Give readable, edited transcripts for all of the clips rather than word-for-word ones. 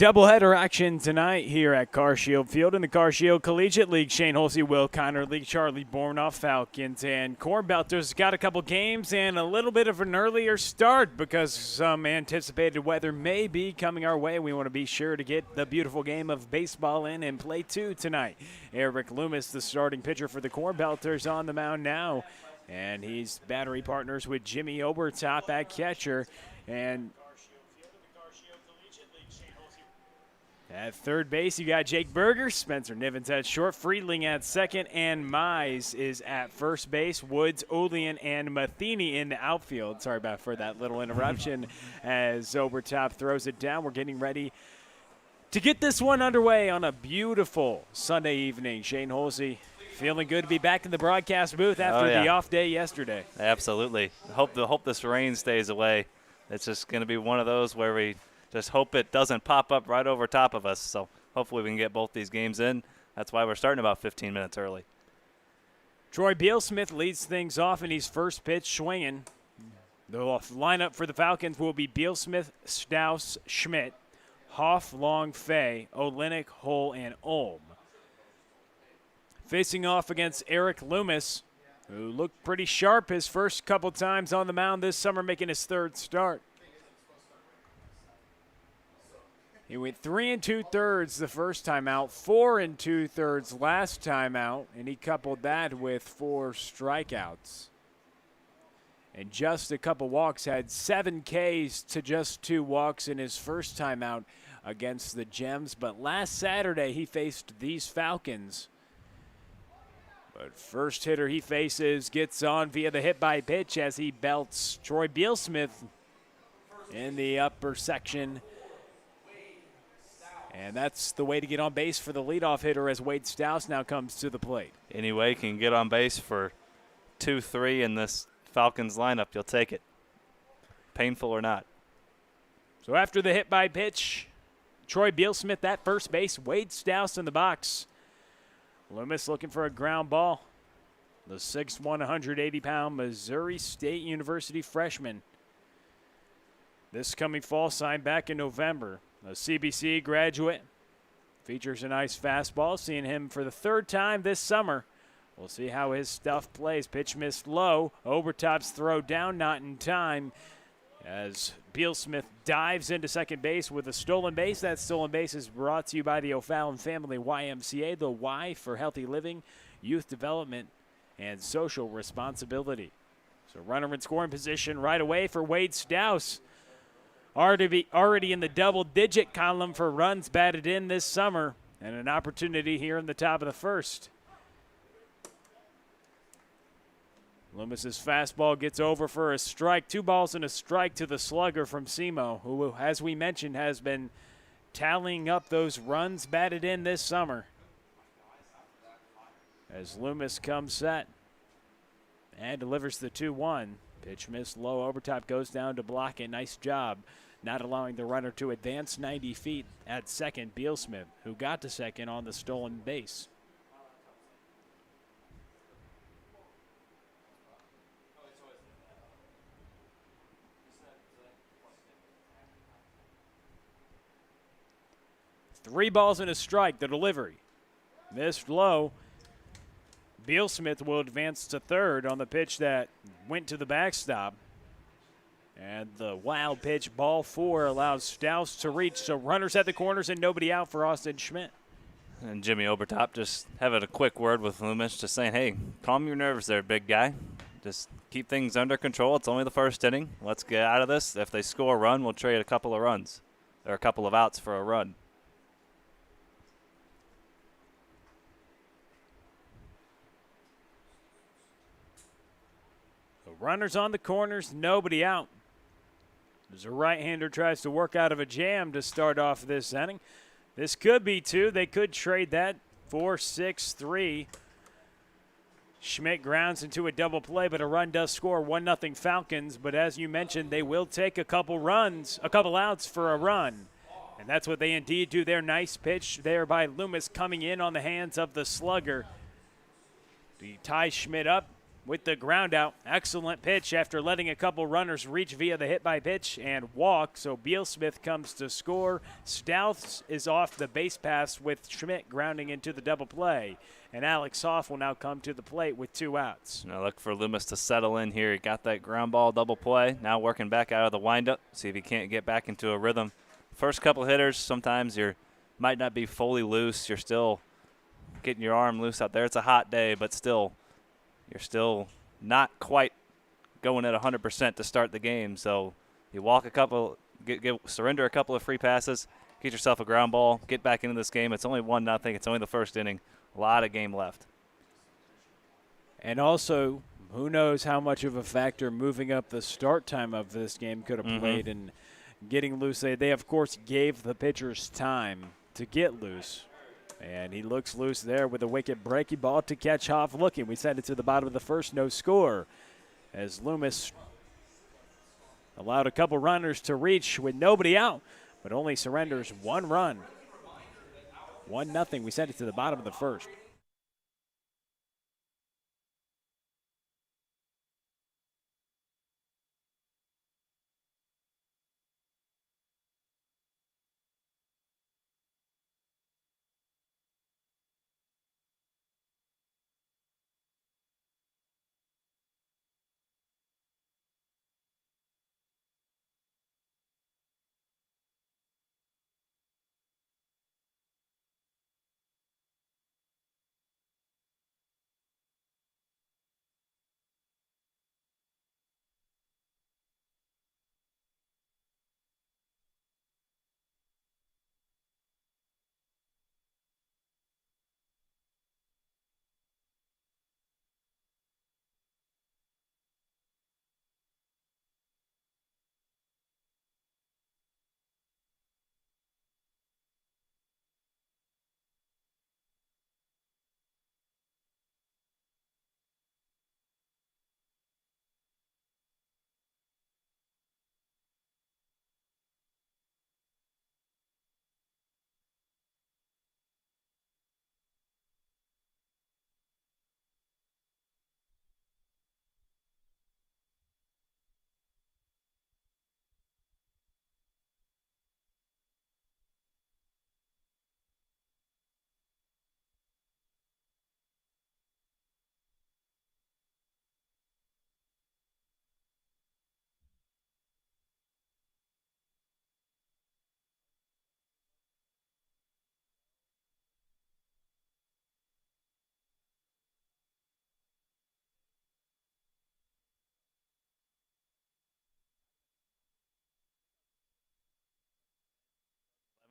Doubleheader action tonight here at CarShield Field in the CarShield Collegiate League. Shane Holsey, Will Connor, Lee Charlie Bornoff, Falcons and Cornbelters got a couple games and a little bit of an earlier start because some anticipated weather may be coming our way. We want to be sure to get the beautiful game of baseball in and play two tonight. Eric Lumis, the starting pitcher for the Cornbelters, on the mound now, and he's battery partners with Jimmy Overton at catcher. And at third base, you got Jake Berger, Spencer Nivens at short, Friedling at second, and Mize is at first base. Woods, Olean, and Matheny in the outfield. Sorry for that little interruption as Obertop throws it down. We're getting ready to get this one underway on a beautiful Sunday evening. Shane Holsey feeling good to be back in the broadcast booth after the off day yesterday. Absolutely. Hope this rain stays away. It's just going to be one of those where we just hope it doesn't pop up right over top of us. So hopefully we can get both these games in. That's why we're starting about 15 minutes early. Troy Bealsmith leads things off, and he's first pitch swinging. The lineup for the Falcons will be Bealsmith, Staus, Schmidt, Hoff, Long, Fay, Olenek, Hull, and Ulm. Facing off against Eric Lumis, who looked pretty sharp his first couple times on the mound this summer, making his third start. He went 3 2/3 the first time out, 4 2/3 last time out, and he coupled that with 4 strikeouts. And just a couple walks, had 7 Ks to just 2 walks in his first time out against the Gems. But last Saturday he faced these Falcons. But first hitter he faces gets on via the hit by pitch as he belts Troy Bealsmith in the upper section. And that's the way to get on base for the leadoff hitter as Wade Staus now comes to the plate. Anyway, can get on base for 2-3 in this Falcons lineup. You'll take it, painful or not. So after the hit by pitch, Troy Bealsmith at first base, Wade Staus in the box. Lumis looking for a ground ball. The 6'1", 180-pound Missouri State University freshman. This coming fall signed back in November. A CBC graduate, features a nice fastball. Seeing him for the third time this summer. We'll see how his stuff plays. Pitch missed low. Obertop's throw down, not in time. As Bealsmith dives into second base with a stolen base. That stolen base is brought to you by the O'Fallon Family YMCA. The Y for healthy living, youth development, and social responsibility. So runner in scoring position right away for Wade Staus. Already in the double-digit column for runs batted in this summer, and an opportunity here in the top of the first. Lumis's fastball gets over for a strike. 2 balls and a strike to the slugger from Simo, who, as we mentioned, has been tallying up those runs batted in this summer. As Lumis comes set and delivers the 2-1. Pitch missed low. Overtop goes down to block it. Nice job not allowing the runner to advance 90 feet at second. Bealsmith, who got to second on the stolen base. Three balls and a strike. The delivery missed low. Bealsmith will advance to third on the pitch that went to the backstop. And the wild pitch, ball 4, allows Staus to reach. So runners at the corners and nobody out for Austin Schmidt. And Jimmy Obertop just having a quick word with Lumis, just saying, hey, calm your nerves there, big guy. Just keep things under control. It's only the first inning. Let's get out of this. If they score a run, we'll trade a couple of runs. Or a couple of outs for a run. Runners on the corners, nobody out. As a right-hander tries to work out of a jam to start off this inning. This could be 2. They could trade that 4-6-3. Schmidt grounds into a double play, but a run does score. 1-0 Falcons, but as you mentioned, they will take a couple outs for a run. And that's what they indeed do there. Nice pitch there by Lumis coming in on the hands of the slugger. To tie Schmidt up. with the ground out. Excellent pitch after letting a couple runners reach via the hit by pitch and walk. So Bealsmith comes to score. Stouts is off the base pass with Schmidt grounding into the double play. And Alex Hoff will now come to the plate with 2 outs. Now look for Lumis to settle in here. He got that ground ball double play. Now working back out of the windup. See if he can't get back into a rhythm. First couple hitters, sometimes you might not be fully loose. You're still getting your arm loose out there. It's a hot day, but still, you're still not quite going at 100% to start the game. So you walk a couple, surrender a couple of free passes, get yourself a ground ball, get back into this game. It's only 1-0. It's only the first inning. A lot of game left. And also, who knows how much of a factor moving up the start time of this game could have played in getting loose. They, of course, gave the pitchers time to get loose. And he looks loose there with a wicket breaking ball to catch Hoff looking. We send it to the bottom of the first, no score. As Lumis allowed a couple runners to reach with nobody out, but only surrenders 1 run. 1-0. We send it to the bottom of the first.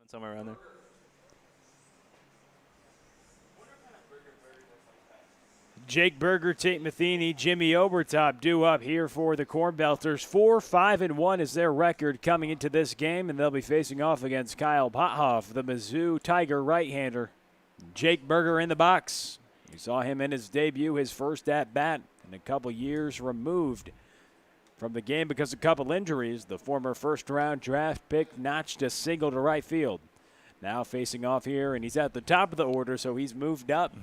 Somewhere around there. Jake Berger, Tate Matheny, Jimmy Obertop due up here for the Cornbelters. 4-5-1 is their record coming into this game, and they'll be facing off against Kyle Pothoff, the Mizzou Tiger right-hander. Jake Berger in the box. We saw him in his debut, his first at-bat, and a couple years removed from the game because of a couple injuries. The former first-round draft pick notched a single to right field. Now facing off here, and he's at the top of the order, so he's moved up.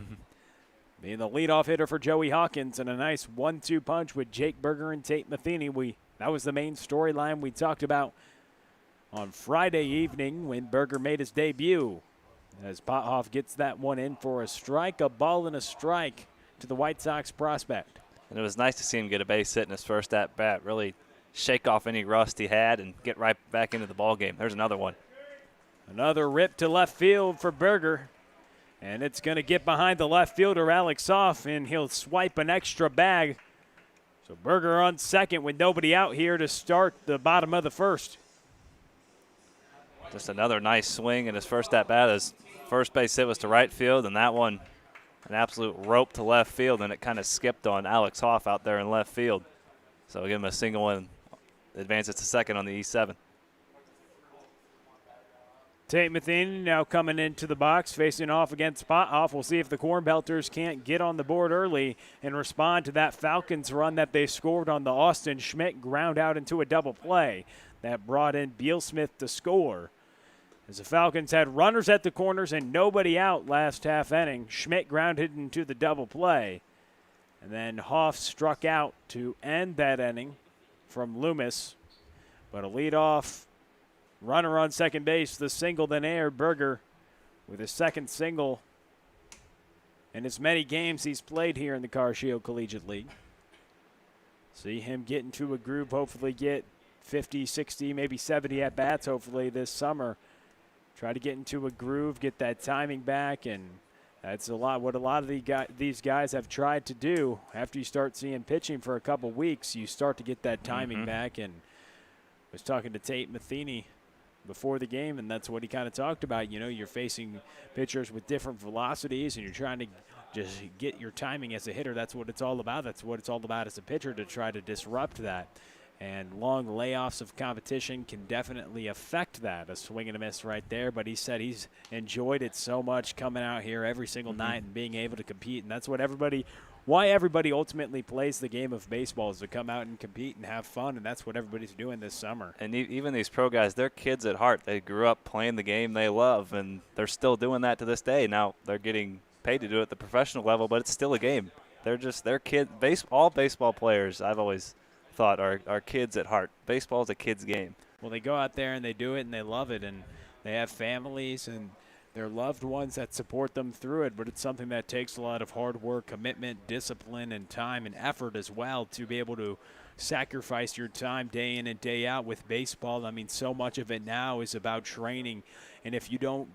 Being the leadoff hitter for Joey Hawkins, and a nice 1-2 punch with Jake Berger and Tate Matheny. That was the main storyline we talked about on Friday evening when Berger made his debut. As Pothoff gets that one in for a strike, a ball and a strike to the White Sox prospect. And it was nice to see him get a base hit in his first at-bat, really shake off any rust he had and get right back into the ball game. There's another one. Another rip to left field for Berger. And it's going to get behind the left fielder, Alex Hoff, and he'll swipe an extra bag. So Berger on second with nobody out here to start the bottom of the first. Just another nice swing in his first at-bat. His first base hit was to right field, and that one an absolute rope to left field, and it kind of skipped on Alex Hoff out there in left field. So give him a single and advances to second on the E7. Tate Matheny now coming into the box, facing off against Pothoff. We'll see if the Cornbelters can't get on the board early and respond to that Falcons run that they scored on the Austin Schmidt ground out into a double play. That brought in Bealsmith to score. As the Falcons had runners at the corners and nobody out last half inning, Schmidt grounded into the double play. And then Hoff struck out to end that inning from Lumis. But a leadoff runner on second base, the single then aired. Berger with his second single in as many games he's played here in the Car Shield Collegiate League. See him get into a groove, hopefully get 50, 60, maybe 70 at-bats hopefully this summer. Try to get into a groove, get that timing back, and that's what a lot of these guys have tried to do. After you start seeing pitching for a couple weeks, you start to get that timing back. And I was talking to Tate Matheny before the game, and that's what he kind of talked about. You know, you're facing pitchers with different velocities, and you're trying to just get your timing as a hitter. That's what it's all about. That's what it's all about as a pitcher, to try to disrupt that. And long layoffs of competition can definitely affect that. A swing and a miss right there. But he said he's enjoyed it so much coming out here every single night and being able to compete. And that's what why everybody ultimately plays the game of baseball, is to come out and compete and have fun. And that's what everybody's doing this summer. And even these pro guys, they're kids at heart. They grew up playing the game they love, and they're still doing that to this day. Now they're getting paid to do it at the professional level, but it's still a game. They're kids. All baseball players, I've always thought, are kids at heart. Baseball is a kid's game. Well, they go out there and they do it and they love it, and they have families and their loved ones that support them through it, but it's something that takes a lot of hard work, commitment, discipline, and time and effort as well, to be able to sacrifice your time day in and day out with baseball. I mean, so much of it now is about training, and if you don't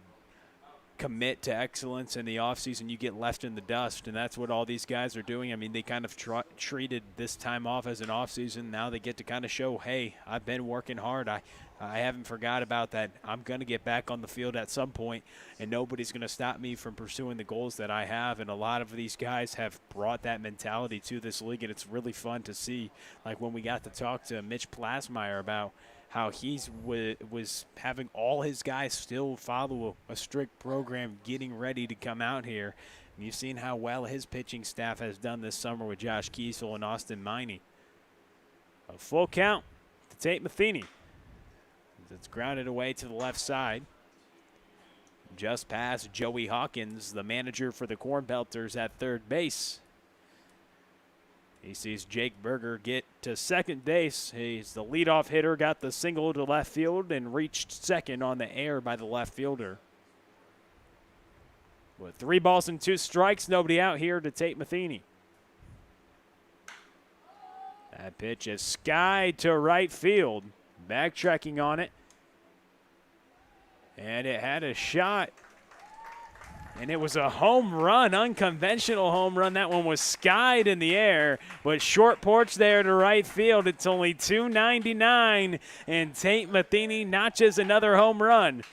commit to excellence in the offseason, you get left in the dust, and that's what all these guys are doing. I mean, they kind of treated this time off as an offseason. Now they get to kind of show, hey, I've been working hard. I haven't forgot about that. I'm going to get back on the field at some point, and nobody's going to stop me from pursuing the goals that I have. And a lot of these guys have brought that mentality to this league, and it's really fun to see. Like when we got to talk to Mitch Plasmeyer about how he was having all his guys still follow a strict program, getting ready to come out here. And you've seen how well his pitching staff has done this summer with Josh Kiesel and Austin Miney. A full count to Tate Matheny. It's grounded away to the left side. Just past Joey Hawkins, the manager for the Cornbelters, at third base. He sees Jake Berger get to second base. He's the leadoff hitter, got the single to left field and reached second on the air by the left fielder. With 3 balls and 2 strikes, nobody out here to Tate Matheny. That pitch is skied to right field. Backtracking on it. And it had a shot. And it was a home run, unconventional home run. That one was skied in the air, but short porch there to right field. It's only .299, and Tate Matheny notches another home run.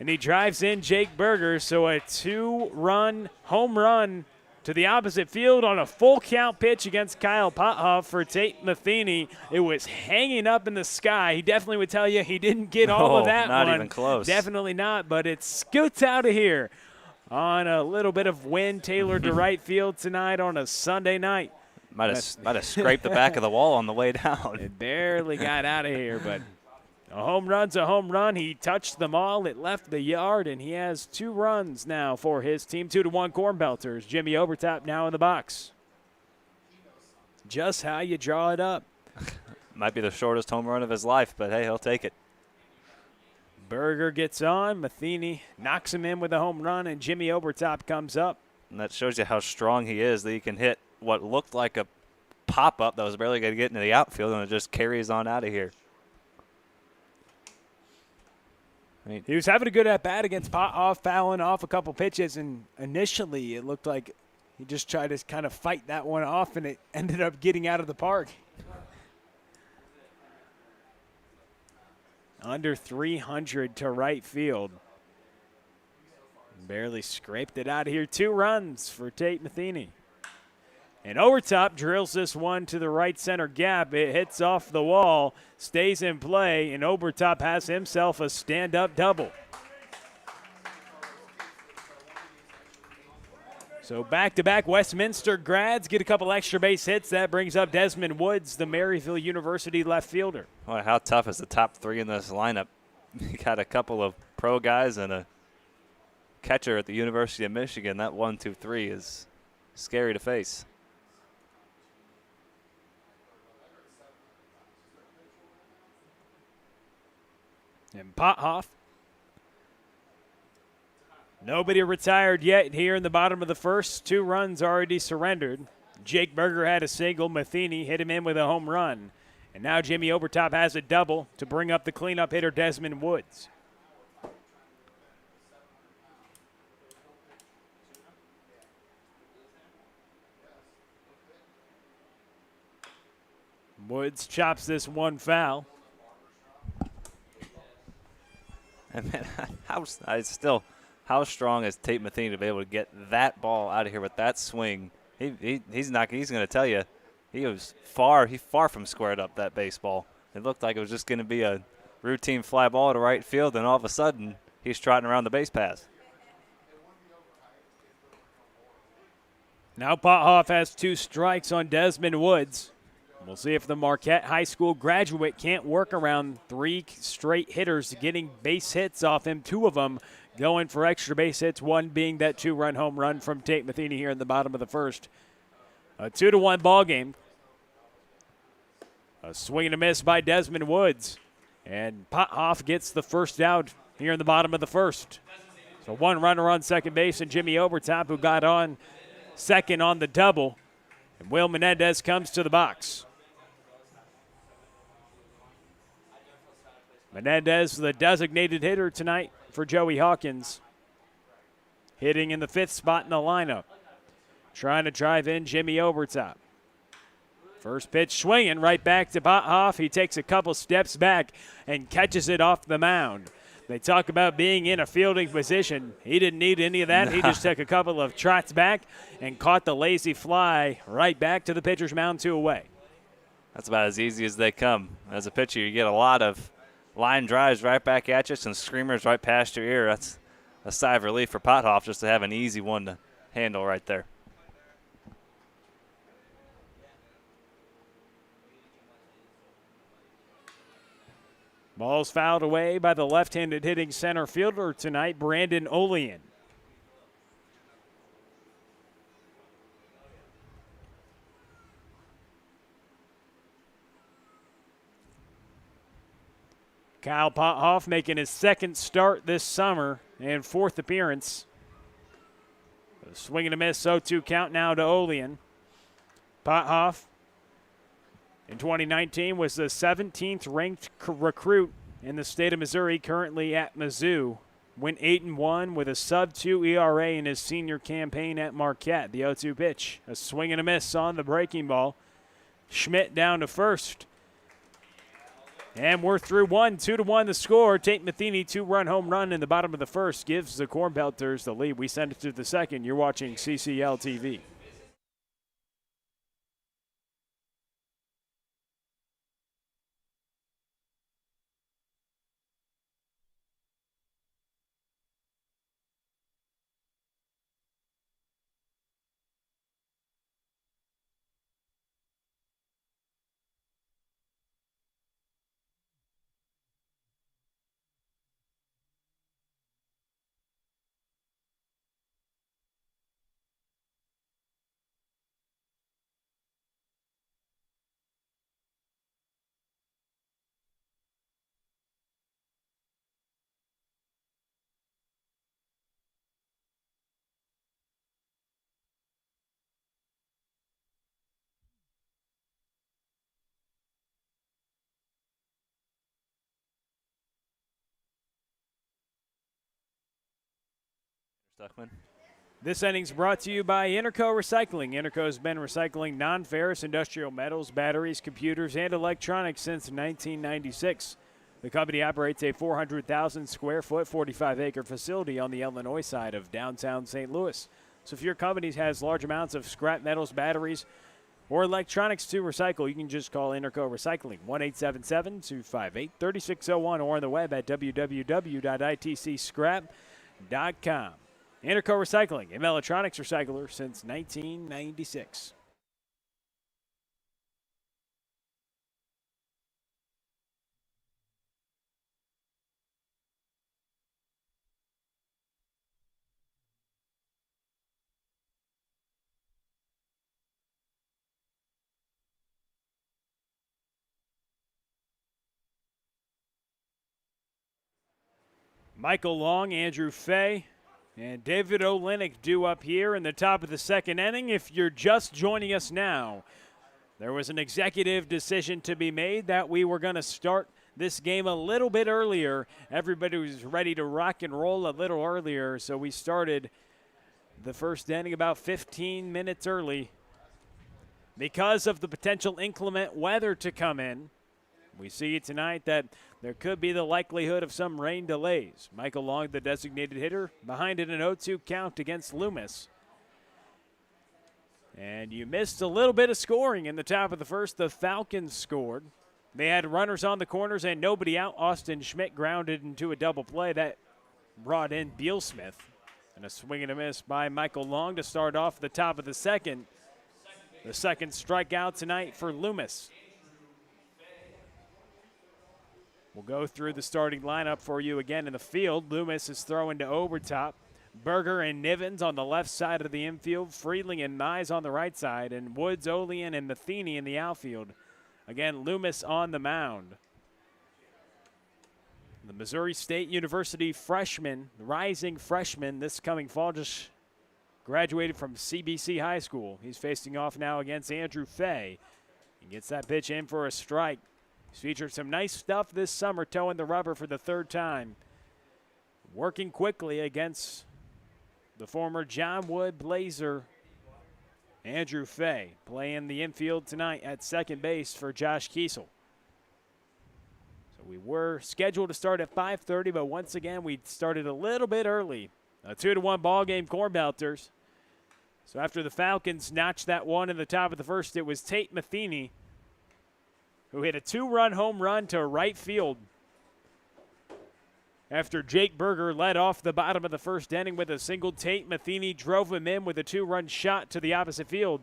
And he drives in Jake Berger, so a 2-run home run to the opposite field on a full count pitch against Kyle Pothoff for Tate Matheny. It was hanging up in the sky. He definitely would tell you he didn't get all of that one. Not even close. Definitely not, but it scoots out of here on a little bit of wind tailored to right field tonight on a Sunday night. Might have scraped the back of the wall on the way down. It barely got out of here, but a home run's a home run. He touched them all. It left the yard, and he has 2 runs now for his team. 2-1 Cornbelters. Jimmy Overtop now in the box. Just how you draw it up. Might be the shortest home run of his life, but hey, he'll take it. Berger gets on. Matheny knocks him in with a home run, and Jimmy Overtop comes up. And that shows you how strong he is, that he can hit what looked like a pop-up that was barely going to get into the outfield, and it just carries on out of here. He was having a good at-bat against Pothoff, fouling off a couple pitches, and initially it looked like he just tried to kind of fight that one off, and it ended up getting out of the park. Under 300 to right field. Barely scraped it out of here. 2 runs for Tate Matheny. And Overtop drills this one to the right center gap. It hits off the wall, stays in play, and Overtop has himself a stand-up double. So back-to-back Westminster grads get a couple extra base hits. That brings up Desmond Woods, the Maryville University left fielder. Boy, how tough is the top 3 in this lineup? You got a couple of pro guys and a catcher at the University of Michigan. That 1, 2, 3 is scary to face. And Pothoff. Nobody retired yet here in the bottom of the first. 2 runs already surrendered. Jake Berger had a single. Matheny hit him in with a home run. And now Jimmy Overtop has a double to bring up the cleanup hitter Desmond Woods. Woods chops this one foul. And man, how strong is Tate Matheny to be able to get that ball out of here with that swing? He's going to tell you he was far from squared up that baseball. It looked like it was just going to be a routine fly ball to right field, and all of a sudden he's trotting around the base paths. Now Pothoff has 2 strikes on Desmond Woods. We'll see if the Marquette High School graduate can't work around 3 straight hitters getting base hits off him, 2 of them going for extra base hits, 1 being that 2-run home run from Tate Matheny here in the bottom of the first. A 2-1 ball game. A swing and a miss by Desmond Woods. And Pothoff gets the first out here in the bottom of the first. So 1 runner on second base, and Jimmy Overtop, who got on second on the double. And Will Menendez comes to the box. Menendez, the designated hitter tonight for Joey Hawkins. Hitting in the 5th spot in the lineup. Trying to drive in Jimmy Overtop. First pitch swinging right back to Pothoff. He takes a couple steps back and catches it off the mound. They talk about being in a fielding position. He didn't need any of that. He just took a couple of trots back and caught the lazy fly right back to the pitcher's mound, 2 away. That's about as easy as they come. As a pitcher, you get a lot of line drives right back at you, some screamers right past your ear. That's a sigh of relief for Pothoff just to have an easy one to handle right there. Ball's fouled away by the left-handed hitting center fielder tonight, Brandon Olean. Kyle Pothoff making his 2nd start this summer and 4th appearance. A swing and a miss, 0-2 count now to Olean. Pothoff in 2019 was the 17th ranked recruit in the state of Missouri, currently at Mizzou. Went 8-1 with a sub-2 ERA in his senior campaign at Marquette. The 0-2 pitch, a swing and a miss on the breaking ball. Schmidt down to first. And we're through 1, 2-1 the score. Tate Matheny 2-run home run in the bottom of the first gives the Cornbelters the lead. We send it to the second. You're watching CCL TV. Stuckman. This inning's brought to you by Interco Recycling. Interco has been recycling non-ferrous industrial metals, batteries, computers, and electronics since 1996. The company operates a 400,000 square foot, 45-acre facility on the Illinois side of downtown St. Louis. So if your company has large amounts of scrap metals, batteries, or electronics to recycle, you can just call Interco Recycling, 1-877-258-3601, or on the web at www.itcscrap.com. Interco Recycling, an electronics recycler since 1996. Michael Long, Andrew Fay, and David Olenek due up here in the top of the second inning. If you're just joining us now, there was an executive decision to be made that we were going to start this game a little bit earlier. Everybody was ready to rock and roll a little earlier, so we started the first inning about 15 minutes early. Because of the potential inclement weather to come in, we see tonight that there could be the likelihood of some rain delays. Michael Long, the designated hitter, behind it an 0-2 count against Lumis. And you missed a little bit of scoring in the top of the first. The Falcons scored. They had runners on the corners and nobody out. Austin Schmidt grounded into a double play that brought in Beal Smith. And a swing and a miss by Michael Long to start off the top of the second. The second strikeout tonight for Lumis. We'll go through the starting lineup for you again in the field. Lumis is throwing to Overton. Berger and Nivens on the left side of the infield. Freeling and Mize on the right side. And Woods, Olean, and Matheny in the outfield. Again, Lumis on the mound. The Missouri State University freshman, rising freshman this coming fall, just graduated from CBC High School. He's facing off now against Andrew Fay. He gets that pitch in for a strike. He's featured some nice stuff this summer, towing the rubber for the third time. Working quickly against the former John Wood Blazer, Andrew Fay, playing the infield tonight at second base for Josh Kiesel. So we were scheduled to start at 5:30, but once again we started a little bit early. A 2-1 ball game, Cornbelters. So after the Falcons notched that one in the top of the first, it was Tate Matheny who hit a 2-run home run to right field after Jake Berger led off the bottom of the first inning with a single. Tate Matheny drove him in with a 2-run shot to the opposite field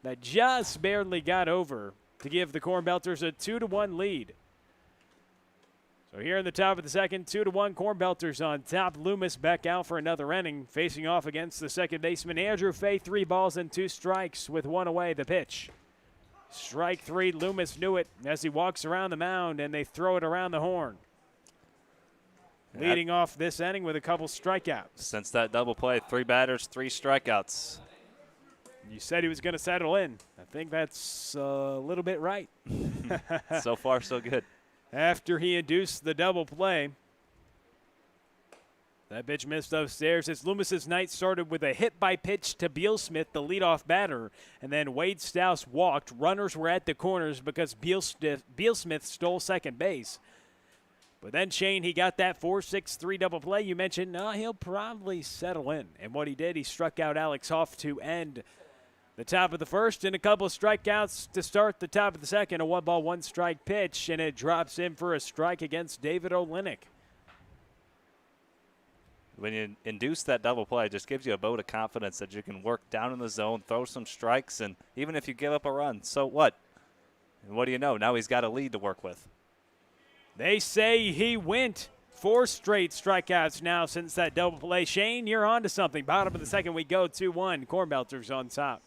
that just barely got over to give the Cornbelters a 2-1 lead. So here in the top of the second, 2-1 Cornbelters on top. Lumis back out for another inning, facing off against the second baseman Andrew Fay. 3 balls and 2 strikes with 1 away. The pitch. Strike 3, Lumis knew it as he walks around the mound, and they throw it around the horn. Leading off this inning with a couple strikeouts. Since that double play, 3 batters, 3 strikeouts. You said he was going to settle in. I think that's a little bit right. So far, so good. After he induced the double play, that pitch missed upstairs. As Lumis's night started with a hit by pitch to Beal Smith, the leadoff batter, and then Wade Stouse walked. Runners were at the corners because Beal Smith stole second base. But then Shane, he got that 4-6-3 double play. You mentioned, he'll probably settle in. And what he did, he struck out Alex Hoff to end the top of the first, and a couple of strikeouts to start the top of the second. A 1-ball, 1-strike pitch, and it drops in for a strike against David Olenek. When you induce that double play, it just gives you a vote of confidence that you can work down in the zone, throw some strikes, and even if you give up a run, so what? And what do you know? Now he's got a lead to work with. They say he went 4 straight strikeouts now since that double play. Shane, you're on to something. Bottom of the second we go, 2-1. Cornbelters on top.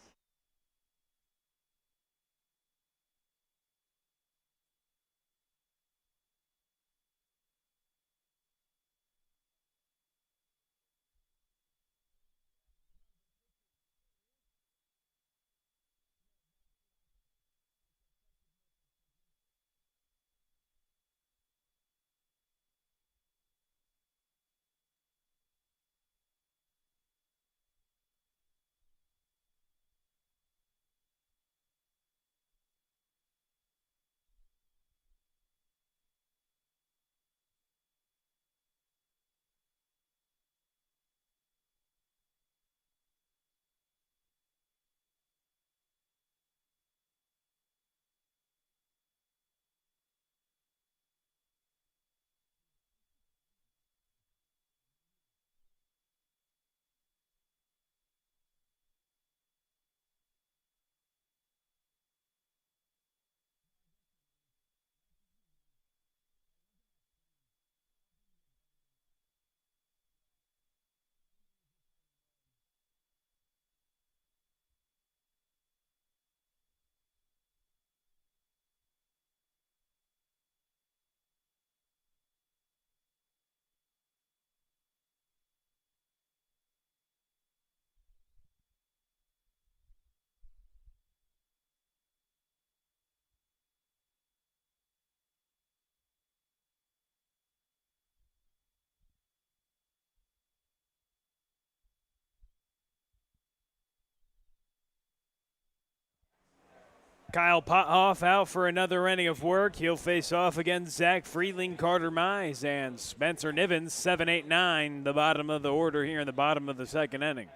Kyle Pothoff out for another inning of work. He'll face off against Zach Freeling, Carter Mize, and Spencer Nivens, 7, 8, 9, the bottom of the order here in the bottom of the second inning.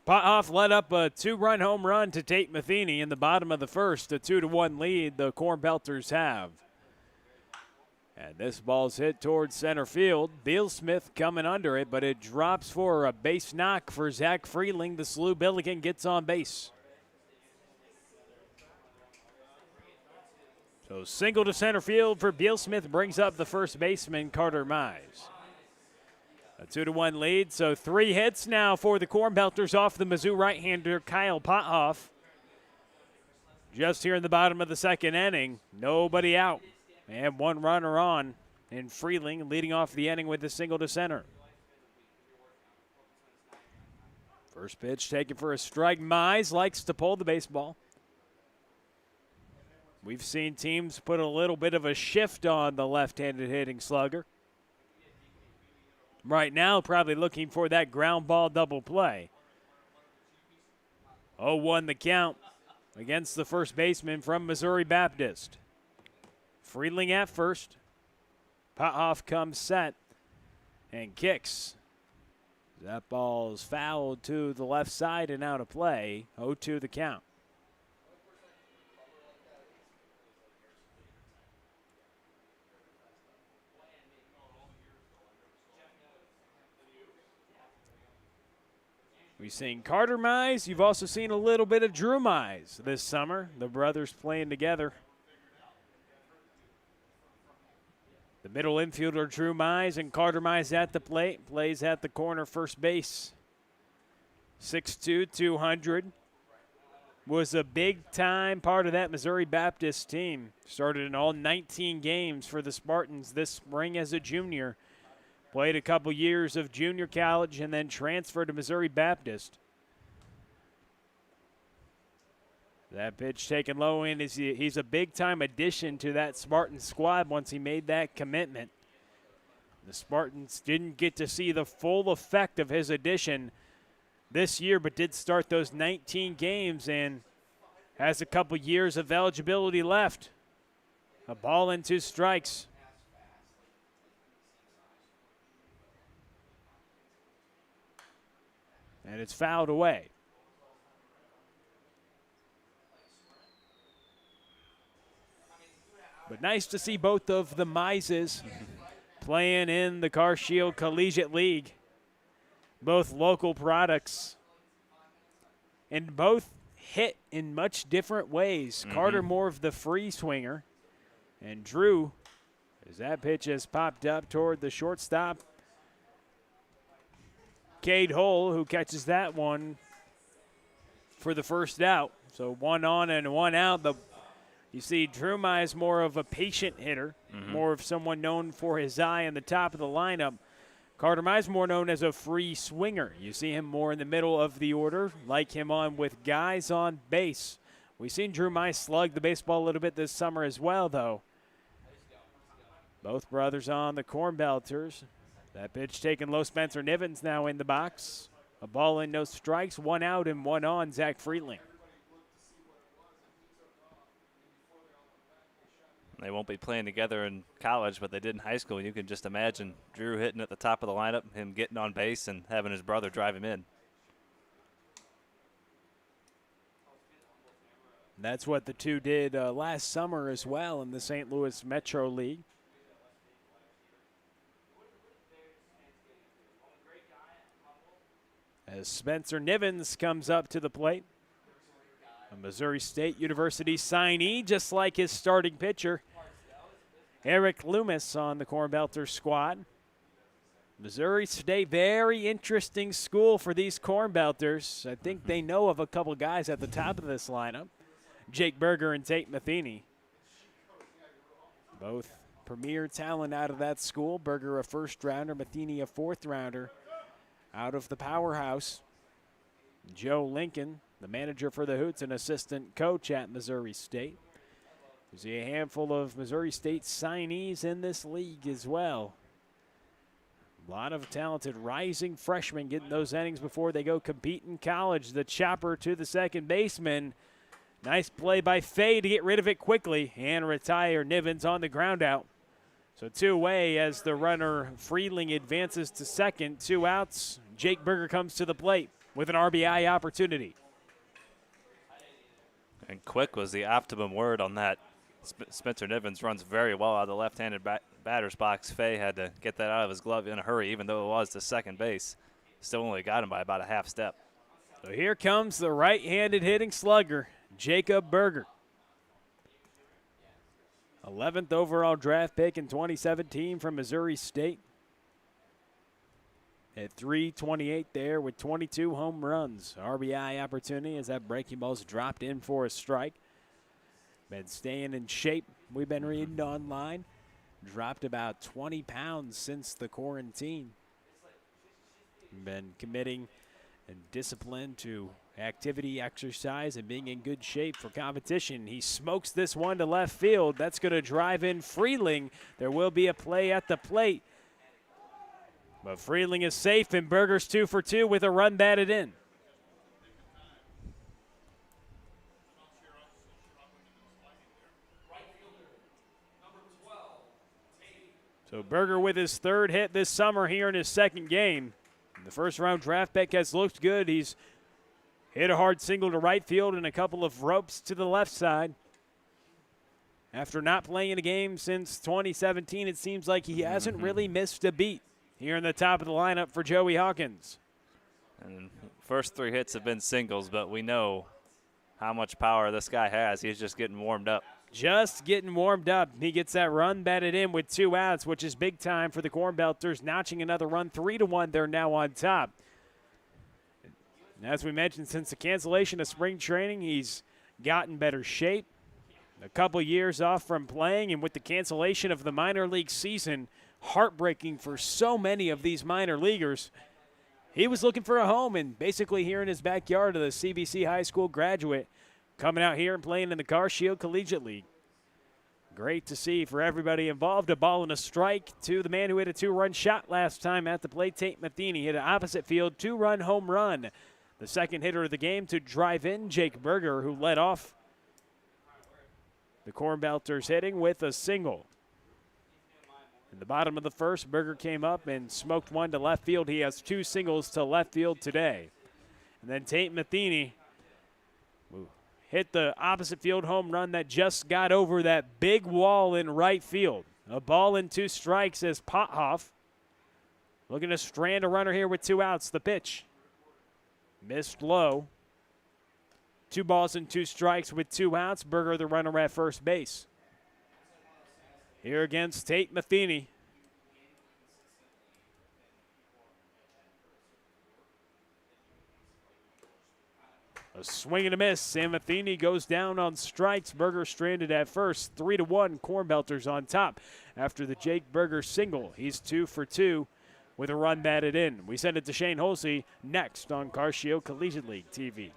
Pothoff led up a 2-run home run to Tate Matheny in the bottom of the first, a 2-1 lead the Cornbelters have. And this ball's hit towards center field. Beal Smith coming under it, but it drops for a base knock for Zach Freeling. The Slew Billiken gets on base. So single to center field for Beal Smith brings up the first baseman, Carter Mize. A 2-1 lead, so 3 hits now for the Cornbelters off the Mizzou right-hander Kyle Pothoff. Just here in the bottom of the second inning, nobody out. And 1 runner on in Freeling, leading off the inning with a single to center. First pitch taken for a strike. Mize likes to pull the baseball. We've seen teams put a little bit of a shift on the left-handed hitting slugger. Right now, probably looking for that ground ball double play. 0-1 the count against the first baseman from Missouri Baptist. Freeling at first. Pothoff comes set and kicks. That ball's fouled to the left side and out of play. 0-2 the count. We've seen Carter Mize. You've also seen a little bit of Drew Mize this summer. The brothers playing together. The middle infielder, Drew Mize, and Carter Mize at the plate. Plays at the corner first base. 6'2", 200. Was a big-time part of that Missouri Baptist team. Started in all 19 games for the Spartans this spring as a junior. Played a couple years of junior college and then transferred to Missouri Baptist. That pitch taken low in. He's a big-time addition to that Spartan squad once he made that commitment. The Spartans didn't get to see the full effect of his addition this year, but did start those 19 games and has a couple years of eligibility left. A ball and 2 strikes. And it's fouled away. But nice to see both of the Mizes playing in the Car Shield Collegiate League. Both local products. And both hit in much different ways. Carter more of the free swinger. And Drew, as that pitch has popped up toward the shortstop, Cade Hull, who catches that one for the first out. So 1 on and 1 out. You see Drew Mize more of a patient hitter, more of someone known for his eye in the top of the lineup. Carter Mize more known as a free swinger. You see him more in the middle of the order, like him on with guys on base. We've seen Drew Mize slug the baseball a little bit this summer as well, though. Both brothers on the Cornbelters. That pitch taken low. Spencer Nivens now in the box. A ball in, no strikes, 1 out and 1 on, Zach Freeling. They won't be playing together in college, but they did in high school. You can just imagine Drew hitting at the top of the lineup, him getting on base, and having his brother drive him in. That's what the two did last summer as well in the St. Louis Metro League. As Spencer Nivens comes up to the plate. A Missouri State University signee, just like his starting pitcher, Eric Lumis, on the Cornbelters squad. Missouri State, very interesting school for these Cornbelters. I think they know of a couple guys at the top of this lineup. Jake Berger and Tate Matheny. Both premier talent out of that school. Berger a first-rounder, Matheny a fourth-rounder out of the powerhouse. Joe Lincoln, the manager for the Hoots, an assistant coach at Missouri State. There's a handful of Missouri State signees in this league as well. A lot of talented rising freshmen getting those innings before they go compete in college. The chopper to the second baseman. Nice play by Fay to get rid of it quickly and retire Nivens on the ground out. So two away as the runner Freeling advances to second. 2 outs. Jake Berger comes to the plate with an RBI opportunity. And quick was the optimum word on that. Spencer Nivens runs very well out of the left-handed batter's box. Fay had to get that out of his glove in a hurry, even though it was to second base. Still only got him by about a half step. So here comes the right-handed hitting slugger, Jacob Berger. 11th overall draft pick in 2017 from Missouri State. At 328 there with 22 home runs. RBI opportunity as that breaking ball's dropped in for a strike. Been staying in shape. We've been reading online. Dropped about 20 pounds since the quarantine. Been committing and discipline to activity, exercise, and being in good shape for competition. He smokes this one to left field. That's going to drive in Freeling. There will be a play at the plate. But Freeling is safe, and Berger's 2 for 2 with a run batted in. So Berger with his 3rd hit this summer here in his 2nd game. The first-round draft pick has looked good. He's hit a hard single to right field and a couple of ropes to the left side. After not playing in a game since 2017, it seems like he hasn't really missed a beat here in the top of the lineup for Joey Hawkins. And first 3 hits have been singles, but we know how much power this guy has. He's just getting warmed up. Just getting warmed up. He gets that run batted in with 2 outs, which is big time for the Cornbelters, notching another run. 3-1, they're now on top. As we mentioned, since the cancellation of spring training, he's gotten better shape. A couple years off from playing, and with the cancellation of the minor league season, heartbreaking for so many of these minor leaguers. He was looking for a home, and basically here in his backyard of the CBC High School graduate, coming out here and playing in the Car Shield Collegiate League. Great to see for everybody involved. A ball and a strike to the man who hit a 2-run shot last time at the plate. Tate Matheny hit an opposite field 2-run home run. The second hitter of the game to drive in, Jake Berger, who led off the Cornbelters hitting with a single. In the bottom of the first, Berger came up and smoked one to left field. He has 2 singles to left field today. And then Tate Matheny hit the opposite field home run that just got over that big wall in right field. A ball and 2 strikes as Pothoff looking to strand a runner here with 2 outs. The pitch missed low. 2 balls and 2 strikes with 2 outs. Berger the runner at first base. Here against Tate Matheny. A swing and a miss. Sam Matheny goes down on strikes. Berger stranded at first. 3-1. Cornbelters on top after the Jake Berger single. He's 2 for 2 with a run batted in. We send it to Shane Holsey next on Car Shield Collegiate League TV.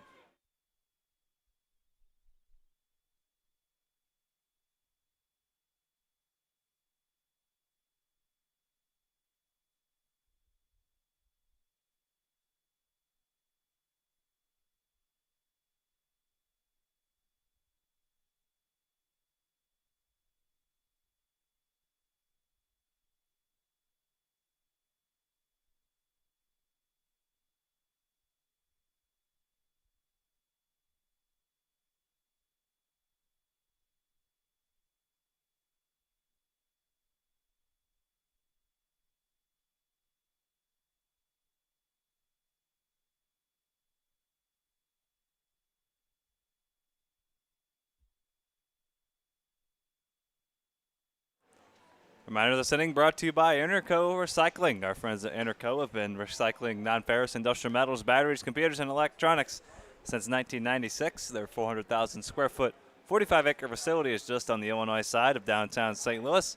Reminder of this inning brought to you by Interco Recycling. Our friends at Interco have been recycling non-ferrous industrial metals, batteries, computers, and electronics since 1996. Their 400,000 square foot, 45-acre facility is just on the Illinois side of downtown St. Louis.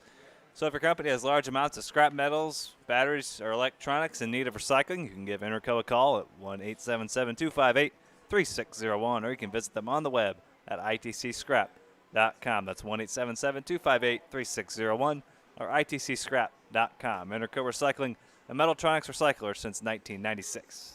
So if your company has large amounts of scrap metals, batteries, or electronics in need of recycling, you can give Interco a call at 1-877-258-3601, or you can visit them on the web at itcscrap.com. That's 1-877-258-3601. or itcscrap.com. Interco Recycling, a metaltronics recycler since 1996.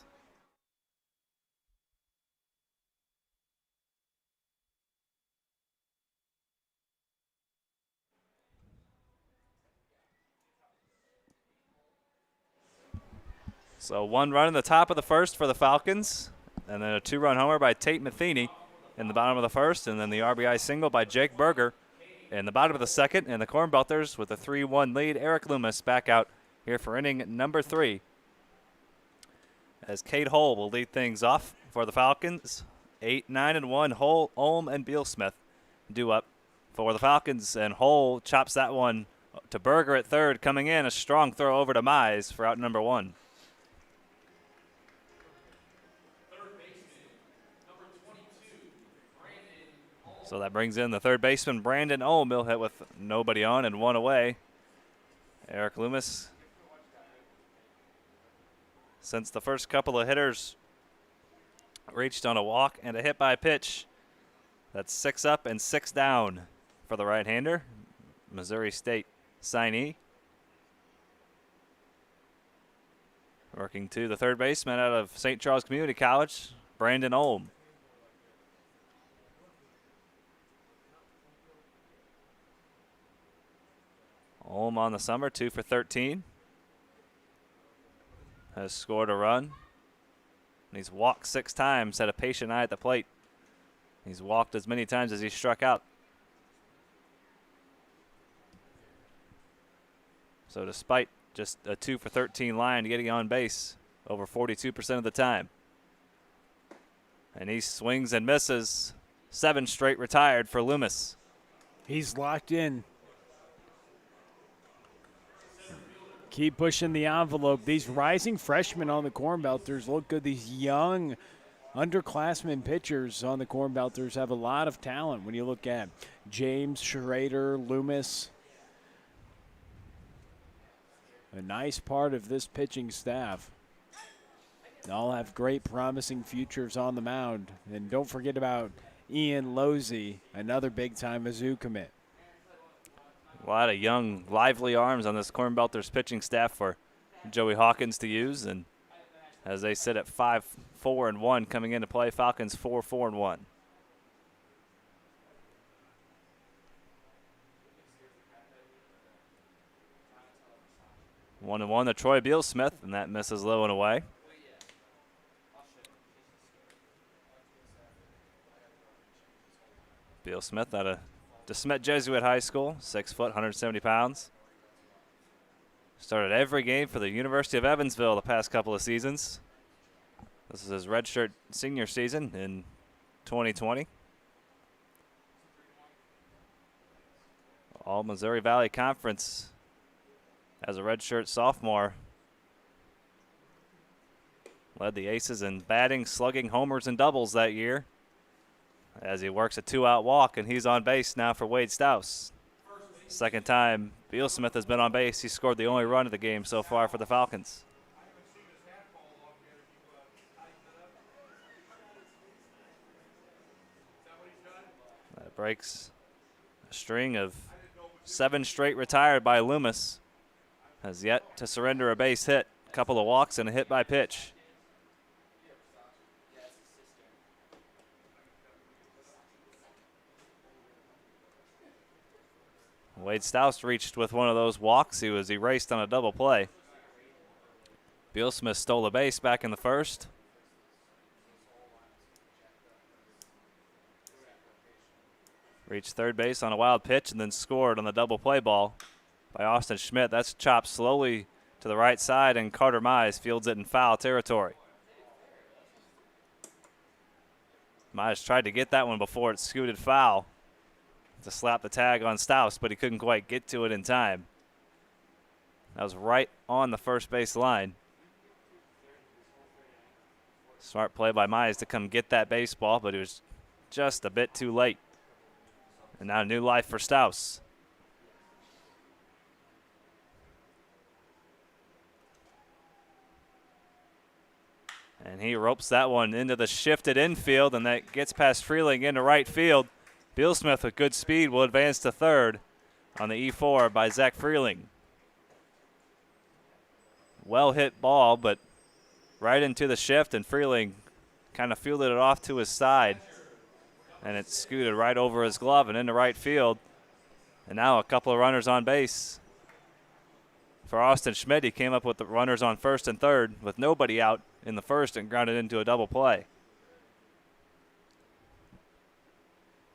So 1 run in the top of the first for the Falcons, and then a 2-run homer by Tate Matheny in the bottom of the first, and then the RBI single by Jake Berger in the bottom of the second. And the Cornbelters with a 3-1 lead. Eric Lumis back out here for inning number 3, as Cade Hull will lead things off for the Falcons. 8, 9, and 1. Hull, Olm, and Bealsmith due up for the Falcons, and Hull chops that one to Berger at third. Coming in, a strong throw over to Mize for out number 1. So that brings in the third baseman, Brandon Olm. He'll hit with nobody on and 1 away. Eric Lumis, since the first couple of hitters reached on a walk and a hit by pitch, that's 6 up and 6 down for the right-hander, Missouri State signee. Working to the third baseman out of St. Charles Community College, Brandon Olm. Olm on the summer, 2 for 13. Has scored a run. And he's walked 6 times, had a patient eye at the plate. He's walked as many times as he struck out. So despite just a 2 for 13 line, getting on base over 42% of the time. And he swings and misses. 7 straight retired for Lumis. He's locked in. Keep pushing the envelope. These rising freshmen on the Cornbelters look good. These young underclassmen pitchers on the Cornbelters have a lot of talent when you look at James, Schrader, Lumis. A nice part of this pitching staff. They all have great promising futures on the mound. And don't forget about Ian Losey, another big-time Mizzou commit. A lot of young, lively arms on this Cornbelters pitching staff for Joey Hawkins to use. And as they sit at 5-4-1 coming into play, Falcons 4-4-1. One and one to Troy Bealsmith, and that misses low and away. Bealsmith out of DeSmet Jesuit High School, 6 foot, 170 pounds. Started every game for the University of Evansville the past couple of seasons. This is his redshirt senior season in 2020. All Missouri Valley Conference as a redshirt sophomore. Led the Aces in batting, slugging, homers, and doubles that year, as he works a 2-out walk, and he's on base now for Wade Stouse. Second time Bealsmith has been on base. He scored the only run of the game so far for the Falcons. That breaks a string of 7 straight retired by Lumis. Has yet to surrender a base hit, a couple of walks, and a hit by pitch. Wade Stouse reached with one of those walks. He was erased on a double play. Bealsmith stole a base back in the first. Reached third base on a wild pitch and then scored on the double play ball by Austin Schmidt. That's chopped slowly to the right side, and Carter Mize fields it in foul territory. Mize tried to get that one before it scooted foul to slap the tag on Stouse, but he couldn't quite get to it in time. That was right on the first base line. Smart play by Mize to come get that baseball, but it was just a bit too late. And now new life for Stouse. And he ropes that one into the shifted infield, and that gets past Freeling into right field. Bealsmith with good speed will advance to third on the E4 by Zach Freeling. Well hit ball, but right into the shift, and Freeling kind of fielded it off to his side. And it scooted right over his glove and into right field. And now a couple of runners on base for Austin Schmidt. He came up with the runners on first and third with nobody out in the first and grounded into a double play.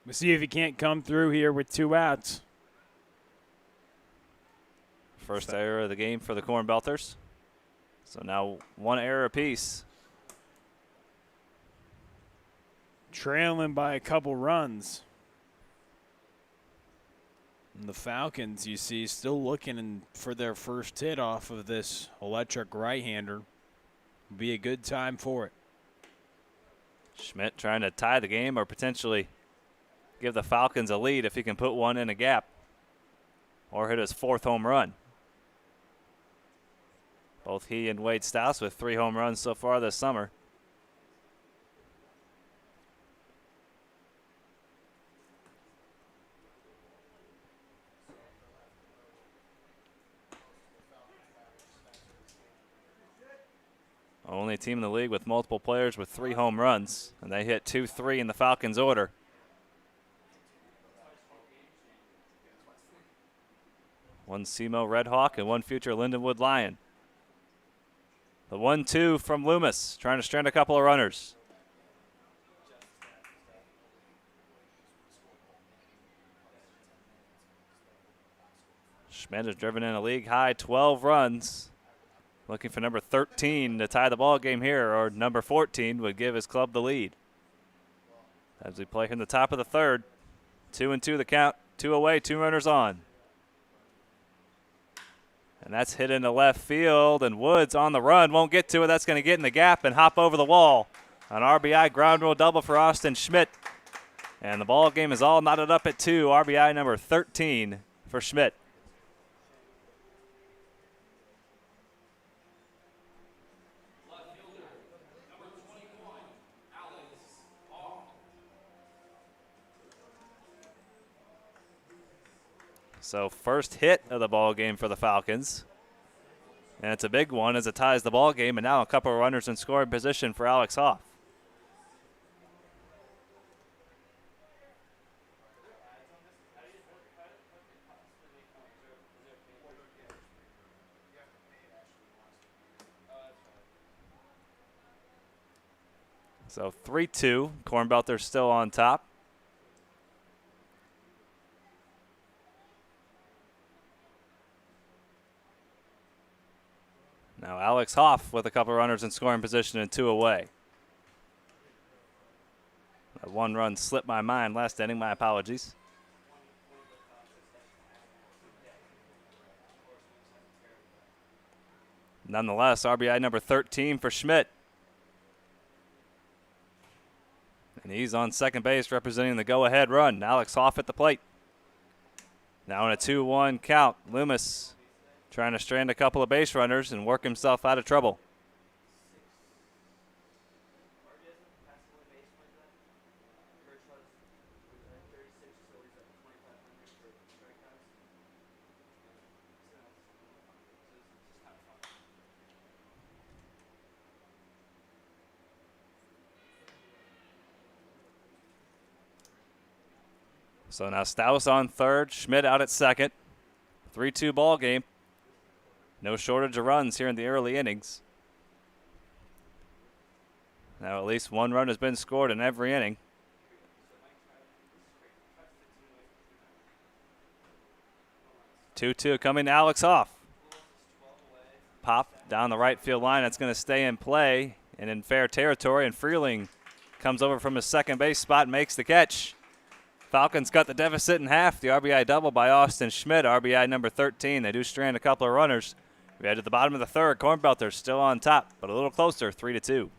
We'll see if he can't come through here with 2 outs. First error of the game for the Cornbelters. So now 1 error apiece. Trailing by a couple runs. And the Falcons, you see, still looking for their first hit off of this electric right-hander. Be a good time for it. Schmidt trying to tie the game or potentially give the Falcons a lead if he can put one in a gap or hit his 4th home run. Both he and Wade Stouse with 3 home runs so far this summer. Only team in the league with multiple players with 3 home runs, and they hit 2-3 in the Falcons' order. One SEMO Red Hawk and one future Lindenwood Lion. The 1-2 from Lumis, trying to strand a couple of runners. Schmidt has driven in a league-high 12 runs. Looking for number 13 to tie the ball game here, or number 14 would give his club the lead. As we play in the top of the third, 2-2 the count, 2 away, 2 runners on. And that's hit into left field, and Woods on the run, won't get to it. That's going to get in the gap and hop over the wall. An RBI ground rule double for Austin Schmidt. And the ball game is all knotted up at 2, RBI number 13 for Schmidt. So first hit of the ball game for the Falcons. And it's a big one as it ties the ball game, and now a couple of runners in scoring position for Alex Hoff. So 3-2, Cornbelters still on top. Now Alex Hoff with a couple runners in scoring position and 2 away. That 1 run slipped my mind last inning, my apologies. Nonetheless, RBI number 13 for Schmidt. And he's on second base representing the go-ahead run. Alex Hoff at the plate. Now in a 2-1 count, Lumis trying to strand a couple of base runners and work himself out of trouble. So now Stouse on third, Schmidt out at second. 3-2 ball game. No shortage of runs here in the early innings. Now at least 1 run has been scored in every inning. Two coming to Alex Hoff. Pop down the right field line. That's going to stay in play and in fair territory. And Freeling comes over from his second base spot and makes the catch. Falcons cut the deficit in half. The RBI double by Austin Schmidt, RBI number 13. They do strand a couple of runners. We head to the bottom of the third. Cornbelters still on top, but a little closer, 3-2.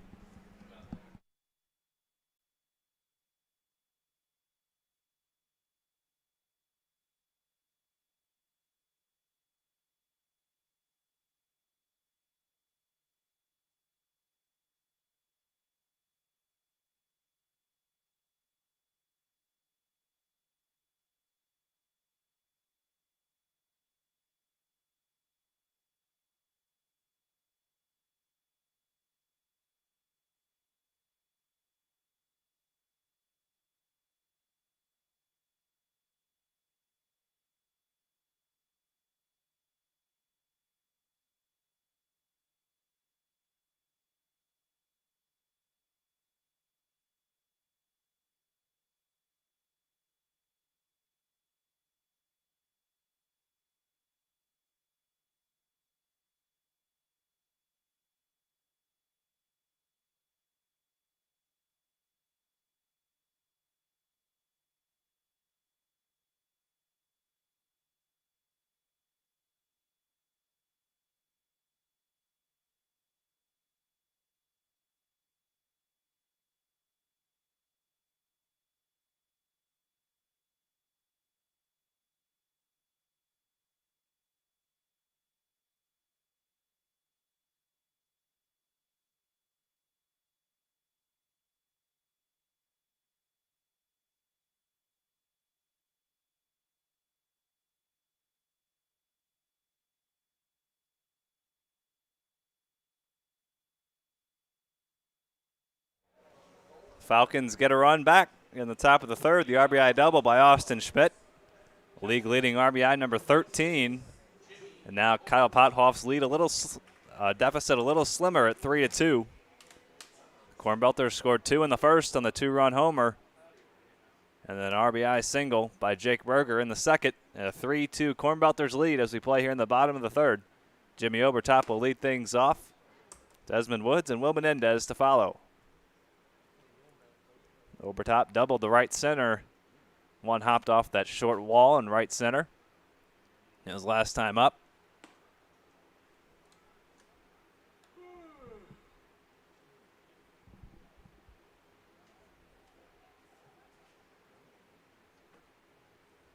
Falcons get a run back in the top of the third. The RBI double by Austin Schmidt. League leading RBI number 13. And now Kyle Pothoff's lead deficit a little slimmer at 3-2. Cornbelters scored 2 in the first on the 2-run homer. And then RBI single by Jake Berger in the second. And a 3-2 Cornbelters lead as we play here in the bottom of the third. Jimmy Overtop will lead things off. Desmond Woods and Will Menendez to follow. Overtop doubled to right center. One hopped off that short wall in right center. His last time up.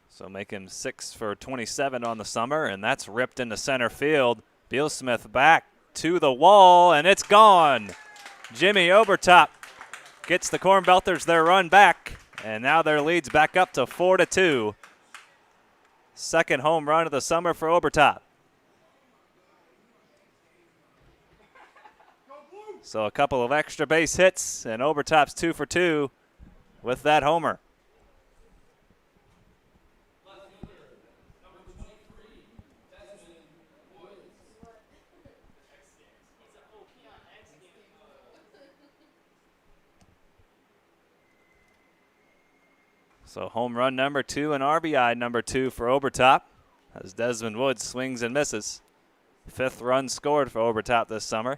So making 6 for 27 on the summer, and that's ripped into center field. Beal Smith back to the wall, and it's gone. Jimmy Overtop gets the Cornbelters their run back, and now their lead's back up to 4-2. Second home run of the summer for Overtop. So a couple of extra base hits, and Overtop's 2 for 2 with that homer. So home run number 2 and RBI number 2 for Overtop as Desmond Woods swings and misses. 5th run scored for Overtop this summer.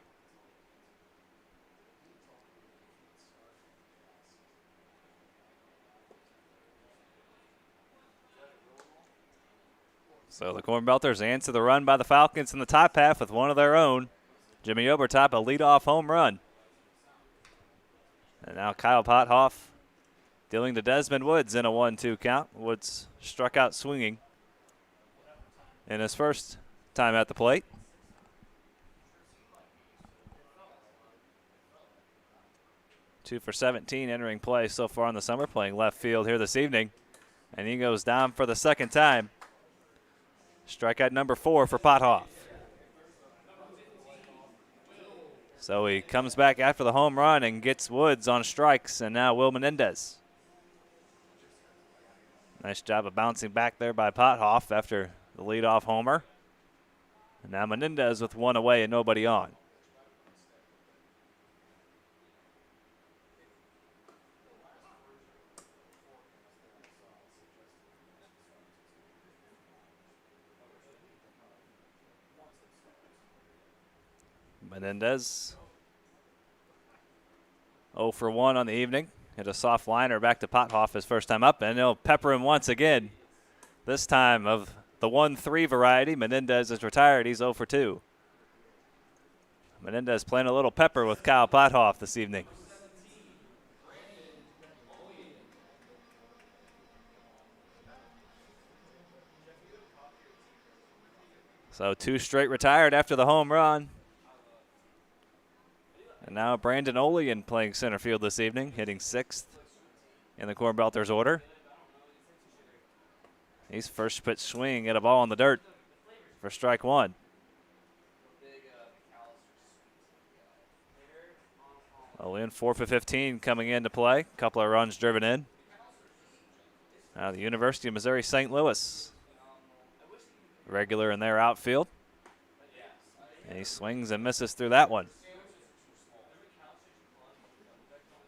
So the Cornbelters answer the run by the Falcons in the top half with one of their own. Jimmy Overtop, a leadoff home run. And now Kyle Pothoff dealing to Desmond Woods in a 1-2 count. Woods struck out swinging in his first time at the plate. Two for 17 entering play so far in the summer, playing left field here this evening. And he goes down for the second time. Strikeout number 4 for Pothoff. So he comes back after the home run and gets Woods on strikes, and now Will Menendez. Nice job of bouncing back there by Pothoff after the leadoff homer. And now Menendez with one away and nobody on. Menendez 0 for 1 on the evening. Hit a soft liner back to Pothoff his first time up, and he'll pepper him once again. This time of the 1-3 variety. Menendez is retired. He's 0 for 2. Menendez playing a little pepper with Kyle Pothoff this evening. So 2 straight retired after the home run. And now Brandon Olean playing center field this evening, hitting 6th in the Cornbelters order. He's first pitch swing at a ball in the dirt for strike 1. Olean 4 for 15 coming into play. Couple of runs driven in. Now the University of Missouri St. Louis, regular in their outfield. And he swings and misses through that one.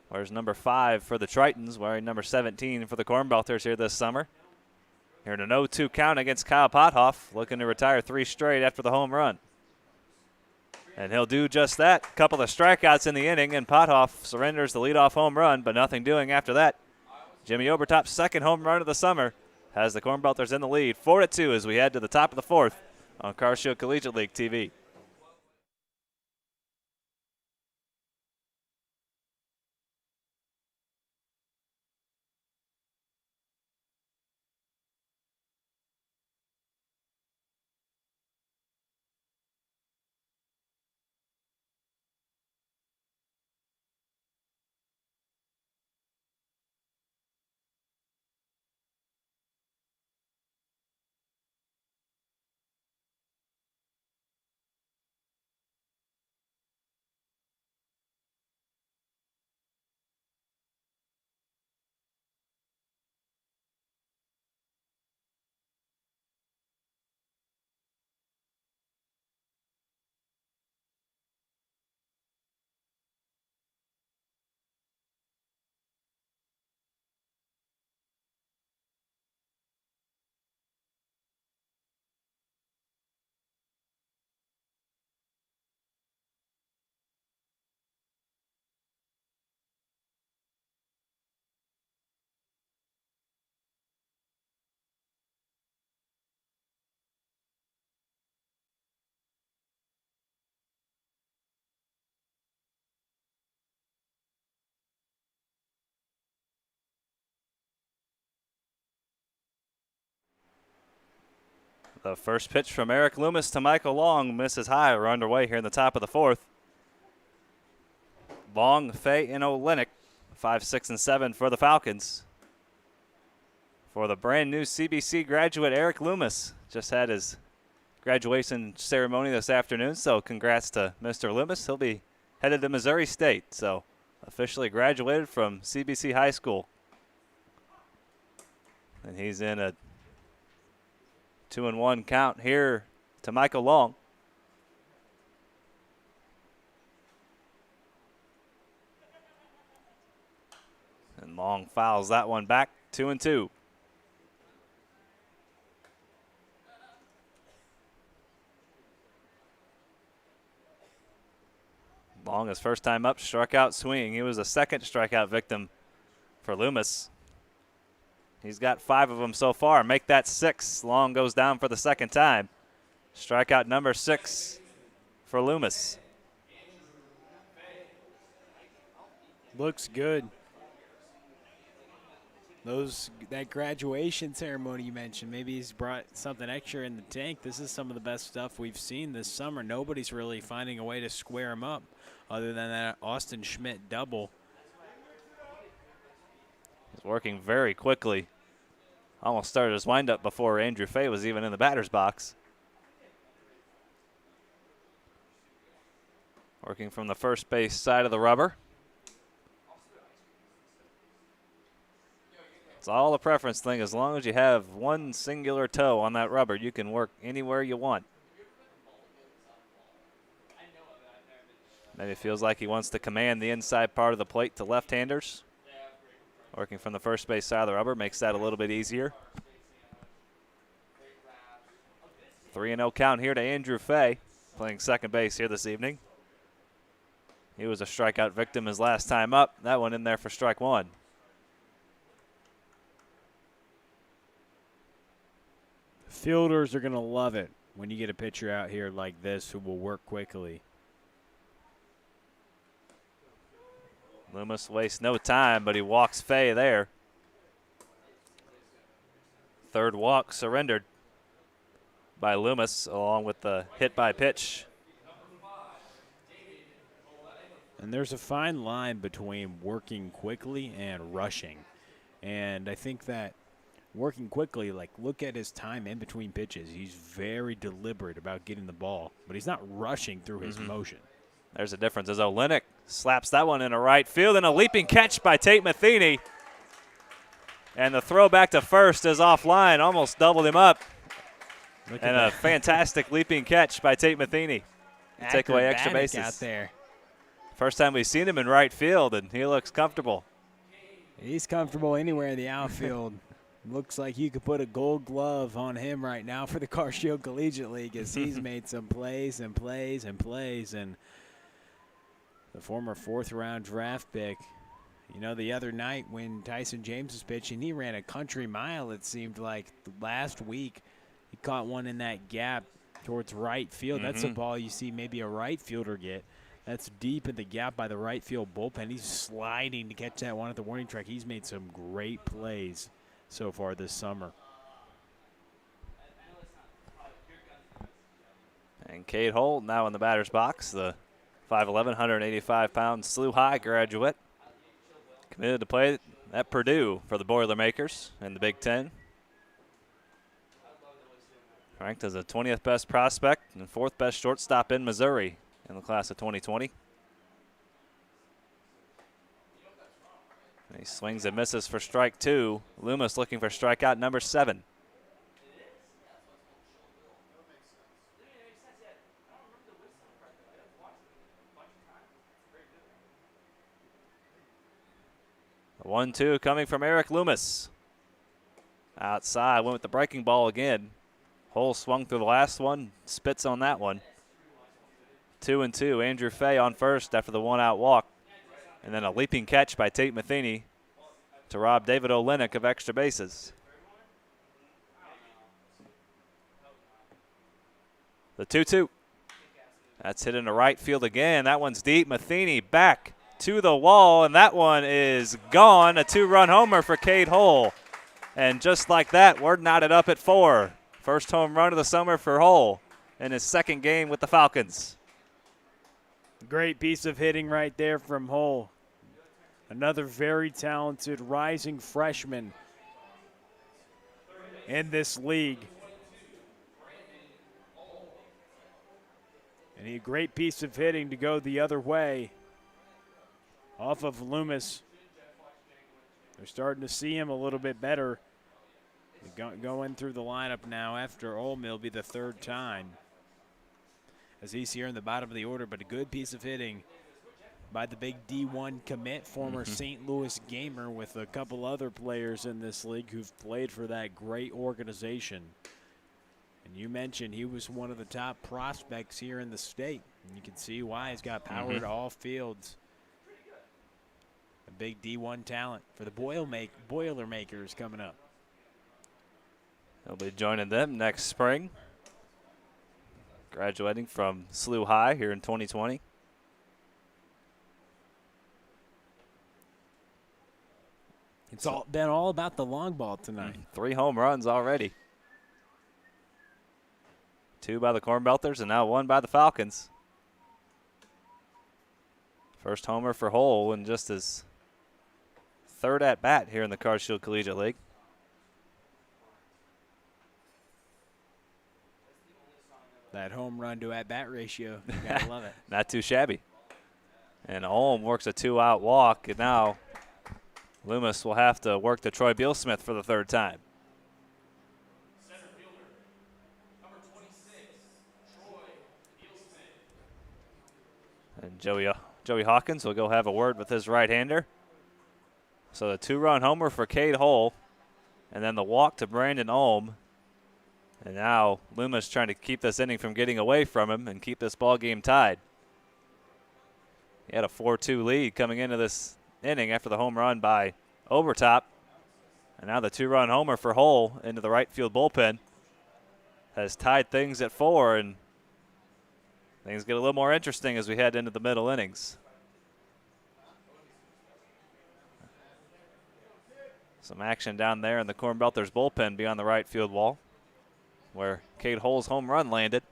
Where's number 5 for the Tritons, wearing number 17 for the Cornbelters here this summer. Here in an 0-2 count against Kyle Pothoff, looking to retire 3 straight after the home run. And he'll do just that. Couple of strikeouts in the inning, and Pothoff surrenders the leadoff home run, but nothing doing after that. Jimmy Overtop's second home run of the summer has the Cornbelters in the lead, 4-2 as we head to the top of the 4th on Car Show Collegiate League TV. The first pitch from Eric Lumis to Michael Long misses high. We're underway here in the top of the fourth. Long, Fay, and Olenek, 5, 6, and 7 for the Falcons. For the brand new CBC graduate, Eric Lumis just had his graduation ceremony this afternoon, so congrats to Mr. Lumis. He'll be headed to Missouri State, so officially graduated from CBC High School. And he's in a 2-1 count here to Michael Long. And Long fouls that one back, 2-2. Long, his first time up, struck out swinging. He was a second strikeout victim for Lumis. He's got 5 of them so far. Make that 6. Long goes down for the second time. Strikeout number 6 for Lumis. Looks good. That graduation ceremony you mentioned, maybe he's brought something extra in the tank. This is some of the best stuff we've seen this summer. Nobody's really finding a way to square him up other than that Austin Schmidt double. He's working very quickly. Almost started his windup before Andrew Fay was even in the batter's box. Working from the first base side of the rubber. It's all a preference thing. As long as you have one singular toe on that rubber, you can work anywhere you want. Maybe it feels like he wants to command the inside part of the plate to left-handers. Working from the first base side of the rubber makes that a little bit easier. 3-0 count here to Andrew Fay, playing second base here this evening. He was a strikeout victim his last time up. That one in there for strike 1. Fielders are going to love it when you get a pitcher out here like this who will work quickly. Lumis wastes no time, but he walks Fay there. Third walk surrendered by Lumis, along with the hit by pitch. And there's a fine line between working quickly and rushing. And I think that working quickly, like, look at his time in between pitches. He's very deliberate about getting the ball, but he's not rushing through his motion. There's a difference as Olenek slaps that one into right field, and a leaping catch by Tate Matheny. And the throw back to first is offline, almost doubled him up. And a fantastic leaping catch by Tate Matheny. Take away extra bases. Out there. First time we've seen him in right field, and he looks comfortable. He's comfortable anywhere in the outfield. Looks like you could put a gold glove on him right now for the Car Shield Collegiate League, as he's made some plays and plays and plays. And the former 4th-round draft pick, you know, the other night when Tyson James was pitching, he ran a country mile, it seemed like. Last week, he caught one in that gap towards right field. That's a ball you see maybe a right fielder get. That's deep in the gap by the right field bullpen. He's sliding to catch that one at the warning track. He's made some great plays so far this summer. And Cade Holt now in the batter's box, the 5'11", 185-pound SLU High graduate. Committed to play at Purdue for the Boilermakers in the Big Ten. Ranked as a 20th best prospect and 4th best shortstop in Missouri in the class of 2020. And he swings and misses for strike 2. Lumis looking for strikeout number 7. The 1-2 coming from Eric Lumis. Outside, went with the breaking ball again. Hole swung through the last one, spits on that one. 2-2, Andrew Fay on first after the 1-out walk. And then a leaping catch by Tate Matheny to rob David Olenek of extra bases. The 2-2. That's hit into right field again. That one's deep. Matheny back to the wall, and that one is gone. A 2-run homer for Cade Hull. And just like that, we're knotted up at 4 First home run of the summer for Hull in his second game with the Falcons. Great piece of hitting right there from Hull. Another very talented rising freshman in this league. And a great piece of hitting to go the other way off of Lumis. They're starting to see him a little bit better. Going through the lineup now after Olm. It'll be the third time as he's here in the bottom of the order, but a good piece of hitting by the big D1 commit, former St. Louis gamer, with a couple other players in this league who've played for that great organization. And you mentioned he was one of the top prospects here in the state. And you can see why. He's got power to all fields. A big D1 talent for the Boilermakers coming up. He'll be joining them next spring, graduating from SLU High here in 2020. It's been all about the long ball tonight. 3 home runs already. 2 by the Cornbelters and now 1 by the Falcons. First homer for Hull in just his third at-bat here in the Card Shield Collegiate League. That home run to at-bat ratio, you gotta love it. Not too shabby. And Olm works a 2-out walk, and now Lumis will have to work to Troy Bealsmith for the third time. Center fielder, number 26, Troy Bealsmith. And Joey Hawkins will go have a word with his right-hander. So the 2-run homer for Cade Hull, and then the walk to Brandon Olm. And now Lumis trying to keep this inning from getting away from him and keep this ball game tied. He had a 4-2 lead coming into this inning after the home run by Overton. And now the 2-run homer for Hull into the right field bullpen has tied things at 4, and things get a little more interesting as we head into the middle innings. Some action down there in the Cornbelters bullpen beyond the right field wall, where Cade Hull's home run landed.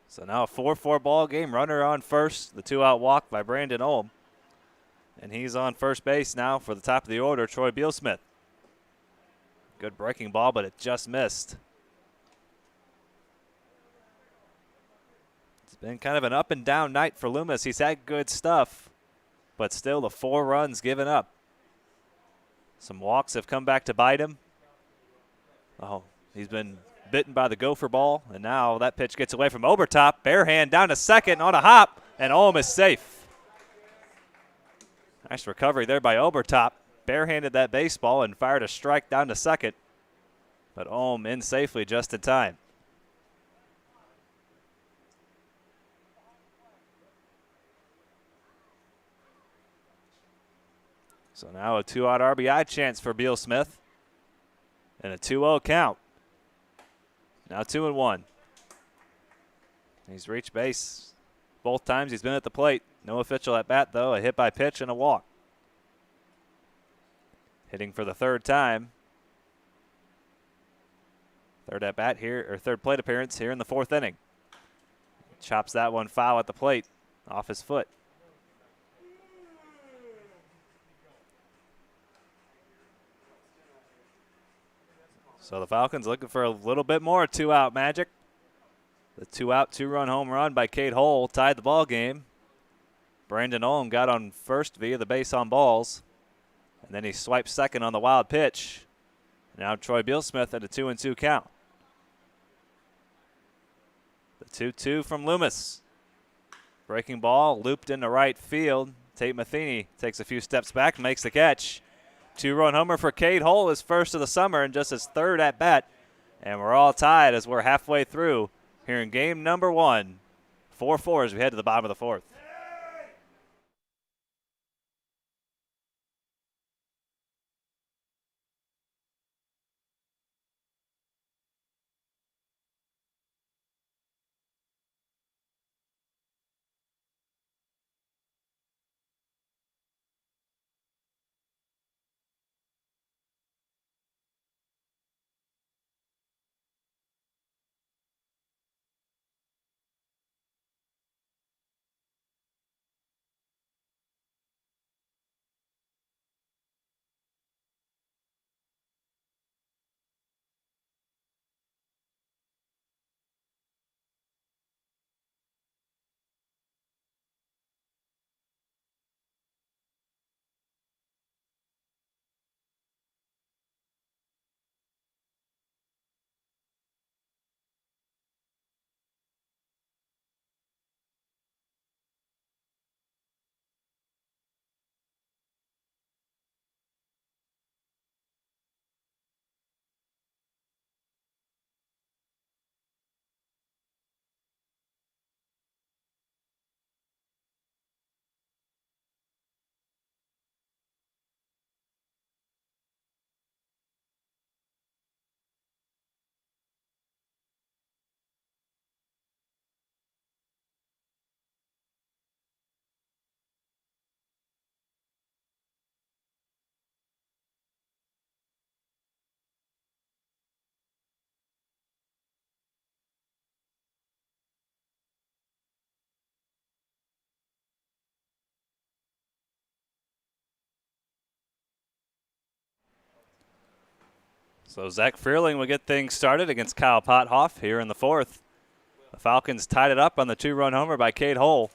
So now a 4-4 ball game. Runner on first. The 2-out walk by Brandon Olm. And he's on first base now for the top of the order, Troy Bealsmith. Good breaking ball, but it just missed. It's been kind of an up and down night for Lumis. He's had good stuff, but still the 4 runs given up. Some walks have come back to bite him. Oh, he's been bitten by the gopher ball, and now that pitch gets away from Overton. Bare hand down to second on a hop, and Olm is safe. Nice recovery there by Overton. Barehanded that baseball and fired a strike down to second, but Olm in safely just in time. So now a 2-out RBI chance for Bealsmith and a 2-0 count. Now 2-1. He's reached base both times he's been at the plate. No official at bat, though. A hit by pitch and a walk. Hitting for the third time. Third at bat here, or third plate appearance here in the 4th inning. Chops that one foul at the plate off his foot. So the Falcons looking for a little bit more 2-out magic. The 2-out, 2-run home run by Cade Hull tied the ball game. Brandon Olm got on first via the base on balls, and then he swiped second on the wild pitch. Now Troy Bealsmith at a 2-2 count. The 2-2 from Lumis. Breaking ball looped into right field. Tate Matheny takes a few steps back and makes the catch. 2-run homer for Cade Hull, his first of the summer and just his third at bat. And we're all tied as we're halfway through here in game number 1. 4-4 as we head to the bottom of the 4th. So Zach Freeling will get things started against Kyle Pothoff here in the fourth. The Falcons tied it up on the 2-run homer by Cade Hull.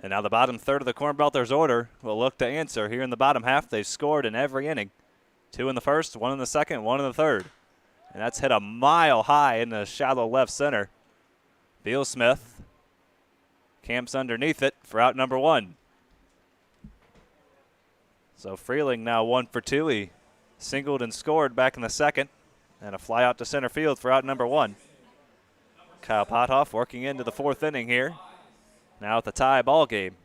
And now the bottom third of the Cornbelters order will look to answer. Here in the bottom half, they've scored in every inning. 2 in the first, 1 in the second, 1 in the third. And that's hit a mile high in the shallow left center. Beal Smith camps underneath it for out number 1. So Freeling now 1 for 2. He singled and scored back in the second. And a fly out to center field for out number 1. Kyle Pothoff working into the fourth inning here. Now at the tie ball game.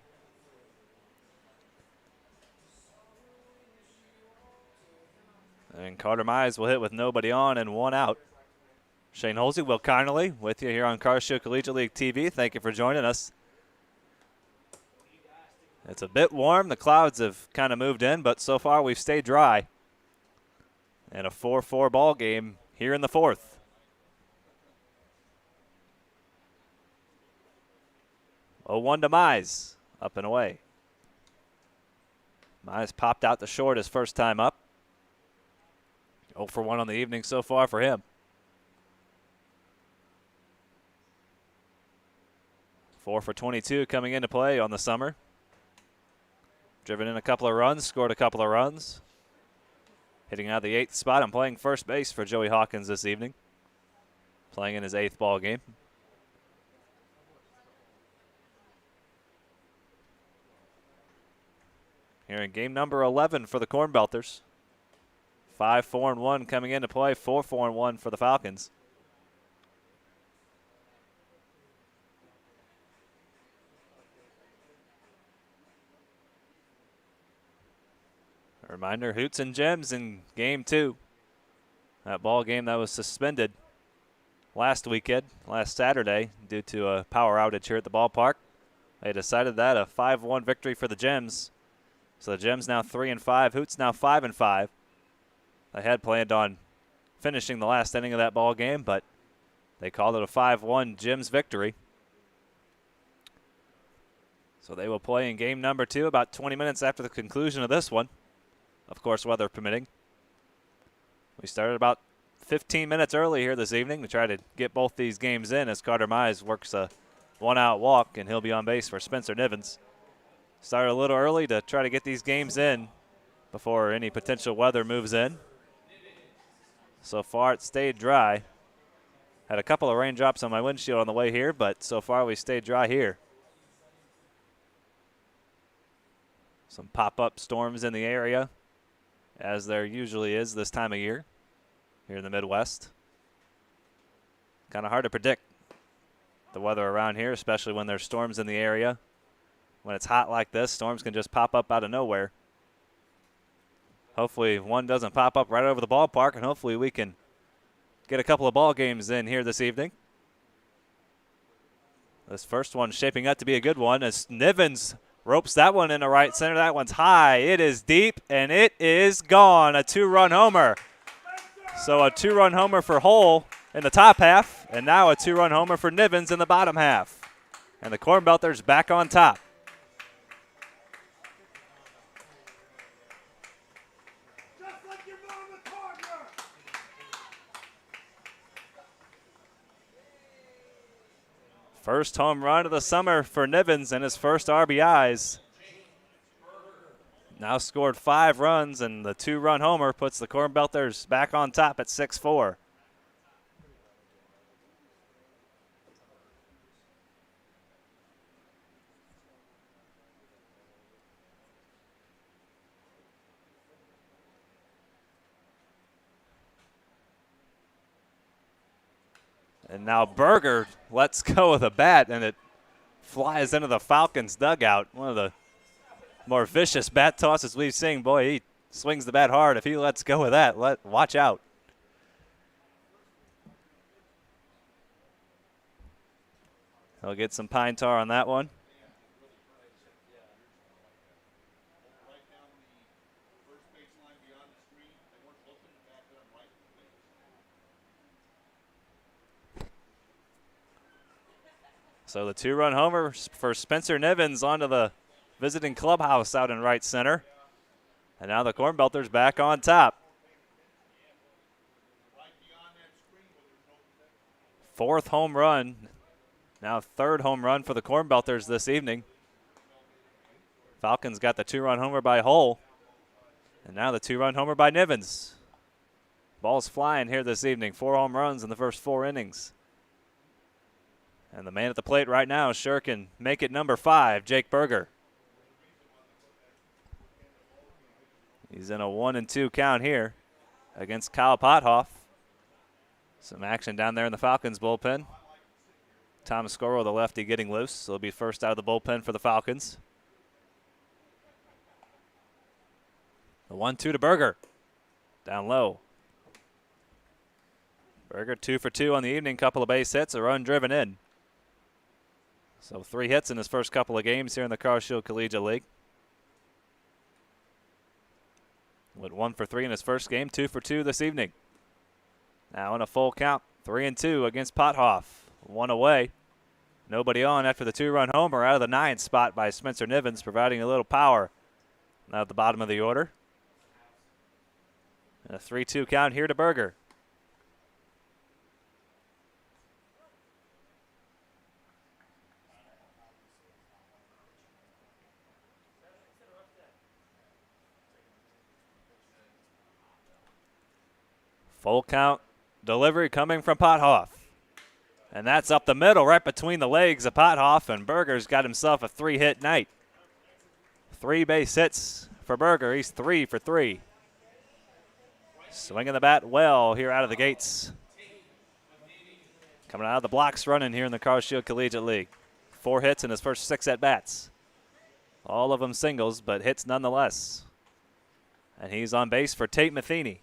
And Carter Mize will hit with nobody on and 1 out. Shane Holsey, Will Connolly with you here on Car Show Collegiate League TV. Thank you for joining us. It's a bit warm. The clouds have kind of moved in, but so far we've stayed dry. And a 4-4 ball game here in the fourth. 0-1 to Mize, up and away. Mize popped out to short his first time up. 0 for 1 on the evening so far for him. 4 for 22 coming into play on the summer. Driven in a couple of runs, scored a couple of runs. Hitting out the 8th spot and playing first base for Joey Hawkins this evening. Playing in his 8th ball game. Here in game number 11 for the Cornbelters. 5-4-1 coming into play, 4-4-1 for the Falcons. A reminder, Hoots and Gems in game 2. That ball game that was suspended last weekend, last Saturday, due to a power outage here at the ballpark. They decided that a 5-1 victory for the Gems. So the Gems now 3-5, Hoots now 5-5. They had planned on finishing the last inning of that ball game, but they called it a 5-1 Gems victory. So they will play in game number 2 about 20 minutes after the conclusion of this one. Of course, weather permitting. We started about 15 minutes early here this evening to try to get both these games in as Carter Mize works a 1-out walk, and he'll be on base for Spencer Nivens. Started a little early to try to get these games in before any potential weather moves in. So far, it stayed dry. Had a couple of raindrops on my windshield on the way here, but so far we stayed dry here. Some pop-up storms in the area, as there usually is this time of year here in the Midwest. Kind of hard to predict the weather around here, especially when there's storms in the area. When it's hot like this, storms can just pop up out of nowhere. Hopefully one doesn't pop up right over the ballpark, and hopefully we can get a couple of ball games in here this evening. This first one shaping up to be a good one as Nivens ropes that one into right center. That one's high. It is deep, and it is gone. A 2-run homer. So a 2-run homer for Hull in the top half, and now a 2-run homer for Nivens in the bottom half. And the Cornbelters back on top. First home run of the summer for Nivens and his first RBIs. Now scored 5 runs, and the 2-run homer puts the Cornbelters back on top at 6-4. And now Berger lets go of the bat, and it flies into the Falcons' dugout. One of the more vicious bat tosses we've seen. Boy, he swings the bat hard. If he lets go of that, watch out. He'll get some pine tar on that one. So the 2-run homer for Spencer Nivens onto the visiting clubhouse out in right center. And now the Cornbelters back on top. 4th home run, now 3rd home run for the Cornbelters this evening. Falcons got the 2-run homer by Hull, and now the 2-run homer by Nivens. Ball's flying here this evening. 4 home runs in the first 4 innings. And the man at the plate right now sure can make it number 5, Jake Berger. He's in a 1-2 count here against Kyle Pothoff. Some action down there in the Falcons bullpen. Tom Scoro, the lefty, getting loose. So he'll be first out of the bullpen for the Falcons. The 1-2 to Berger. Down low. Berger 2 for 2 on the evening. Couple of base hits, a run driven in. So 3 hits in his first couple of games here in the CarShield Collegiate League. Went 1 for 3 in his first game, 2 for 2 this evening. Now in a full count, 3-2 against Pothoff. 1 away. Nobody on after the 2-run homer out of the 9th spot by Spencer Nivens, providing a little power now at the bottom of the order. And a 3-2 count here to Berger. Full count delivery coming from Pothoff. And that's up the middle, right between the legs of Pothoff, and Berger's got himself a 3-hit night. 3 base hits for Berger. He's 3 for 3. Swinging the bat well here out of the gates. Coming out of the blocks running here in the CarShield Collegiate League. 4 hits in his first 6 at-bats. All of them singles, but hits nonetheless. And he's on base for Tate Matheny.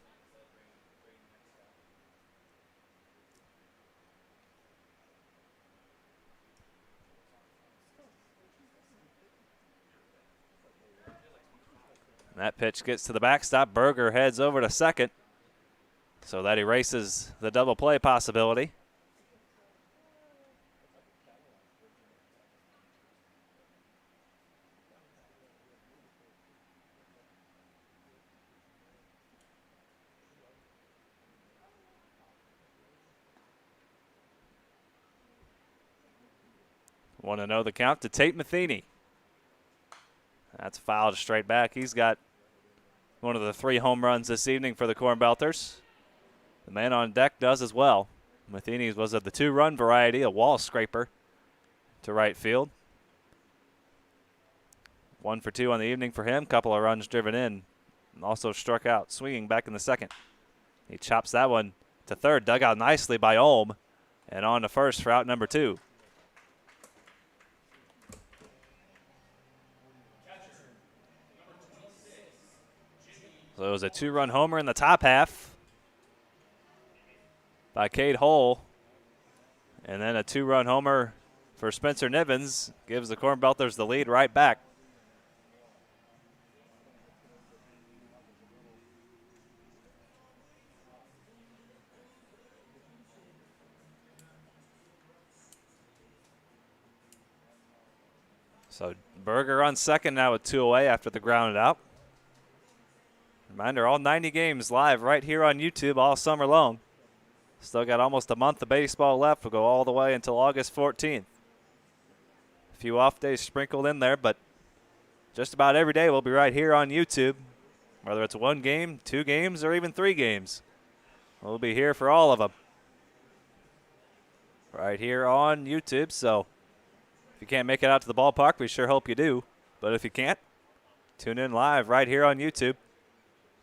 That pitch gets to the backstop. Berger heads over to second, so that erases the double play possibility. Want to know the count to Tate Matheny. That's fouled straight back. He's got one of the 3 home runs this evening for the Cornbelters. The man on deck does as well. Matheny's was of the 2-run variety, a wall scraper to right field. 1 for 2 on the evening for him. Couple of runs driven in. Also struck out, swinging back in the second. He chops that one to third. Dug out nicely by Olm. And on to first for out number 2. So it was a 2-run homer in the top half by Cade Hull. And then a 2-run homer for Spencer Nivens gives the Cornbelters the lead right back. So Berger on second now with 2 away after the grounded out. Reminder, all 90 games live right here on YouTube all summer long. Still got almost a month of baseball left. We'll go all the way until August 14th. A few off days sprinkled in there, but just about every day we'll be right here on YouTube. Whether it's 1 game, 2 games, or even 3 games. We'll be here for all of them. Right here on YouTube, so if you can't make it out to the ballpark, we sure hope you do. But if you can't, tune in live right here on YouTube.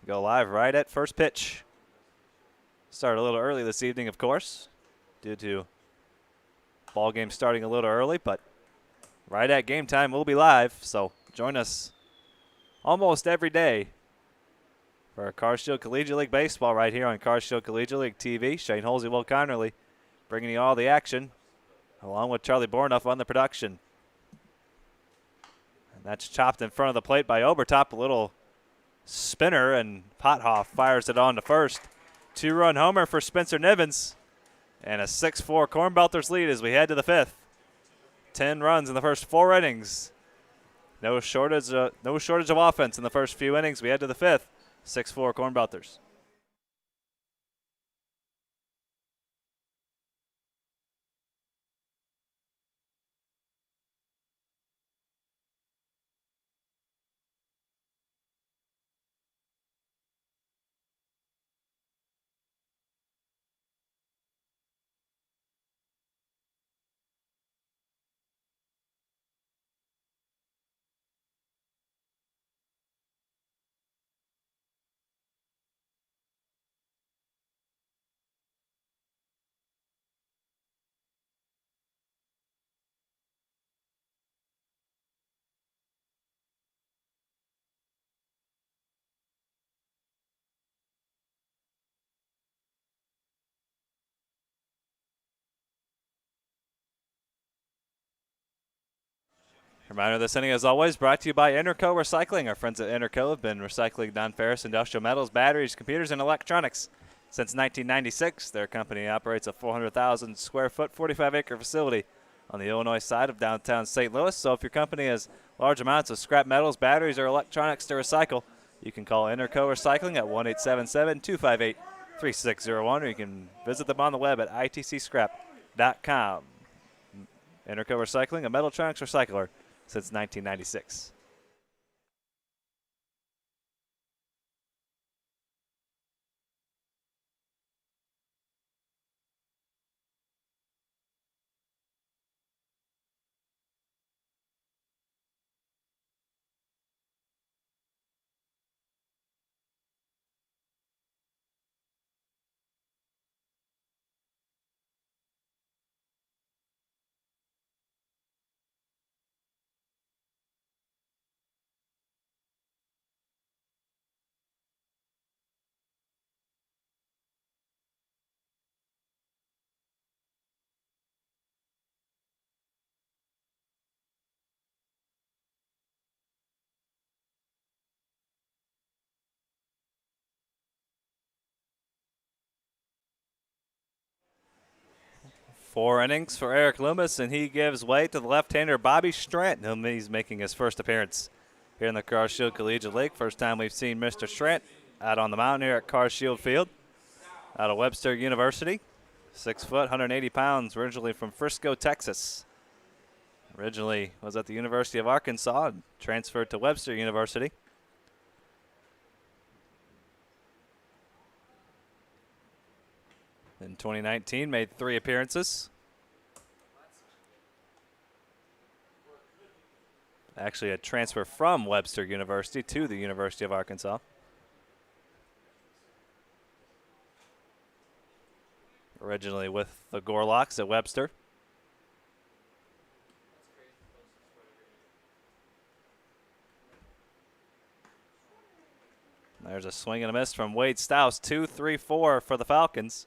Go live right at first pitch. Start a little early this evening, of course, due to ball game starting a little early, but right at game time we'll be live, so join us almost every day for CarShield Collegiate League Baseball right here on CarShield Collegiate League TV. Shane Holsey, Will Connerly bringing you all the action, along with Charlie Bornoff on the production. And that's chopped in front of the plate by Obertop, a little spinner, and Pothoff fires it on to first. 2-run homer for Spencer Nivens, and a 6-4 Cornbelters lead as we head to the 5th. 10 runs in the first 4 innings. No shortage of offense in the first few innings. We head to the 5th. 6-4 Cornbelters. Reminder, this inning, as always, brought to you by Interco Recycling. Our friends at Interco have been recycling non-ferrous industrial metals, batteries, computers, and electronics since 1996. Their company operates a 400,000 square foot, 45-acre facility on the Illinois side of downtown St. Louis. So if your company has large amounts of scrap metals, batteries, or electronics to recycle, you can call Interco Recycling at 1-877-258-3601, or you can visit them on the web at itcscrap.com. Interco Recycling, a metaltronics recycler since 1996. Four innings for Eric Lumis, and he gives way to the left-hander Bobby Strant, whom he's making his first appearance here in the Carr Shield Collegiate League. First time we've seen Mr. Strant out on the mound here at Carr Shield Field, out of Webster University. 6 foot, 180 pounds, originally from Frisco, Texas. Originally was at the University of Arkansas and transferred to Webster University. In 2019, made 3 appearances. Actually, a transfer from Webster University to the University of Arkansas. Originally with the Gorlocks at Webster. There's a swing and a miss from Wade Stouse. 2-3-4 for the Falcons.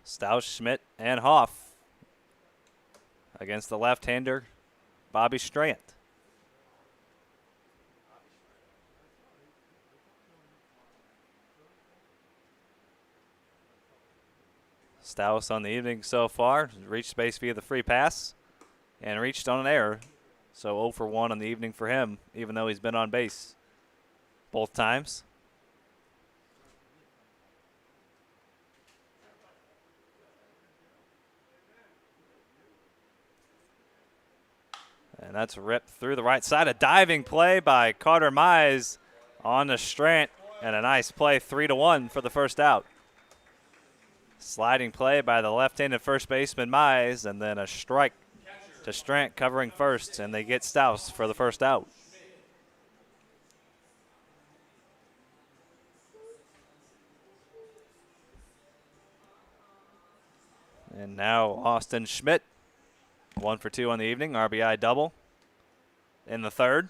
Stouse, Schmidt, and Hoff against the left-hander Bobby Strant. Stouse on the evening so far reached base via the free pass and reached on an error. So 0 for 1 on the evening for him, even though he's been on base both times. And that's ripped through the right side. A diving play by Carter Mize on the Strant, and a nice play, 3-1 for the first out. Sliding play by the left-handed first baseman Mize, and then a strike to Strant covering first, and they get Stouse for the first out. And now Austin Schmidt, 1 for 2 on the evening, RBI double in the third.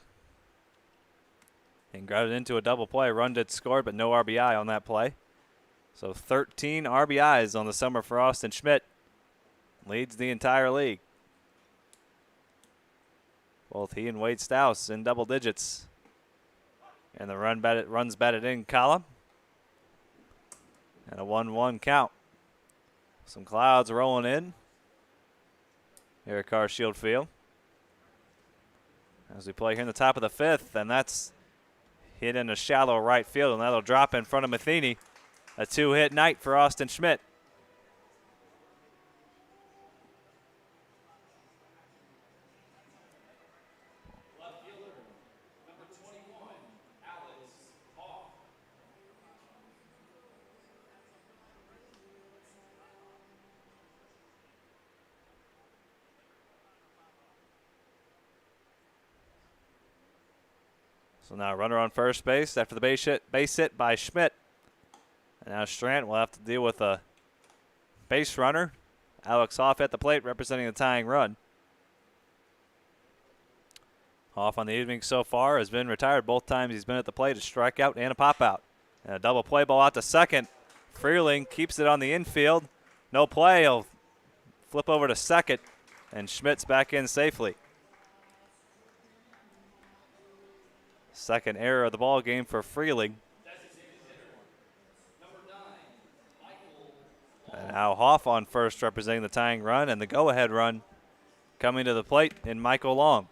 And grounded into a double play. Run did score, but no RBI on that play. So 13 RBIs on the summer for Austin Schmidt. Leads the entire league. Both he and Wade Stouse in double digits. And the runs batted in column. And a 1-1 count. Some clouds rolling in here at Carr Shield Field as we play here in the top of the 5th, and that's hit in a shallow right field, and that'll drop in front of Matheny. A 2-hit night for Austin Schmidt. Left fielder, number 21, Alex Hall. So now runner on first base after the base hit by Schmidt. And now Strant will have to deal with a base runner. Alex Hoff at the plate representing the tying run. Hoff on the evening so far has been retired both times he's been at the plate, a strikeout and a pop out. And a double play ball out to second. Freeling keeps it on the infield. No play. He'll flip over to second, and Schmidt's back in safely. Second error of the ball game for Freeling. And now Hoff on first, representing the tying run, and the go-ahead run coming to the plate in Michael Long.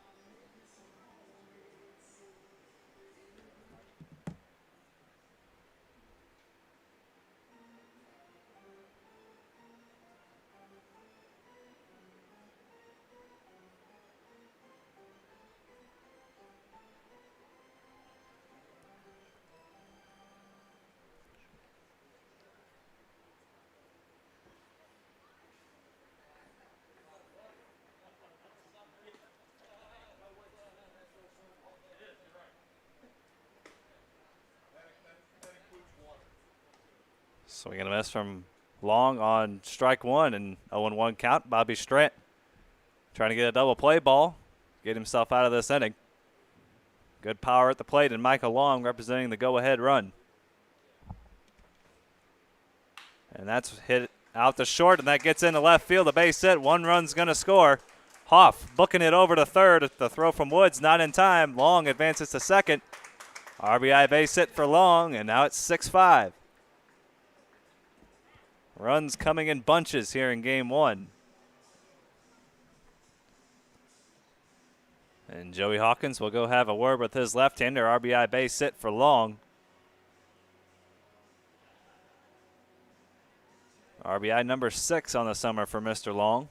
Swing and a miss from Long on strike one, and 0-1 count. Bobby Strant trying to get a double play ball, get himself out of this inning. Good power at the plate, and Michael Long representing the go-ahead run. And that's hit out to short, and that gets into left field. A base hit. One run's going to score. Hoff booking it over to third. The throw from Woods not in time. Long advances to second. RBI base hit for Long, and now it's 6-5. Runs coming in bunches here in game one. And Joey Hawkins will go have a word with his left-hander. RBI base hit for Long. RBI number 6 on the summer for Mr. Long.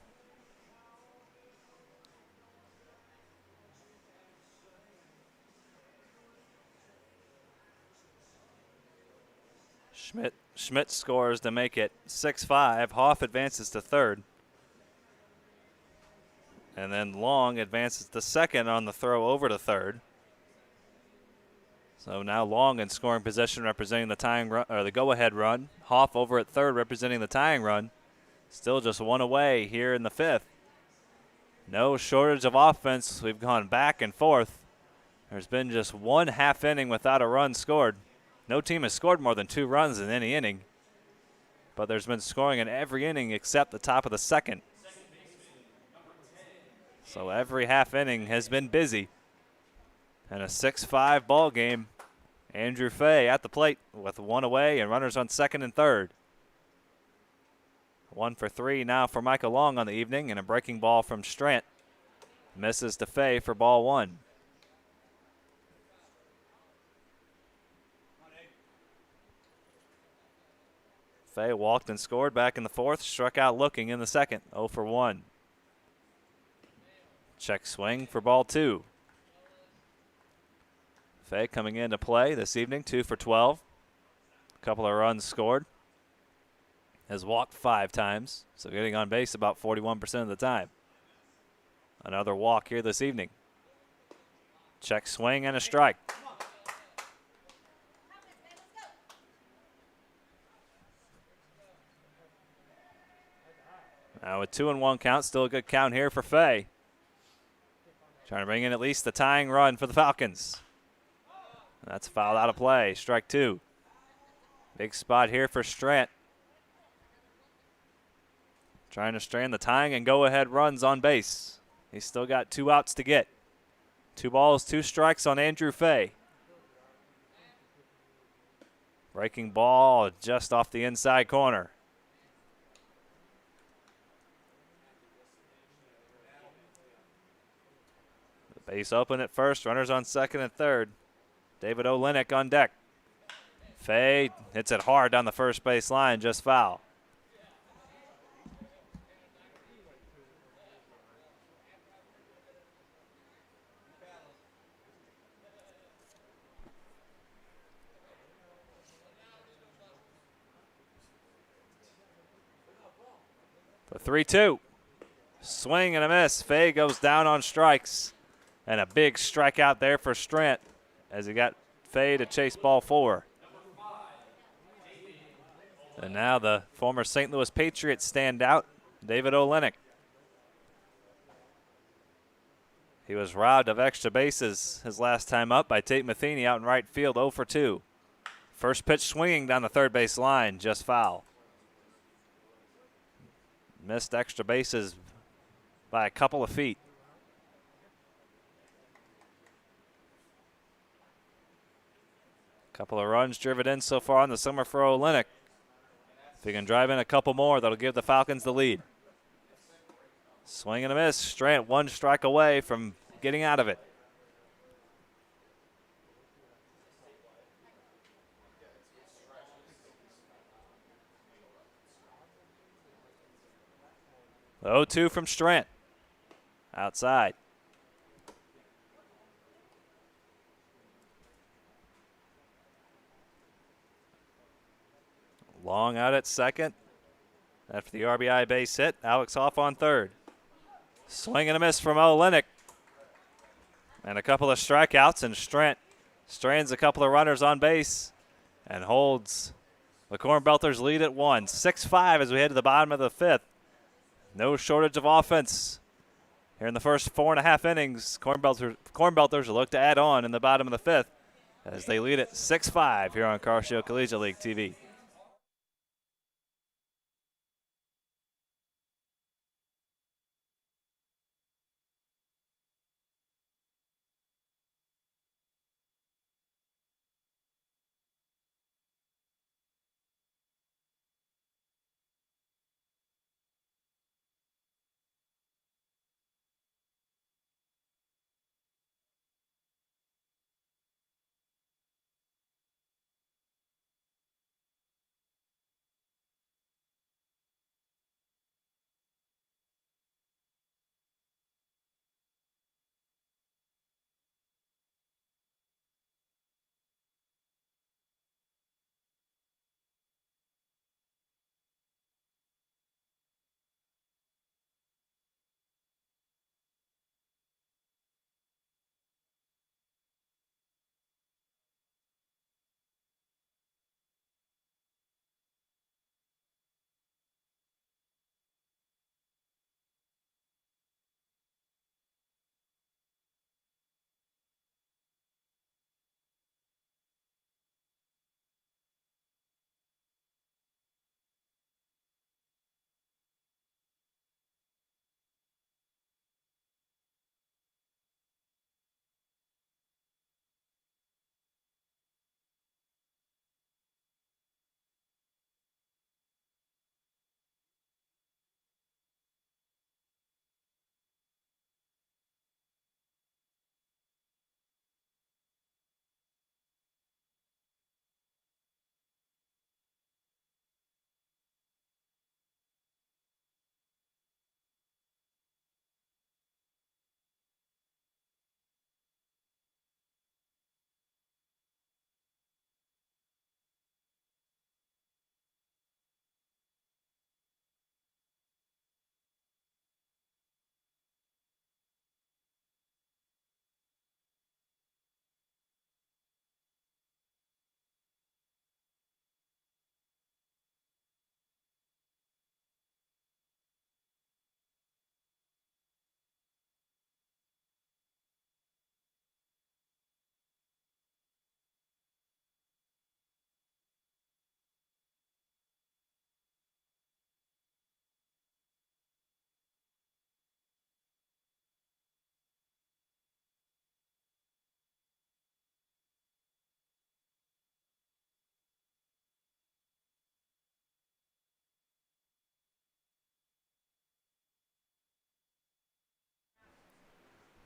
Schmidt scores to make it 6-5. Hoff advances to third. And then Long advances to second on the throw over to third. So now Long in scoring position representing the tying run, or the go-ahead run. Hoff over at third representing the tying run. Still just one away here in the fifth. No shortage of offense. We've gone back and forth. There's been just one half inning without a run scored. No team has scored more than 2 runs in any inning, but there's been scoring in every inning except the top of the second. So every half inning has been busy. And a 6-5 ball game. Andrew Fay at the plate with 1 away and runners on second and third. 1 for 3 now for Michael Long on the evening, and a breaking ball from Strant. Misses to Fay for ball 1. Fay walked and scored back in the fourth, struck out looking in the second, 0 for 1. Check swing for ball 2. Fay coming into play this evening, 2 for 12. A couple of runs scored. Has walked 5 times, so getting on base about 41% of the time. Another walk here this evening. Check swing and a strike. Now with 2-1 count, still a good count here for Fay. Trying to bring in at least the tying run for the Falcons. That's fouled out of play, strike 2. Big spot here for Strant. Trying to strand the tying and go-ahead runs on base. He's still got 2 outs to get. 2 balls, 2 strikes on Andrew Fay. Breaking ball just off the inside corner. The base open at first, runners on second and third. David Olenek on deck. Fay hits it hard down the first base line, just foul. The 3-2. Swing and a miss. Fay goes down on strikes. And a big strikeout there for Strant as he got Fay to chase ball 4. And now the former St. Louis Patriots standout, David Olenek. He was robbed of extra bases his last time up by Tate Matheny out in right field, 0 for 2. First pitch swinging down the third base line, just foul. Missed extra bases by a couple of feet. Couple of runs driven in so far in the summer for Olenek. If he can drive in a couple more, that'll give the Falcons the lead. Swing and a miss. Strant one strike away from getting out of it. The 0-2 from Strant. Outside. Long out at second. After the RBI base hit, Alex off on third. Swing and a miss from Olenek. And a couple of strikeouts, and Strant strands a couple of runners on base and holds the Cornbelters lead at 1. 6-5 as we head to the bottom of the fifth. No shortage of offense here in the first 4.5 innings. Cornbelters look to add on in the bottom of the fifth as they lead at 6-5 here on Car Show Collegiate League TV.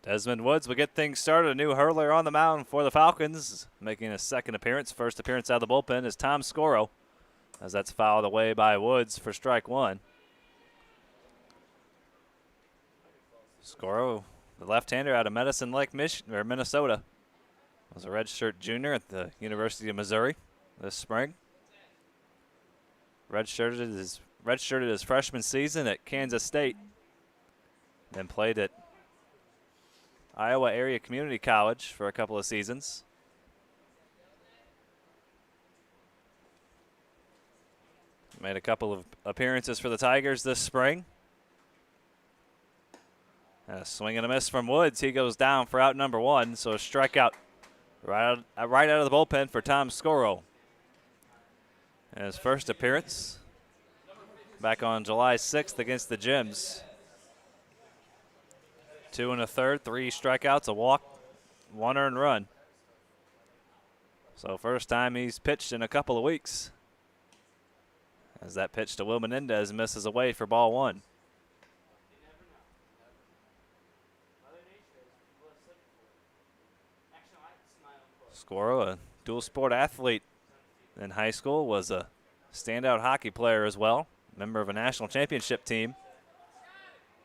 Desmond Woods will get things started. A new hurler on the mound for the Falcons, making a second appearance. First appearance out of the bullpen is Tom Scoro, as that's fouled away by Woods for strike one. Scoro, the left-hander out of Medicine Lake, Minnesota, was a redshirt junior at the University of Missouri this spring. Redshirted his freshman season at Kansas State, then played at Iowa Area Community College for a couple of seasons. Made a couple of appearances for the Tigers this spring. And a swing and a miss from Woods. He goes down for out number one, so a strikeout right out of the bullpen for Tom Scoro. And his first appearance back on July 6th against the Gems. 2 1/3, 3 strikeouts, a walk, 1 earned run. So first time he's pitched in a couple of weeks. As that pitch to Will Menendez misses away for ball 1. Scoro, a dual sport athlete in high school, was a standout hockey player as well, member of a national championship team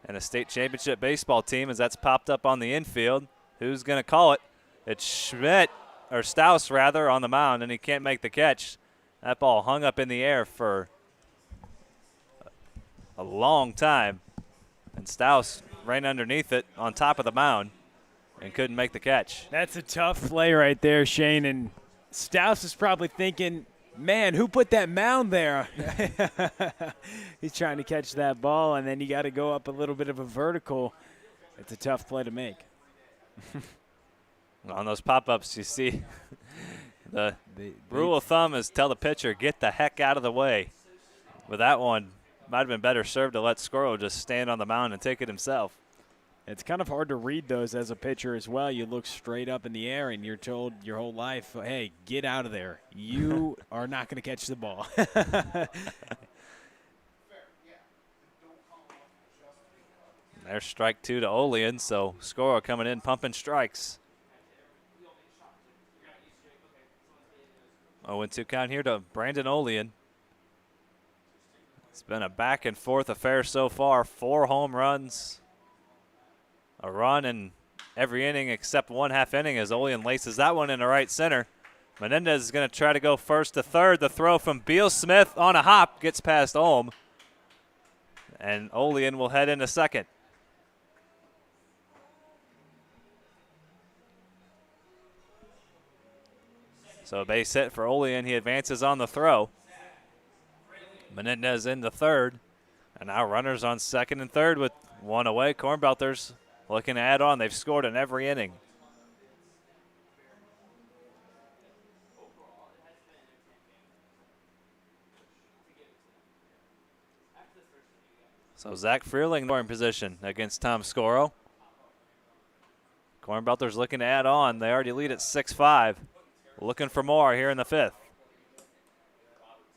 and a state championship baseball team, as that's popped up on the infield. Who's going to call it? It's Staus rather, on the mound, and he can't make the catch. That ball hung up in the air for a long time, and Staus ran underneath it on top of the mound and couldn't make the catch. That's a tough play right there, Shane, and Staus is probably thinking, man, who put that mound there? He's trying to catch that ball, and then you got to go up a little bit of a vertical. It's a tough play to make. On those pop-ups, you see the rule of thumb is tell the pitcher, get the heck out of the way. With that one, might have been better served to let Scoro just stand on the mound and take it himself. It's kind of hard to read those as a pitcher as well. You look straight up in the air, and you're told your whole life, hey, get out of there. You are not going to catch the ball. There's strike 2 to Olean, so Scoro coming in pumping strikes. 0-2 count here to Brandon Olean. It's been a back and forth affair so far. 4 home runs, a run in every inning except 1/2 inning as Olean laces that one into right center. Menendez is going to try to go first to third. The throw from Beal Smith on a hop gets past Ohm, and Olean will head into second. So a base hit for Olean. He advances on the throw. Menendez into third. And now runners on second and third with 1 away. Cornbelters looking to add on. They've scored in every inning. So Zach Freeling in position against Tom Scoro. Cornbelters looking to add on. They already lead at 6-5. Looking for more here in the 5th.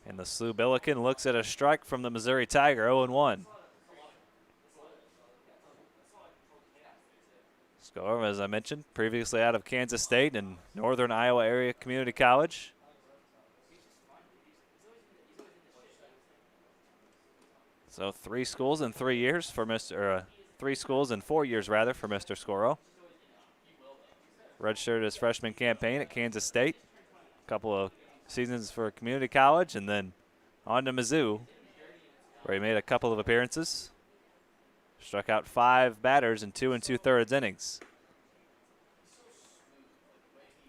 And the Slu Billiken looks at a strike from the Missouri Tiger, 0-1. Scoro, as I mentioned, previously out of Kansas State and Northern Iowa Area Community College. So 3 schools in 3 years for 3 schools in 4 years rather for Mr. Scoro. Redshirted his freshman campaign at Kansas State. A couple of seasons for community college, and then on to Mizzou, where he made a couple of appearances. Struck out 5 batters in 2 2/3 innings.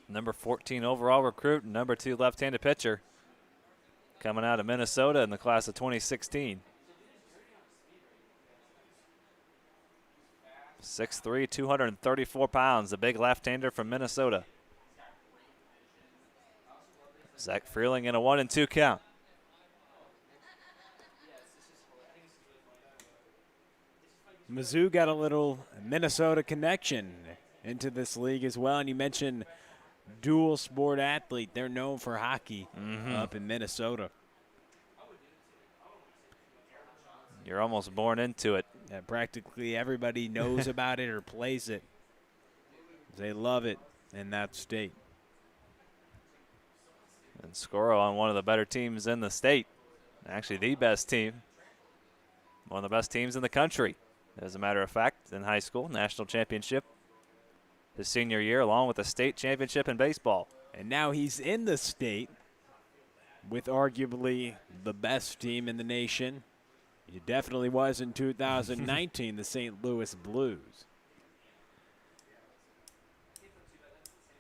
Number 14 overall recruit and number 2 left-handed pitcher coming out of Minnesota in the class of 2016. 6'3", 234 pounds, the big left-hander from Minnesota. Zach Freeling in a 1-2 count. Mizzou got a little Minnesota connection into this league as well. And you mentioned dual sport athlete. They're known for hockey up in Minnesota. You're almost born into it. Yeah, practically everybody knows about it or plays it. They love it in that state. And Scoro on one of the better teams in the state. Actually, the best team. One of the best teams in the country, as a matter of fact, in high school. National championship his senior year, along with a state championship in baseball. And now he's in the state with arguably the best team in the nation. He definitely was in 2019, the St. Louis Blues.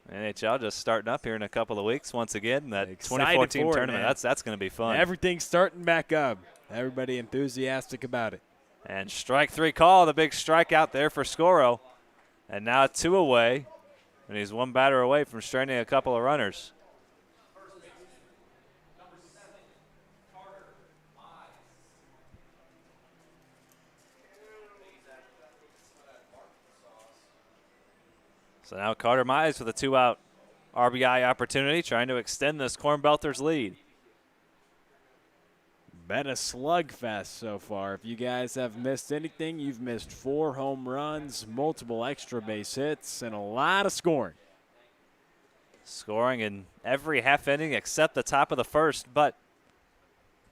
NHL just starting up here in a couple of weeks once again. That Excited 2014 for it, tournament, man. that's going to be fun. Everything's starting back up. Everybody enthusiastic about it. And strike 3 call, the big strikeout there for Scoro. And now 2 away, and he's 1 batter away from straining a couple of runners. So now Carter Mize with a 2-out RBI opportunity, trying to extend this Cornbelters lead. Been a slugfest so far. If you guys have missed anything, you've missed 4 home runs, multiple extra base hits, and a lot of scoring. Scoring in every half inning except the top of the first, but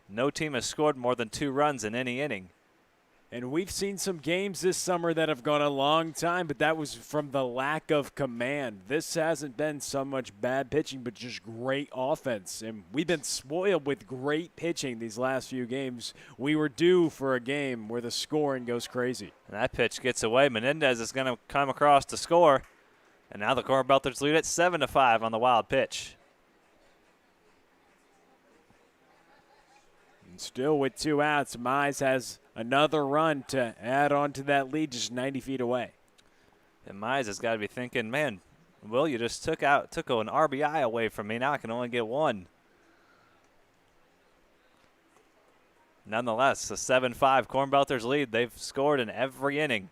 no team has scored more than 2 runs in any inning. And we've seen some games this summer that have gone a long time, but that was from the lack of command. This hasn't been so much bad pitching, but just great offense. And we've been spoiled with great pitching these last few games. We were due for a game where the scoring goes crazy. And that pitch gets away. Menendez is going to come across to score. And now the Cornbelters lead at 7-5 on the wild pitch. And still with 2 outs, Mize has another run to add on to that lead, just 90 feet away. And Mize has got to be thinking, man, Will, you just took an RBI away from me. Now I can only get 1. Nonetheless, the 7-5 Cornbelters lead. They've scored in every inning.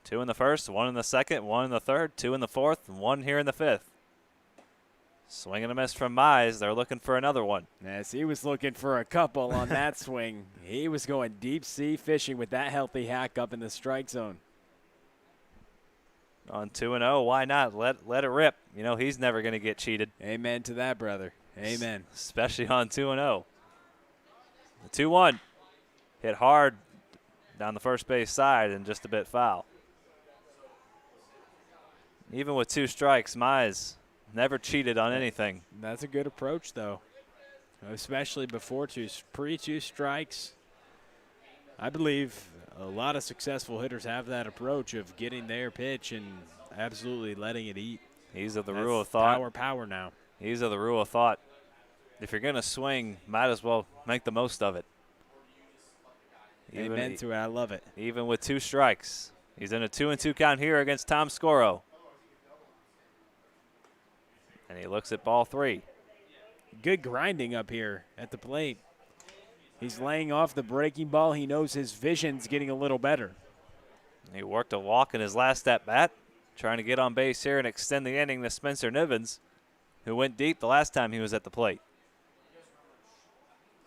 2 in the first, 1 in the second, 1 in the third, 2 in the fourth, and 1 here in the fifth. Swing and a miss from Mize. They're looking for another one. Yes, he was looking for a couple on that swing. He was going deep sea fishing with that healthy hack up in the strike zone. On 2-0, why not? Let it rip. You know, he's never going to get cheated. Amen to that, brother. Amen. Especially on 2-0. The 2-1 hit hard down the first base side and just a bit foul. Even with 2 strikes, Mize never cheated on anything. That's a good approach, though, especially pre-2 strikes. I believe a lot of successful hitters have that approach of getting their pitch and absolutely letting it eat. He's of the rule of thought. Power now. He's of the rule of thought. If you're going to swing, might as well make the most of it. Amen to it. I love it. Even with 2 strikes. He's in a 2-2 count here against Tom Scoro. And he looks at ball 3. Good grinding up here at the plate. He's laying off the breaking ball. He knows his vision's getting a little better. He worked a walk in his last at-bat, trying to get on base here and extend the inning to Spencer Nivens, who went deep the last time he was at the plate.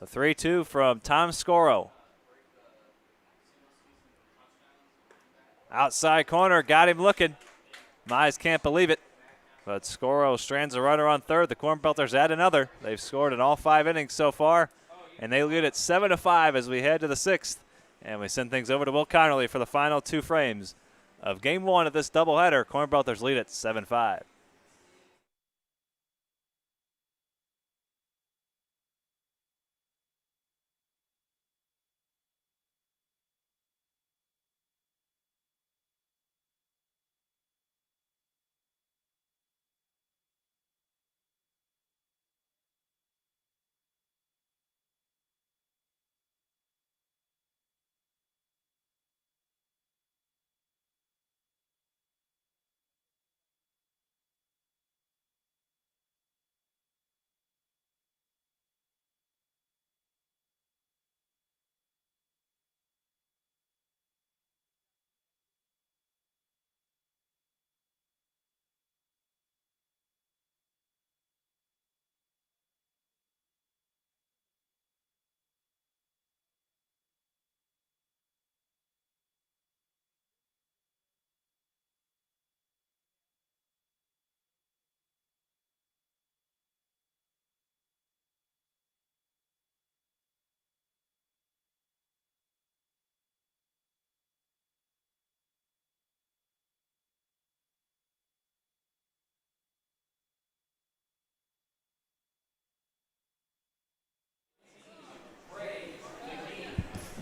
A 3-2 from Tom Scoro. Outside corner, got him looking. Mize can't believe it. But Scoro strands a runner on third. The Cornbelters add another. They've scored in all 5 innings so far. And they lead at 7-5 as we head to the 6th. And we send things over to Will Connerly for the final 2 frames of Game 1 of this doubleheader. Cornbelters lead at 7-5.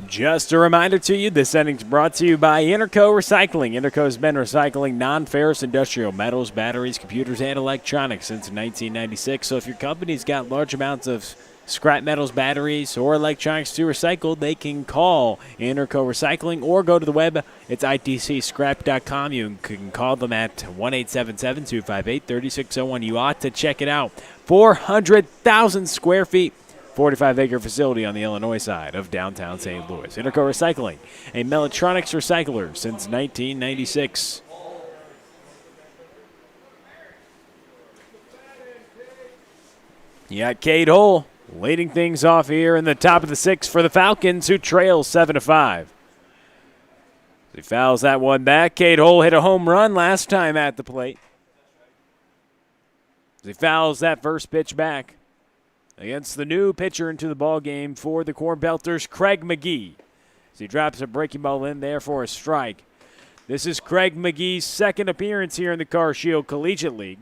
Just a reminder to you, this inning's brought to you by Interco Recycling. Interco has been recycling non-ferrous industrial metals, batteries, computers, and electronics since 1996. So if your company's got large amounts of scrap metals, batteries, or electronics to recycle, they can call Interco Recycling or go to the web. It's itcscrap.com. You can call them at 1-877-258-3601. You ought to check it out. 400,000 square feet. 45-acre facility on the Illinois side of downtown St. Louis. Interco Recycling, a Mellotronics recycler since 1996. You got Cade Hull leading things off here in the top of the 6th for the Falcons, who trail 7-5. He fouls that one back. Cade Hull hit a home run last time at the plate. He fouls that first pitch back against the new pitcher into the ball game for the Cornbelters, Craig McGee. As he drops a breaking ball in there for a strike. This is Craig McGee's second appearance here in the Car Shield Collegiate League.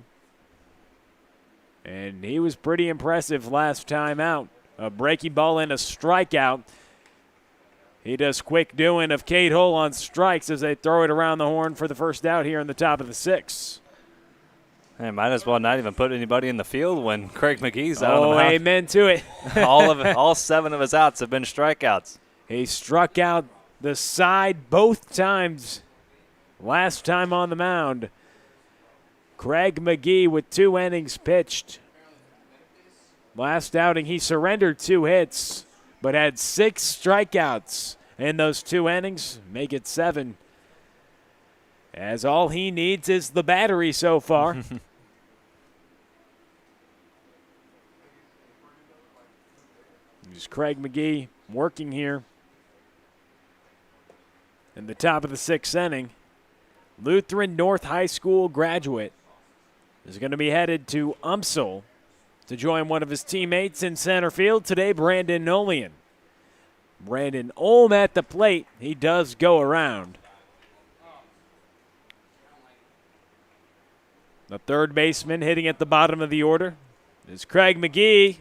And he was pretty impressive last time out. A breaking ball and a strikeout. He does quick doing of Cade Hull on strikes as they throw it around the horn for the first out here in the top of the 6th. Hey, might as well not even put anybody in the field when Craig McGee's out on the Oh, mound. amen to it. All 7 of his outs have been strikeouts. He struck out the side both times last time on the mound. Craig McGee with 2 innings pitched. Last outing, he surrendered 2 hits, but had 6 strikeouts in those 2 innings, make it 7. As all he needs is the battery so far. There's Craig McGee working here in the top of the 6th inning. Lutheran North High School graduate is going to be headed to UMSL to join one of his teammates in center field today, Brandon Nolian. Brandon Olm at the plate. He does go around. The third baseman hitting at the bottom of the order is Craig McGee.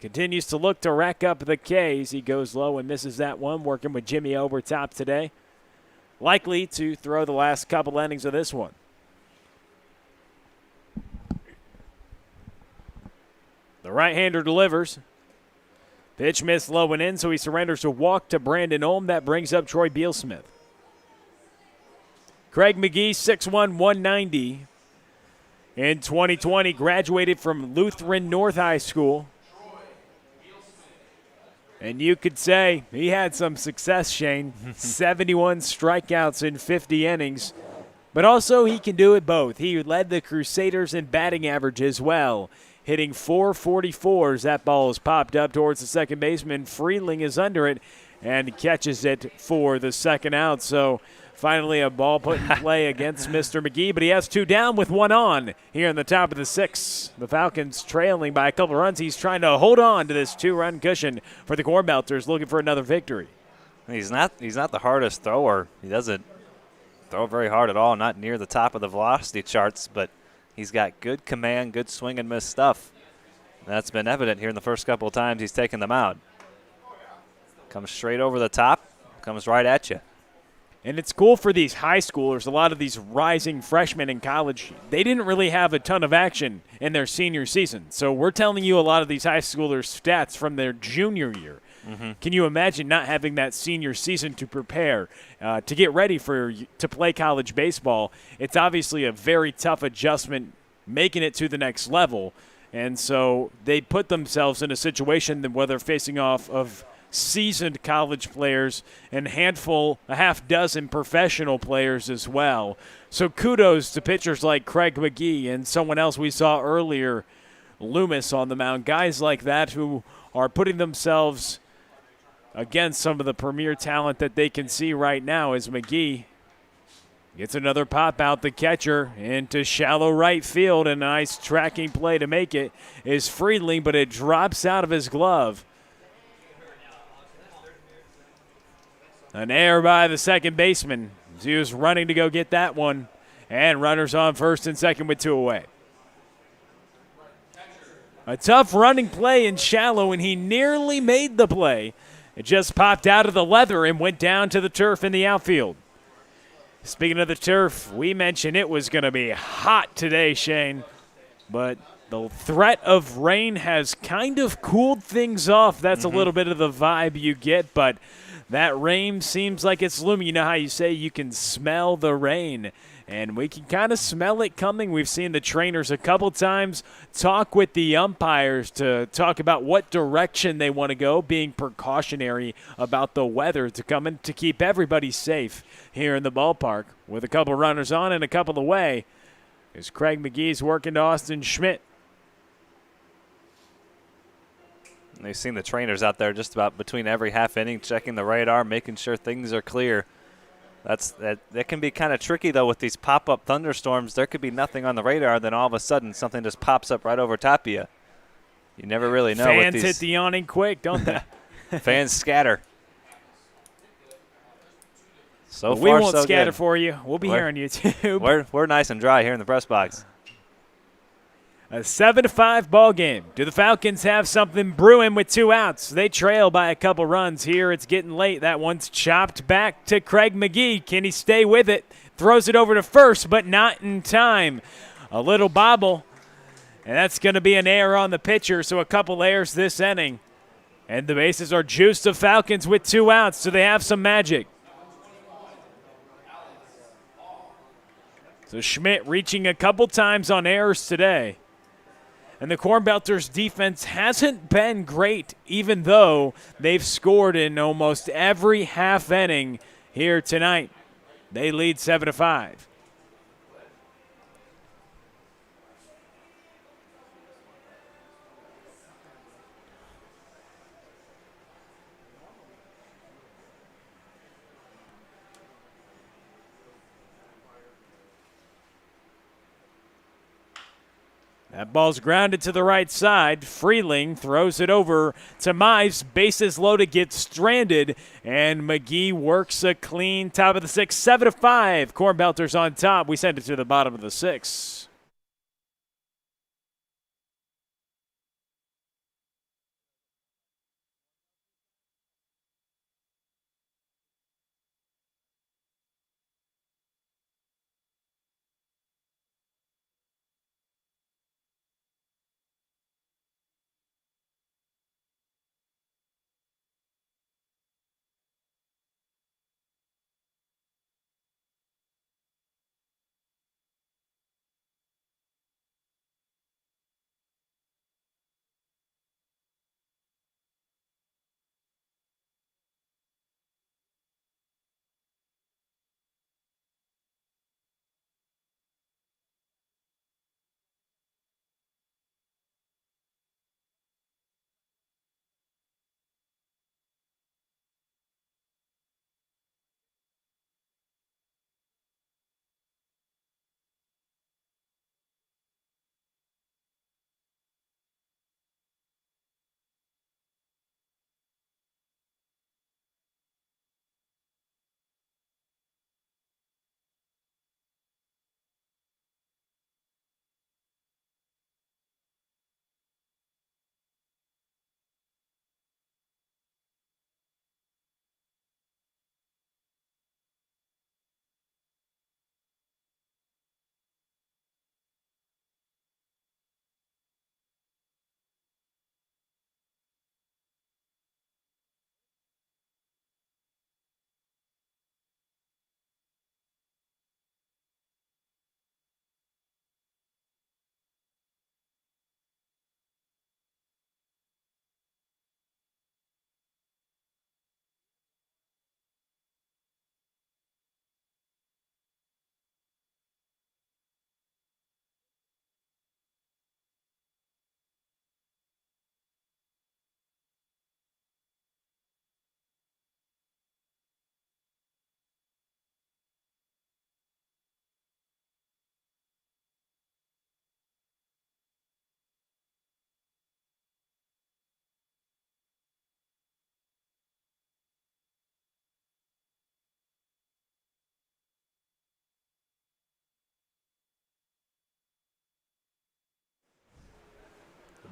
Continues to look to rack up the Ks. He goes low and misses that one, working with Jimmy Overtop today. Likely to throw the last couple innings of this one. The right-hander delivers. Pitch missed low and in, so he surrenders a walk to Brandon Olm. That brings up Troy Bealsmith. Craig McGee, 6'1", 190. In 2020, graduated from Lutheran North High School. And you could say he had some success, Shane. 71 strikeouts in 50 innings. But also he can do it both. He led the Crusaders in batting average as well, hitting 444 as that ball is popped up towards the second baseman. Freeling is under it and catches it for the second out. So finally a ball put in play against Mr. McGee, but he has 2 down with 1 on here in the top of the 6th. The Falcons trailing by a couple runs. He's trying to hold on to this 2-run cushion for the Cornbelters, looking for another victory. He's not the hardest thrower. He doesn't throw very hard at all, not near the top of the velocity charts, but he's got good command, good swing and miss stuff. That's been evident here in the first couple of times he's taken them out. Comes straight over the top, comes right at you. And it's cool for these high schoolers, a lot of these rising freshmen in college, they didn't really have a ton of action in their senior season. So we're telling you a lot of these high schoolers' stats from their junior year. Can you imagine not having that senior season to prepare, to get ready to play college baseball? It's obviously a very tough adjustment making it to the next level. And so they put themselves in a situation where they're facing off of seasoned college players and a half dozen professional players as well. So kudos to pitchers like Craig McGee and someone else we saw earlier, Lumis on the mound. Guys like that who are putting themselves against some of the premier talent that they can see right now as McGee gets another pop out the catcher into shallow right field. A nice tracking play to make it is Freeling, but it drops out of his glove. An error by the second baseman. He was running to go get that one. And runners on first and second with 2 away. A tough running play in shallow, and he nearly made the play. It just popped out of the leather and went down to the turf in the outfield. Speaking of the turf, we mentioned it was going to be hot today, Shane. But the threat of rain has kind of cooled things off. That's a little bit of the vibe you get, but that rain seems like it's looming. You know how you say you can smell the rain, and we can kind of smell it coming. We've seen the trainers a couple times talk with the umpires to talk about what direction they want to go, being precautionary about the weather to come in to keep everybody safe here in the ballpark. With a couple runners on and a couple away, as Craig McGee's working to Austin Schmidt. And you've seen the trainers out there just about between every half inning, checking the radar, making sure things are clear. That can be kind of tricky, though, with these pop-up thunderstorms. There could be nothing on the radar, then all of a sudden something just pops up right over top of you. You never really know. Fans hit the awning quick, don't they? Fans scatter. So well, far, we won't so scatter good. for you. We'll be here on YouTube. We're nice and dry here in the press box. A 7-5 ball game. Do the Falcons have something brewing with 2 outs? They trail by a couple runs here. It's getting late. That one's chopped back to Craig McGee. Can he stay with it? Throws it over to first, but not in time. A little bobble, and that's going to be an error on the pitcher, so a couple errors this inning. And the bases are juiced to Falcons with 2 outs, so they have some magic. So Schmidt reaching a couple times on errors today. And the Cornbelters defense hasn't been great, even though they've scored in almost every half inning here tonight. They lead 7-5. That ball's grounded to the right side. Freeling throws it over to Mize. Bases loaded, gets stranded, and McGee works a clean top of the 6th. 7-5. Cornbelters on top. We send it to the bottom of the 6th.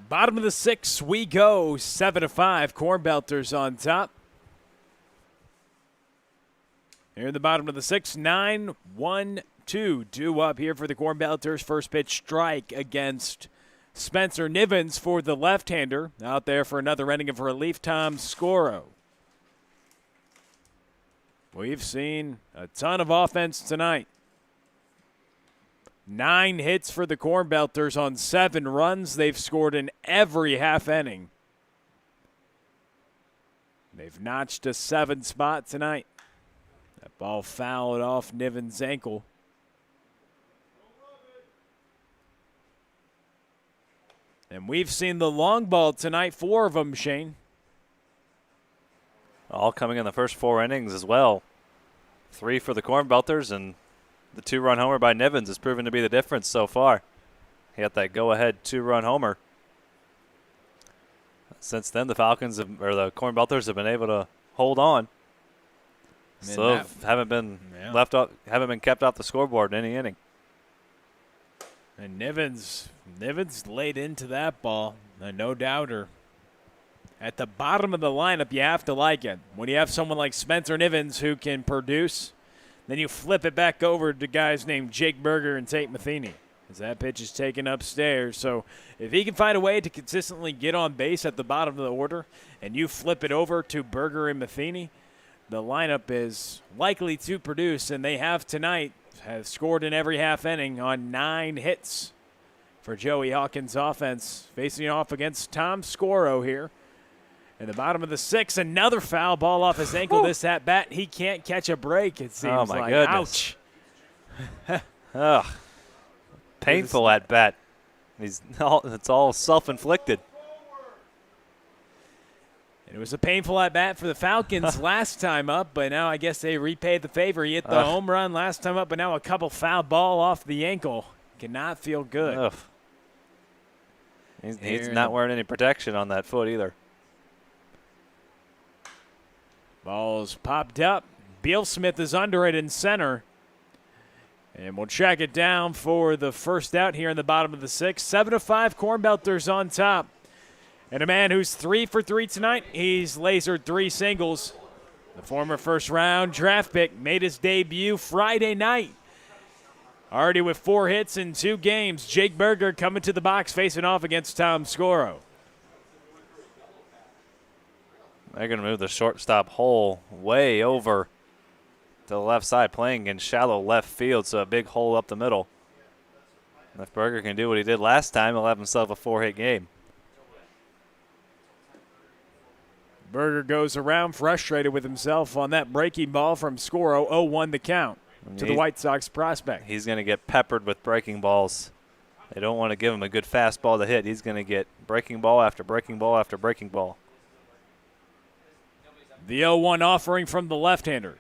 Bottom of the 6th, we go. 7-5. Cornbelters on top. Here in the bottom of the 6th, 9-1-2. Due up here for the Cornbelters. First pitch strike against Spencer Nivens for the left-hander. Out there for another inning of relief, Tom Scoro. We've seen a ton of offense tonight. 9 hits for the Cornbelters on 7 runs. They've scored in every half inning. They've notched a 7 spot tonight. That ball fouled off Niven's ankle. And we've seen the long ball tonight, 4 of them, Shane. All coming in the first 4 innings as well. 3 for the Cornbelters, and the 2-run homer by Nivens has proven to be the difference so far. He had that go-ahead 2-run homer. Since then, the Cornbelters have been able to hold on. So haven't been kept off the scoreboard in any inning. And Nivens laid into that ball, no doubter. At the bottom of the lineup, you have to like it. When you have someone like Spencer Nivens who can produce, then you flip it back over to guys named Jake Berger and Tate Matheny, as that pitch is taken upstairs. So if he can find a way to consistently get on base at the bottom of the order, and you flip it over to Berger and Matheny, the lineup is likely to produce, and they have tonight. Have scored in every half inning on 9 hits for Joey Hawkins' offense. Facing off against Tom Scoro here. In the bottom of the 6th, another foul ball off his ankle. This at bat, he can't catch a break, it seems oh my like. goodness. Ouch. Ugh. Painful at bat. It's all self-inflicted. It was a painful at bat for the Falcons last time up, but now I guess they repaid the favor. He hit the home run last time up, but now a couple foul ball off the ankle. Cannot feel good. Ugh. He's not wearing any protection on that foot either. Ball's popped up. Beal Smith is under it in center. And we'll track it down for the first out here in the bottom of the 6th. 7-5 Cornbelters on top. And a man who's 3 for 3 tonight, he's lasered 3 singles. The former first-round draft pick made his debut Friday night. Already with 4 hits in 2 games. Jake Berger coming to the box facing off against Tom Scoro. They're going to move the shortstop hole way over to the left side, playing in shallow left field, so a big hole up the middle. And if Berger can do what he did last time, he'll have himself a 4-hit game. Berger goes around frustrated with himself on that breaking ball from Scoro. 0-1 the count to the White Sox prospect. He's going to get peppered with breaking balls. They don't want to give him a good fastball to hit. He's going to get breaking ball after breaking ball after breaking ball. The 0-1 offering from the left-hander.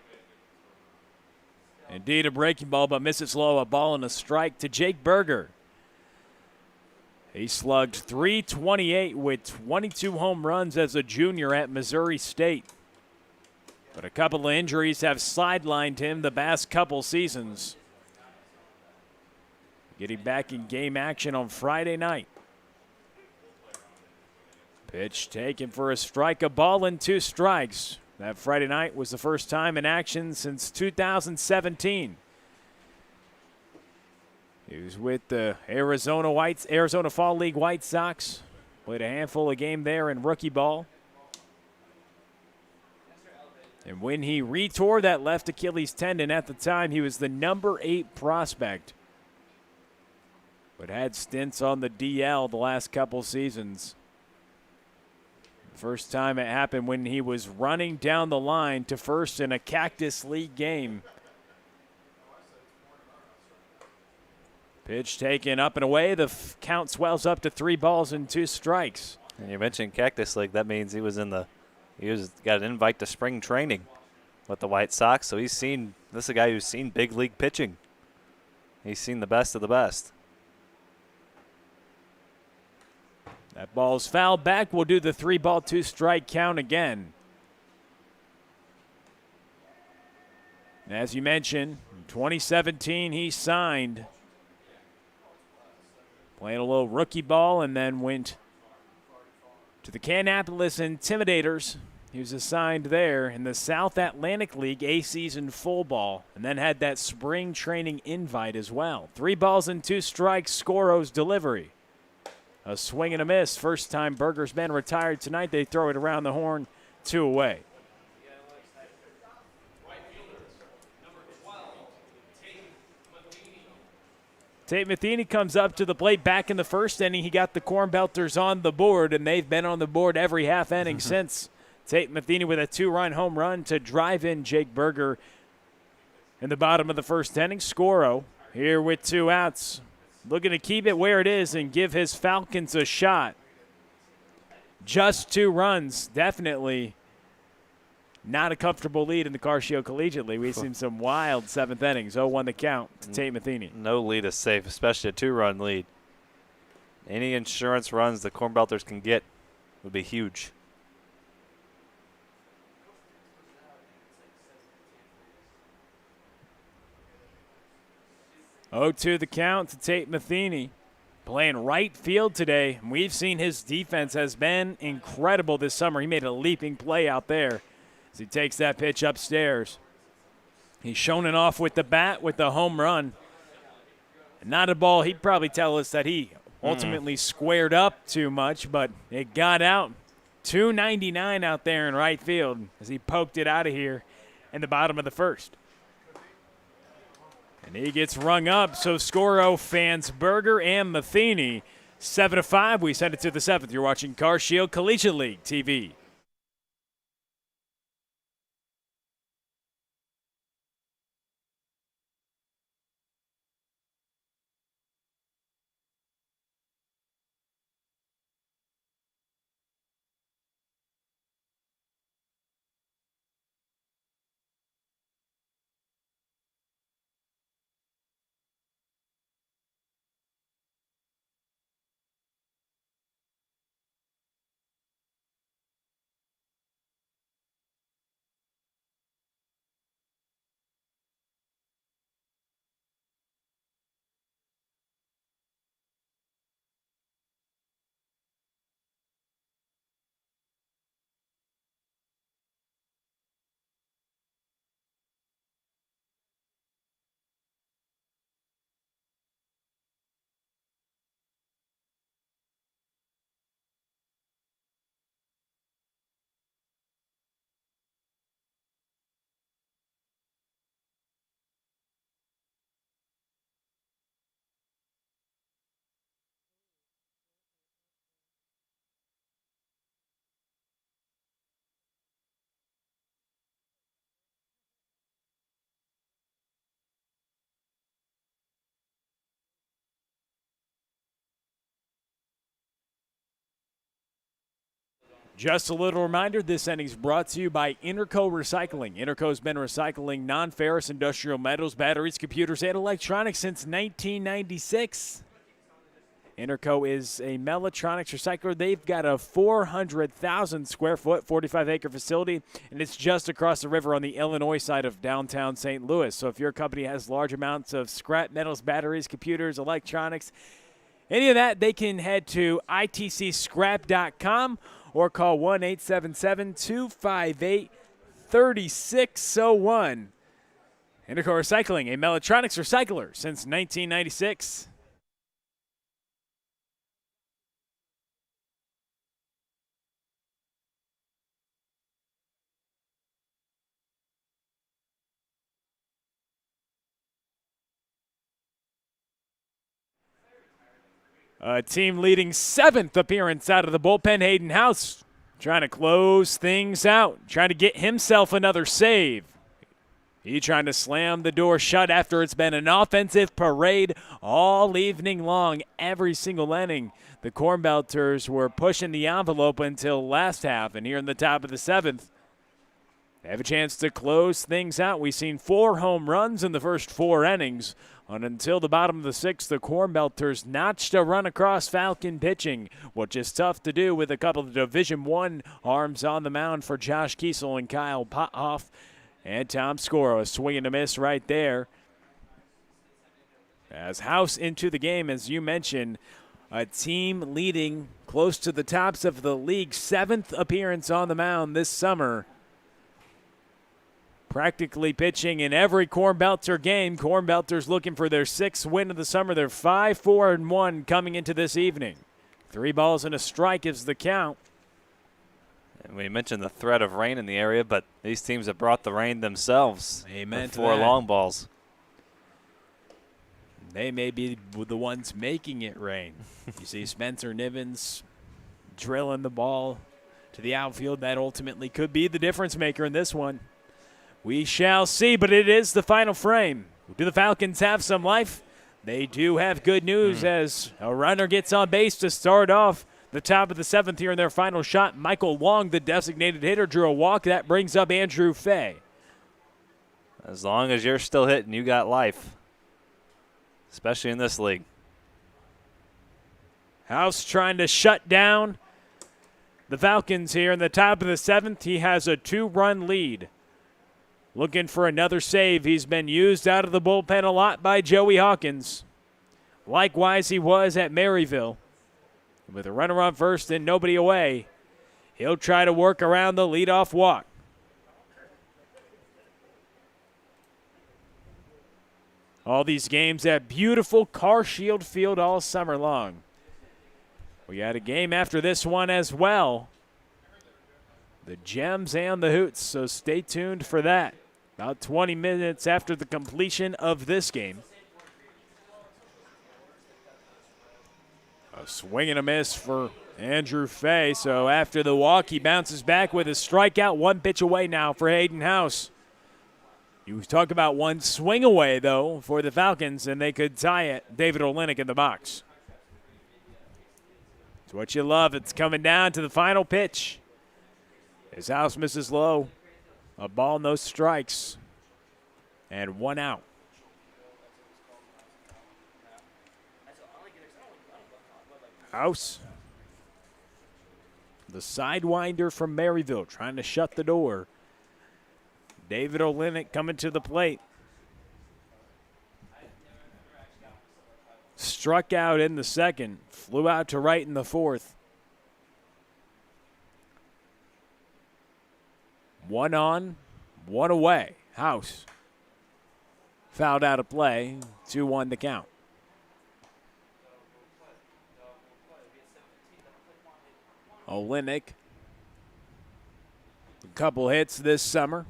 Indeed a breaking ball, but misses low. A ball and a strike to Jake Berger. He slugged .328 with 22 home runs as a junior at Missouri State. But a couple of injuries have sidelined him the past couple seasons. Getting back in game action on Friday night. Pitch taken for a strike, a ball and 2 strikes. That Friday night was the first time in action since 2017. He was with the Arizona Fall League White Sox. Played a handful of games there in rookie ball. And when he retore that left Achilles tendon at the time, he was the number 8 prospect. But had stints on the DL the last couple seasons. First time it happened when he was running down the line to first in a Cactus League game. Pitch taken up and away. The count swells up to 3 balls and 2 strikes. And you mentioned Cactus League. That means he got an invite to spring training with the White Sox. So this is a guy who's seen big league pitching. He's seen the best of the best. That ball's fouled back. We'll do the 3-ball, 2-strike count again. As you mentioned, in 2017 he signed. Playing a little rookie ball and then went to the Kannapolis Intimidators. He was assigned there in the South Atlantic League A-season full ball and then had that spring training invite as well. 3 balls and 2 strikes, Scoro's delivery. A swing and a miss. First time Berger's been retired tonight. They throw it around the horn, 2 away. Tate Matheny comes up to the plate back in the first inning. He got the Cornbelters on the board, and they've been on the board every half inning since. Tate Matheny with a 2-run home run to drive in Jake Berger in the bottom of the first inning. Scoro here with 2 outs. looking to keep it where it is and give his Falcons a shot. Just 2 runs, definitely not a comfortable lead in the Car Shield Collegiate League. We've seen some wild 7th innings. 0-1 the count to Tate Matheny. No lead is safe, especially a 2-run lead. Any insurance runs the Cornbelters can get would be huge. 0-2 the count to Tate Matheny. Playing right field today. We've seen his defense has been incredible this summer. He made a leaping play out there as he takes that pitch upstairs. He's shown it off with the bat with the home run. Not a ball he'd probably tell us that he ultimately squared up too much, but it got out. 299 out there in right field as he poked it out of here in the bottom of the first. And he gets rung up, so Scoro fans Berger and Matheny. 7-5, we send it to the 7th. You're watching Car Shield Collegiate League TV. Just a little reminder, this inning is brought to you by Interco Recycling. Interco's been recycling non-ferrous industrial metals, batteries, computers, and electronics since 1996. Interco is a Mechatronics recycler. They've got a 400,000 square foot, 45-acre facility, and it's just across the river on the Illinois side of downtown St. Louis. So if your company has large amounts of scrap metals, batteries, computers, electronics, any of that, they can head to itcscrap.com or call 1-877-258-3601. Interco Recycling, a Mechatronics recycler since 1996. A team leading 7th appearance out of the bullpen, Hayden House, trying to close things out, trying to get himself another save. He trying to slam the door shut after it's been an offensive parade all evening long, every single inning. The Cornbelters were pushing the envelope until last half, and here in the top of the 7th, they have a chance to close things out. We've seen 4 home runs in the first 4 innings. And until the bottom of the 6th, the Cornbelters notched a run across Falcon pitching, which is tough to do with a couple of Division I arms on the mound for Josh Kiesel and Kyle Pothoff. And Tom Scoro, a swing and a miss right there. As House into the game, as you mentioned, a team leading close to the tops of the league, 7th appearance on the mound this summer. Practically pitching in every Cornbelter game. Cornbelters looking for their 6th win of the summer. They're 5-4-1 coming into this evening. 3 balls and a strike is the count. And we mentioned the threat of rain in the area, but these teams have brought the rain themselves. Amen to 4 that. long balls. They may be the ones making it rain. You see Spencer Nivens drilling the ball to the outfield. That ultimately could be the difference maker in this one. We shall see, but it is the final frame. Do the Falcons have some life? they do have good news as a runner gets on base to start off the top of the 7th here in their final shot. Michael Long, the designated hitter, drew a walk. That brings up Andrew Fay. As long as you're still hitting, you got life, especially in this league. House trying to shut down the Falcons here in the top of the 7th. He has a 2-run lead. Looking for another save. He's been used out of the bullpen a lot by Joey Hawkins. Likewise, he was at Maryville. With a runner on first and nobody away, he'll try to work around the leadoff walk. All these games at beautiful Car Shield Field all summer long. We had a game after this one as well. The Gems and the Hoots, so stay tuned for that. About 20 minutes after the completion of this game. A swing and a miss for Andrew Fay. So after the walk, he bounces back with a strikeout. 1 pitch away now for Hayden House. You talk about 1 swing away, though, for the Falcons, and they could tie it. David Olenek in the box. It's what you love. It's coming down to the final pitch. His House misses low. A ball, no strikes. And 1 out. House. The sidewinder from Maryville trying to shut the door. David Olenek coming to the plate. Struck out in the 2nd. Flew out to right in the 4th. 1 on, 1 away. House. Fouled out of play. 2-1 to count. Olenek. A couple hits this summer.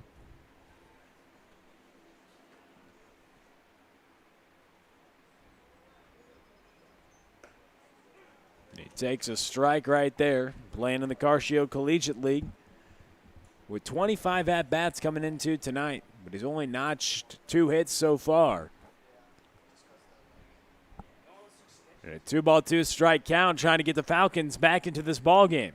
He takes a strike right there, playing in the Car Shield Collegiate League with 25 at-bats coming into tonight, but he's only notched 2 hits so far. And a 2-ball, 2-strike count, trying to get the Falcons back into this ball game.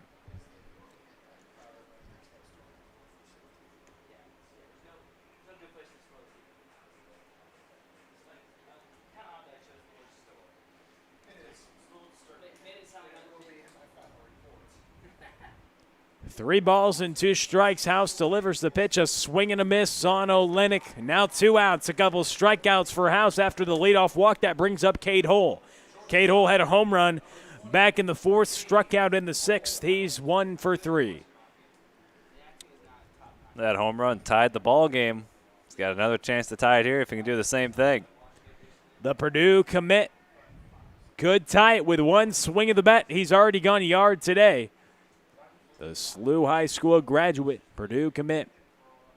Three balls and 2 strikes. House delivers the pitch. A swing and a miss on Olenek. Now 2 outs. A couple strikeouts for House after the leadoff walk. That brings up Cade Hull. Cade Hull had a home run back in the 4th, struck out in the 6th. He's 1 for 3. That home run tied the ball game. He's got another chance to tie it here if he can do the same thing. The Purdue commit could tie it with 1 swing of the bat. He's already gone yard today. The SLU High School graduate, Purdue commit.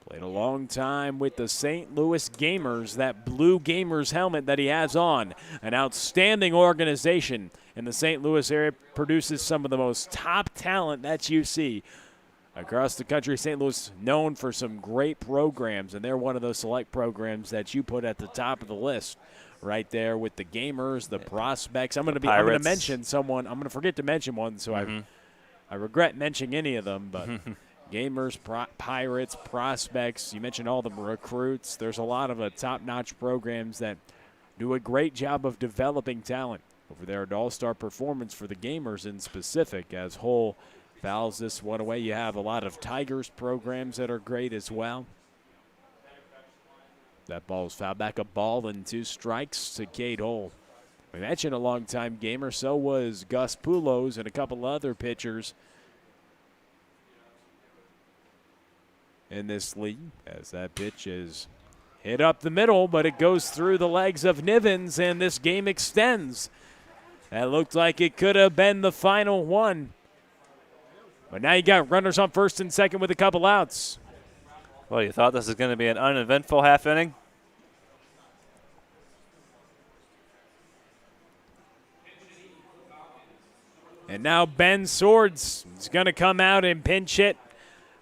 Played a long time with the St. Louis Gamers, that blue Gamers helmet that he has on. An outstanding organization in the St. Louis area, produces some of the most top talent that you see across the country. St. Louis known for some great programs, and they're one of those select programs that you put at the top of the list. Right there with the Gamers, the Prospects. I'm going to mention someone. I'm going to forget to mention one, so I regret mentioning any of them, but Gamers, Pirates, Prospects, you mentioned all the recruits. There's a lot of top-notch programs that do a great job of developing talent over there at All-Star Performance for the Gamers in specific. As Hull fouls this one away, you have a lot of Tigers programs that are great as well. That ball's fouled back, a ball and 2 strikes to Cade Hull. We mentioned a long-time gamer, so was Gus Poulos and a couple other pitchers in this league, as that pitch is hit up the middle, but it goes through the legs of Nivens, and this game extends. That looked like it could have been the final one. But now you got runners on first and second with a couple outs. Well, you thought this was going to be an uneventful half inning? And now Ben Swords is going to come out and pinch hit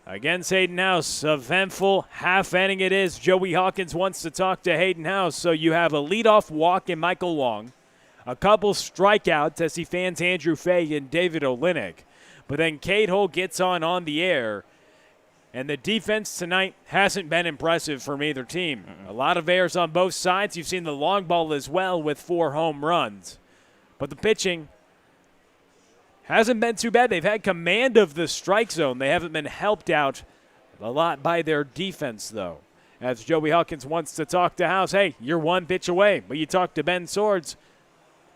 against Hayden House. Eventful half inning it is. Joey Hawkins wants to talk to Hayden House. So you have a leadoff walk in Michael Long, a couple strikeouts as he fans Andrew Fay and David Olenek. But then Cade Hull gets on the air. And the defense tonight hasn't been impressive from either team. A lot of errors on both sides. You've seen the long ball as well with 4 home runs. But the pitching hasn't been too bad. They've had command of the strike zone. They haven't been helped out a lot by their defense, though. As Joey Hawkins wants to talk to House, hey, you're 1 pitch away. But you talk to Ben Swords,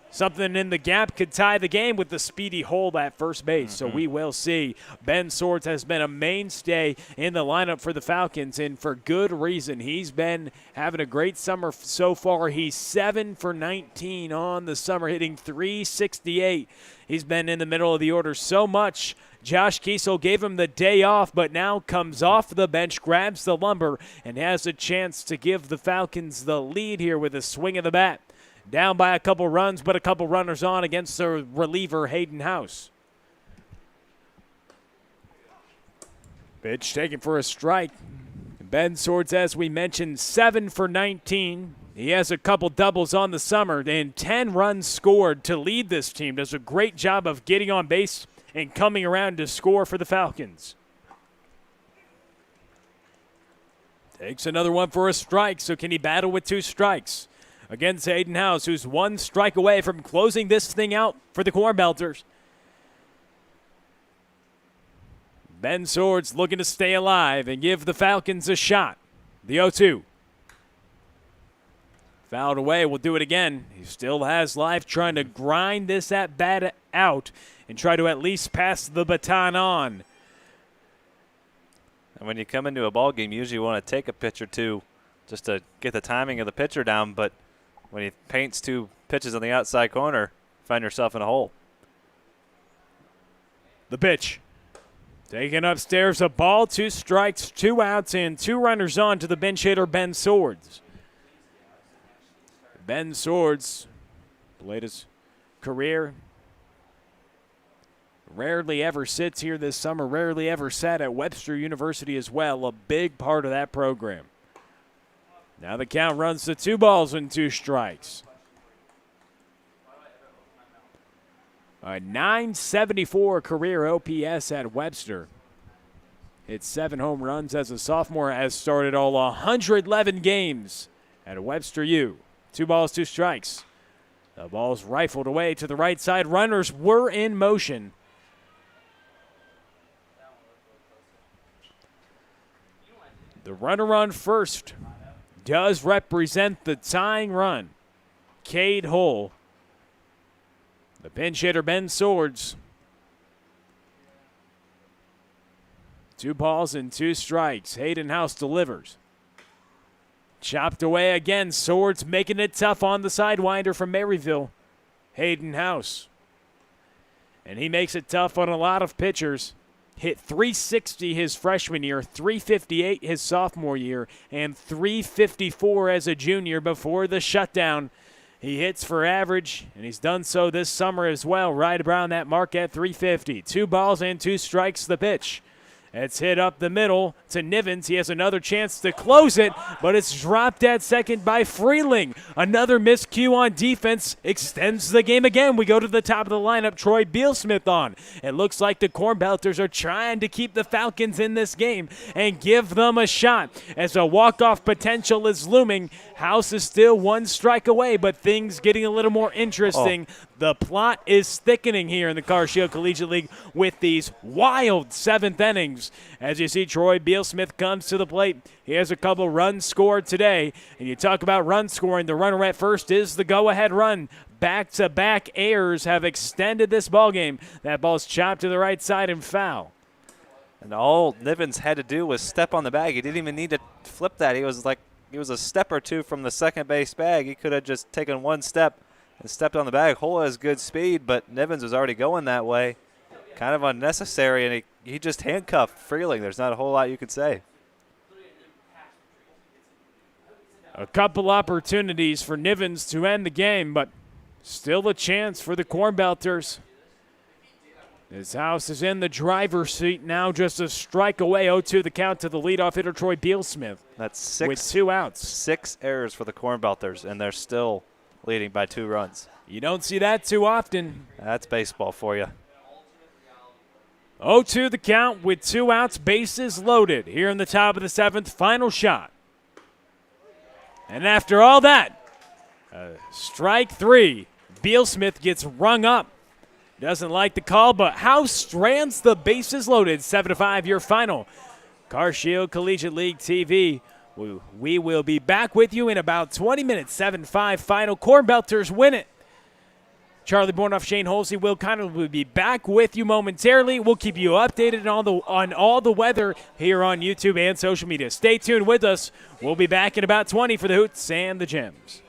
something in the gap could tie the game with the speedy hole at first base. So we will see. Ben Swords has been a mainstay in the lineup for the Falcons, and for good reason. He's been having a great summer so far. He's 7 for 19 on the summer, hitting .368. He's been in the middle of the order so much. Josh Kiesel gave him the day off, but now comes off the bench, grabs the lumber, and has a chance to give the Falcons the lead here with a swing of the bat. Down by a couple runs, but a couple runners on against the reliever, Hayden House. Pitch taken for a strike. Ben Swords, as we mentioned, 7 for 19. He has a couple doubles on the summer and 10 runs scored to lead this team. Does a great job of getting on base and coming around to score for the Falcons. Takes another one for a strike, so can he battle with 2 strikes? Against Hayden House, who's 1 strike away from closing this thing out for the Cornbelters. Ben Swords looking to stay alive and give the Falcons a shot. The 0-2. Fouled away, we'll do it again. He still has life, trying to grind this at bat out and try to at least pass the baton on. And when you come into a ball game, you usually want to take a pitch or 2 just to get the timing of the pitcher down, but when he paints 2 pitches on the outside corner, find yourself in a hole. The pitch. Taken upstairs, a ball, 2 strikes, 2 outs, and 2 runners on to the bench hitter, Ben Swords. Ben Swords played his career. Rarely ever sits here this summer, rarely ever sat at Webster University as well, a big part of that program. Now the count runs to 2 balls and 2 strikes. A .974 career OPS at Webster. Hit 7 home runs as a sophomore, has started all 111 games at Webster U. 2 balls, 2 strikes. The ball's rifled away to the right side. Runners were in motion. The runner on first does represent the tying run. Cade Hull. The pinch hitter, Ben Swords. 2 balls and 2 strikes. Hayden House delivers. Chopped away again. Swords making it tough on the sidewinder from Maryville. Hayden House. And he makes it tough on a lot of pitchers. Hit .360 his freshman year, .358 his sophomore year, and .354 as a junior before the shutdown. He hits for average, and he's done so this summer as well, right around that mark at .350. 2 balls and 2 strikes the pitch. It's hit up the middle to Nivens. He has another chance to close it, but it's dropped at second by Freeling. Another miscue on defense extends the game again. We go to the top of the lineup, Troy Bealsmith on. It looks like the Cornbelters are trying to keep the Falcons in this game and give them a shot. As a walk-off potential is looming, House is still 1 strike away, but things getting a little more interesting. The plot is thickening here in the Car Shield Collegiate League with these wild 7th innings. As you see, Troy Bealsmith comes to the plate. He has a couple runs scored today. And you talk about run scoring, the runner at first is the go-ahead run. Back-to-back errors have extended this ballgame. That ball's chopped to the right side and foul. And all Nivens had to do was step on the bag. He didn't even need to flip that. He was a step or 2 from the second base bag. He could have just taken 1 step and stepped on the bag. Hull has good speed, but Nivens was already going that way. Kind of unnecessary, and he just handcuffed Freeling. There's not a whole lot you could say. A couple opportunities for Nivens to end the game, but still a chance for the Cornbelters. His house is in the driver's seat now, just a strike away. 0-2 the count to the leadoff hitter, Troy Bealsmith. That's with 2 outs. 6 errors for the Cornbelters, and they're still leading by 2 runs. You don't see that too often. That's baseball for you. 0-2 the count with 2 outs, bases loaded. Here in the top of the 7th, final shot. And after all that, strike 3. Bealsmith gets rung up. Doesn't like the call, but House strands the bases loaded. 7-5 your final. CarShield Collegiate League TV. We will be back with you in about 20 minutes. 7-5 final. Cornbelters win it. Charlie Bornoff, Shane Holsey, Will Connor will be back with you momentarily. We'll keep you updated on all the weather here on YouTube and social media. Stay tuned with us. We'll be back in about 20 for the Hoots and the Gems.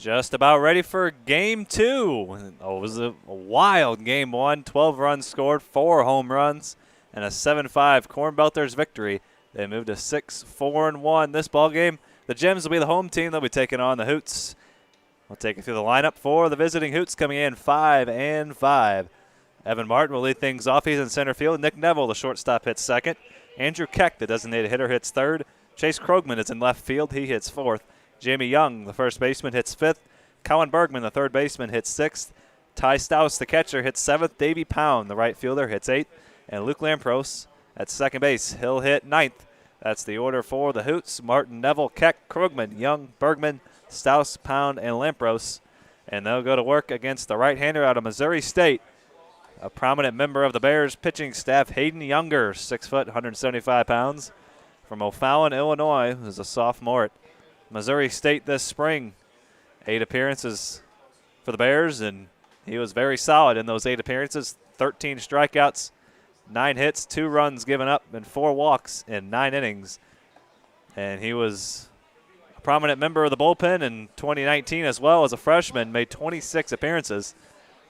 just about ready for game 2. Oh, it was a wild game 1. 12 runs scored, 4 home runs, and a 7-5 Cornbelters victory. They moved to 6-4-1 this ball game. The Gems will be the home team. They'll be taking on the Hoots. We'll take you through the lineup for the visiting Hoots, coming in 5-5. Evan Martin will lead things off. He's in center field. Nick Neville, the shortstop, hits second. Andrew Keck, the designated hitter, hits third. Chase Krogman is in left field. He hits fourth. Jamie Young, the first baseman, hits fifth. Colin Bergman, the third baseman, hits sixth. Ty Stouse, the catcher, hits seventh. Davey Pound, the right fielder, hits eighth. And Luke Lampros at second base. He'll hit ninth. That's the order for the Hoots. Martin, Neville, Keck, Krogman, Young, Bergman, Stouse, Pound, and Lampros. And they'll go to work against the right-hander out of Missouri State. A prominent member of the Bears pitching staff, Hayden Younger, 6 foot, 175 pounds. From O'Fallon, Illinois, who's a sophomore at Missouri State this spring. 8 appearances for the Bears, and he was very solid in those 8 appearances. 13 strikeouts, 9 hits, 2 runs given up, and 4 walks in 9 innings. And he was a prominent member of the bullpen in 2019 as well as a freshman, made 26 appearances.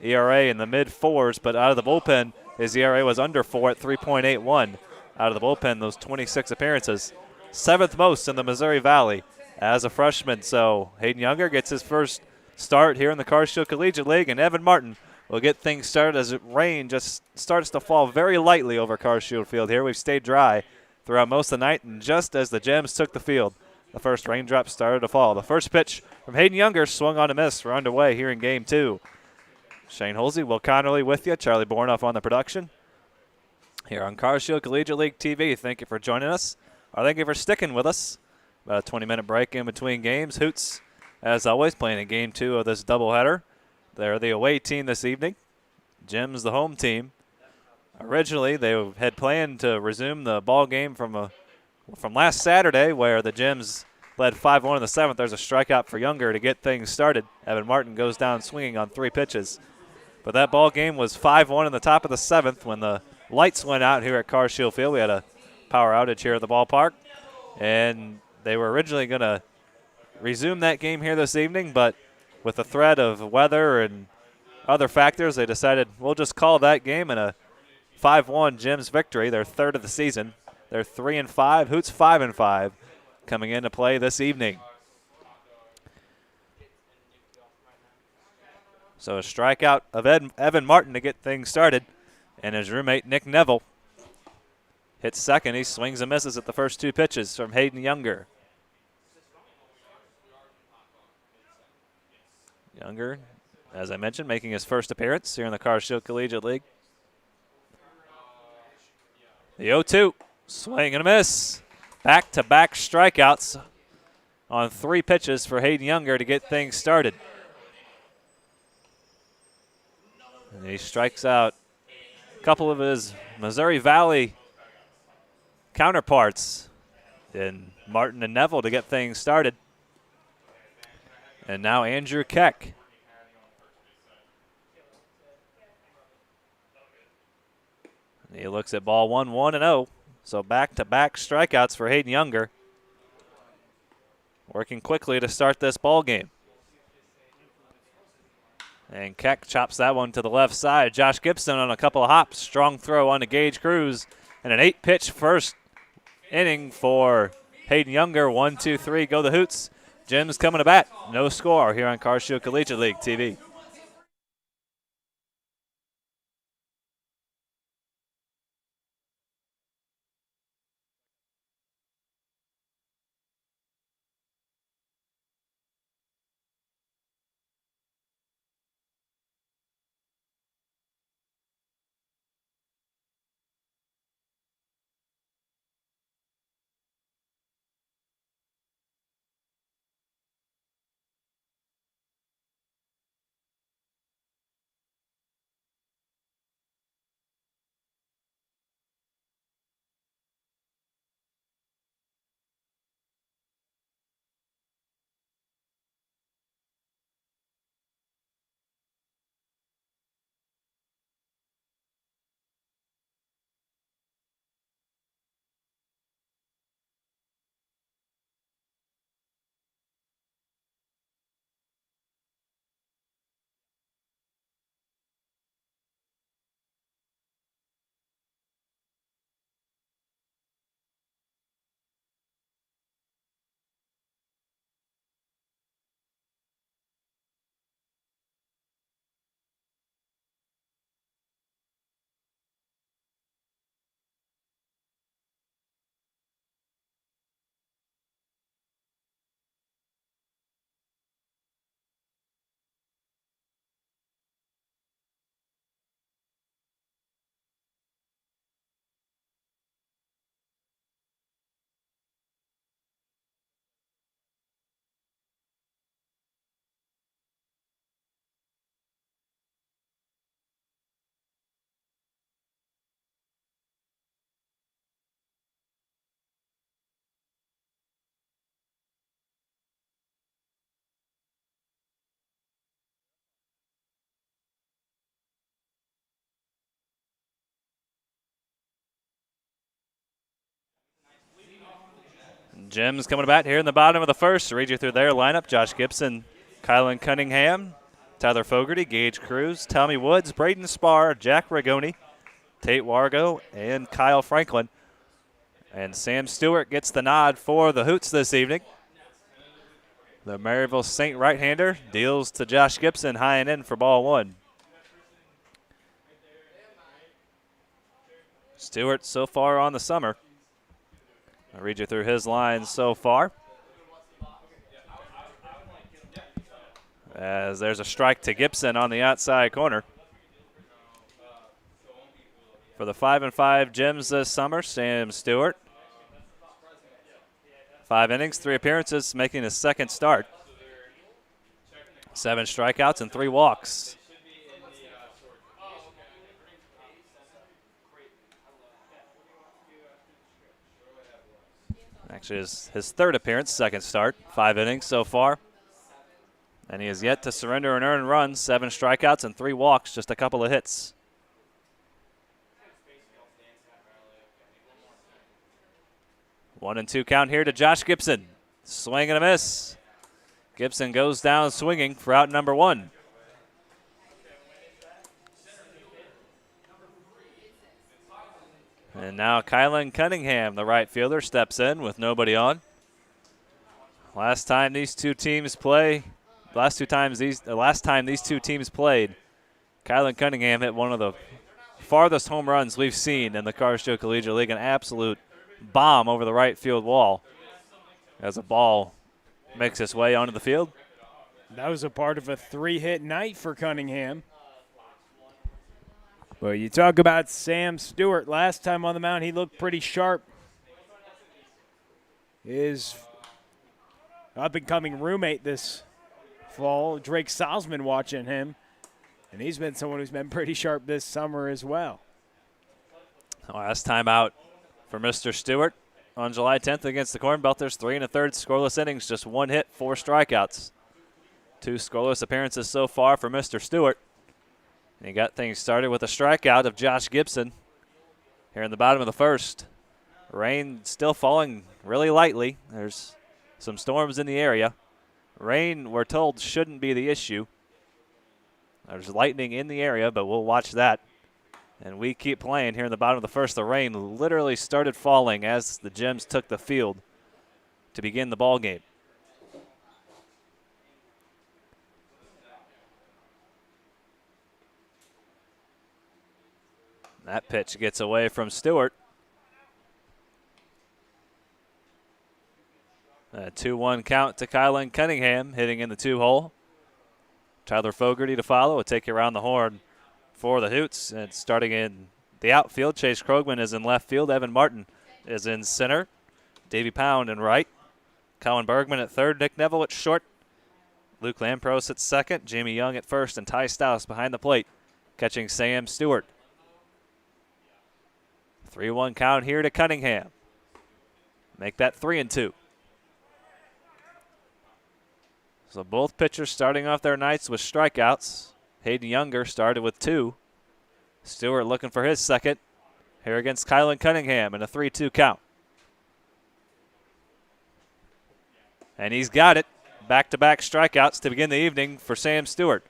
ERA in the mid-4s, but out of the bullpen, his ERA was under 4 at 3.81. Out of the bullpen, those 26 appearances. 7th most in the Missouri Valley as a freshman. So Hayden Younger gets his first start here in the Carshield Collegiate League, and Evan Martin will get things started as rain just starts to fall very lightly over Carshield Field here. We've stayed dry throughout most of the night, and just as the Gems took the field, the first raindrops started to fall. The first pitch from Hayden Younger swung on a miss. We're underway here in game 2. Shane Holsey, Will Connerly with you. Charlie Bornoff on the production. Here on Carshield Collegiate League TV, thank you for joining us. Or thank you for sticking with us. About a 20-minute break in between games. Hoots, as always, playing in game 2 of this doubleheader. They're the away team this evening. Gems, the home team. Originally, they had planned to resume the ball game from last Saturday, where the Gems led 5-1 in the 7th. There's a strikeout for Younger to get things started. Evan Martin goes down swinging on 3 pitches. But that ball game was 5-1 in the top of the 7th when the lights went out here at Carshield Field. We had a power outage here at the ballpark, and they were originally going to resume that game here this evening, but with the threat of weather and other factors, they decided we'll just call that game and a 5-1 Gems victory, their 3rd of the season. They're 3-5, Hoots 5-5, coming into play this evening. So a strikeout of Evan Martin to get things started, and his roommate Nick Neville hits second. He swings and misses at the first 2 pitches from Hayden Younger. Younger, as I mentioned, making his first appearance here in the Carshield Collegiate League. The 0-2, swing and a miss. Back-to-back strikeouts on 3 pitches for Hayden Younger to get things started. And he strikes out a couple of his Missouri Valley counterparts in Martin and Neville to get things started. And now Andrew Keck. He looks at ball 1-1-0. So back-to-back strikeouts for Hayden Younger. Working quickly to start this ball game. And Keck chops that one to the left side. Josh Gibson on a couple of hops. Strong throw on to Gage Cruz. And an 8-pitch first inning for Hayden Younger. 1-2-3, go the Hoots. Gems coming to bat. No score here on Carshield Collegiate League TV. Gems coming to bat here in the bottom of the first. To read you through their lineup: Josh Gibson, Kylan Cunningham, Tyler Fogarty, Gage Cruz, Tommy Woods, Braden Spar, Jack Rigoni, Tate Wargo, and Kyle Franklin. And Sam Stewart gets the nod for the Hoots this evening. The Maryville Saint right-hander deals to Josh Gibson high and in for ball one. Stewart so far on the summer. I'll read you through his lines so far. As there's a strike to Gibson on the outside corner. For the 5-5 Gems this summer, Sam Stewart. 5 innings, 3 appearances, making his second start. 7 strikeouts and 3 walks. Actually, his third appearance, second start, 5 innings so far. And he has yet to surrender an earned run, 7 strikeouts and 3 walks, just a couple of hits. 1-2 count here to Josh Gibson. Swing and a miss. Gibson goes down swinging for out number 1. And now Kylan Cunningham, the right fielder, steps in with nobody on. Last time these two teams played, Kylan Cunningham hit one of the farthest home runs we've seen in the Carstairs Collegiate League, an absolute bomb over the right field wall as a ball makes its way onto the field. That was a part of a 3-hit night for Cunningham. Well, you talk about Sam Stewart. Last time on the mound, he looked pretty sharp. His up-and-coming roommate this fall, Drake Salzman, watching him. And he's been someone who's been pretty sharp this summer as well. Last time out for Mr. Stewart on July 10th against the Cornbelters, 3 1/3 scoreless innings, just 1 hit, 4 strikeouts. 2 scoreless appearances so far for Mr. Stewart. And he got things started with a strikeout of Josh Gibson here in the bottom of the first. Rain still falling really lightly. There's some storms in the area. Rain, we're told, shouldn't be the issue. There's lightning in the area, but we'll watch that. And we keep playing here in the bottom of the first. The rain literally started falling as the Gems took the field to begin the ball game. That pitch gets away from Stewart. A 2-1 count to Kylan Cunningham, hitting in the 2-hole. Tyler Fogarty to follow. Will take you around the horn for the Hoots. And starting in the outfield, Chase Krogman is in left field. Evan Martin is in center. Davey Pound in right. Colin Bergman at third. Nick Neville at short. Luke Lampros at second. Jamie Young at first. And Ty Stouse behind the plate, catching Sam Stewart. 3-1 count here to Cunningham. Make that 3-2. So both pitchers starting off their nights with strikeouts. Hayden Younger started with 2. Stewart looking for his second here against Kylan Cunningham in a 3-2 count. And he's got it. Back-to-back strikeouts to begin the evening for Sam Stewart.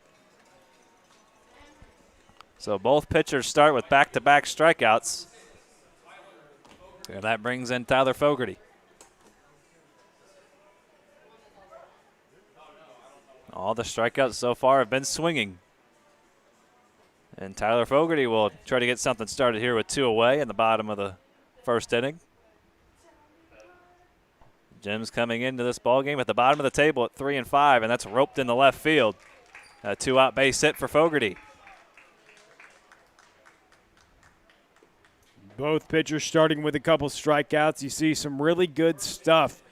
So both pitchers start with back-to-back strikeouts. And that brings in Tyler Fogarty. All the strikeouts so far have been swinging. And Tyler Fogarty will try to get something started here with 2 away in the bottom of the first inning. Gems coming into this ballgame at the bottom of the table at 3-5, and that's roped in the left field. A 2-out base hit for Fogarty. Both pitchers starting with a couple strikeouts. You see some really good stuff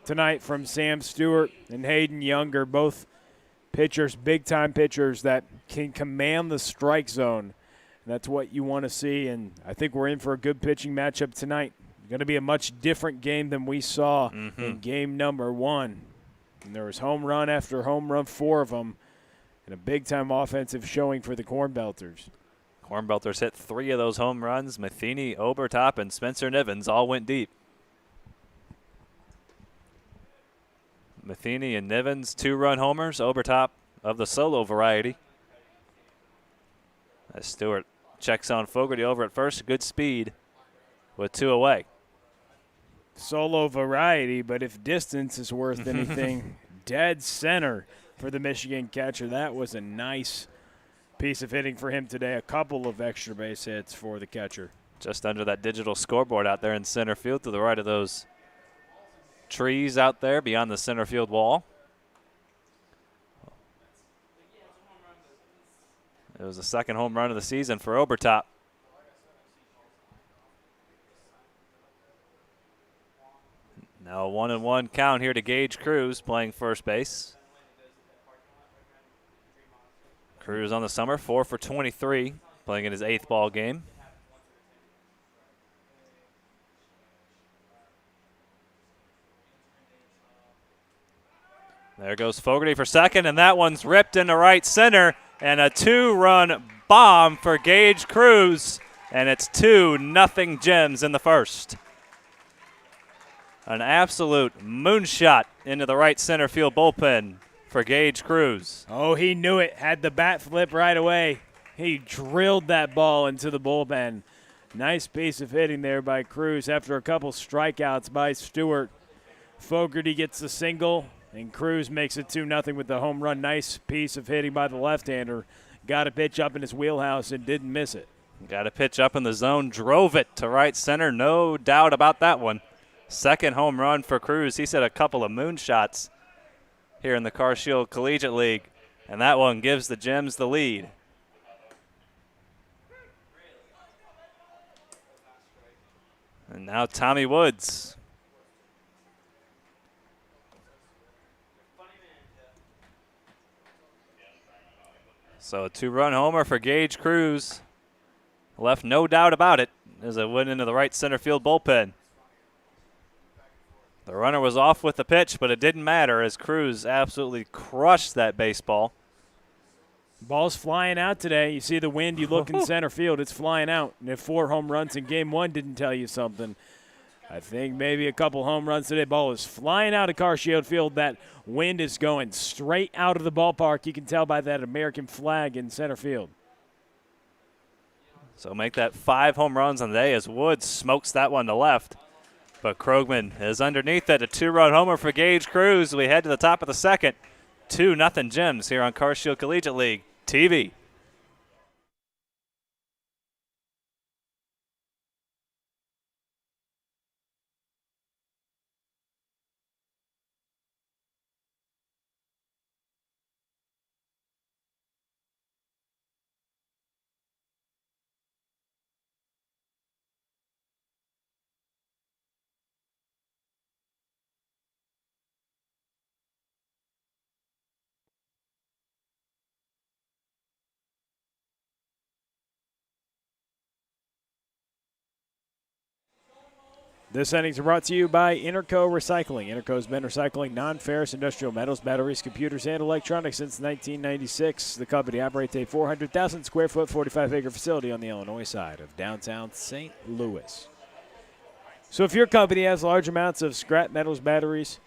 tonight from Sam Stewart and Hayden Younger. Both pitchers, big-time pitchers that can command the strike zone. And that's what you want to see, and I think we're in for a good pitching matchup tonight. Going to be a much different game than we saw in game number 1. And there was home run after home run, 4 of them, and a big-time offensive showing for the Cornbelters. Cornbelters hit 3 of those home runs. Matheny, Obertop, and Spencer Nivens all went deep. Matheny and Nivens, 2-run homers, Overtop of the solo variety. As Stewart checks on Fogarty over at first, good speed with 2 away. Solo variety, but if distance is worth anything, dead center for the Michigan catcher. That was a nice piece of hitting for him today. A couple of extra base hits for the catcher. Just under that digital scoreboard out there in center field to the right of those trees out there beyond the center field wall. It was the second home run of the season for Obertop. Now a 1-1 count here to Gage Cruz playing first base. Cruz on the summer, 4 for 23, playing in his 8th ball game. There goes Fogarty for second, and that one's ripped into right center, and a 2-run bomb for Gage Cruz, and it's 2-0 Gems in the first. An absolute moonshot into the right center field bullpen for Gage Cruz. Oh, he knew it. Had the bat flip right away. He drilled that ball into the bullpen. Nice piece of hitting there by Cruz after a couple strikeouts by Stewart. Fogarty gets the single, and Cruz makes it 2-0 with the home run. Nice piece of hitting by the left-hander. Got a pitch up in his wheelhouse and didn't miss it. Got a pitch up in the zone, drove it to right center. No doubt about that one. Second home run for Cruz. He's hit a couple of moonshots here in the CarShield Collegiate League, and that one gives the Gems the lead. And now Tommy Woods. So a 2-run homer for Gage Cruz. Left no doubt about it as it went into the right center field bullpen. The runner was off with the pitch, but it didn't matter as Cruz absolutely crushed that baseball. Ball's flying out today. You see the wind, you look in center field, it's flying out. And if 4 home runs in game 1 didn't tell you something, I think maybe a couple home runs today. Ball is flying out of CarShield Field. That wind is going straight out of the ballpark. You can tell by that American flag in center field. So make that 5 home runs on the day as Woods smokes that one to left. But Krogman is underneath it. A 2-run homer for Gage Cruz. We head to the top of the second. 2-0 Gems here on CarShield Collegiate League TV. This inning is brought to you by Interco Recycling. Interco's been recycling non-ferrous industrial metals, batteries, computers, and electronics since 1996. The company operates a 400,000 square foot, 45-acre facility on the Illinois side of downtown St. Louis. So if your company has large amounts of scrap metals, batteries,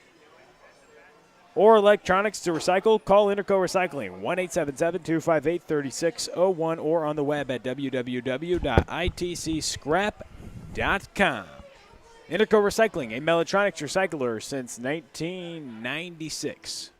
or electronics to recycle, call Interco Recycling, 1-877-258-3601, or on the web at www.itcscrap.com. Interco Recycling, a Mellotronics recycler since 1996.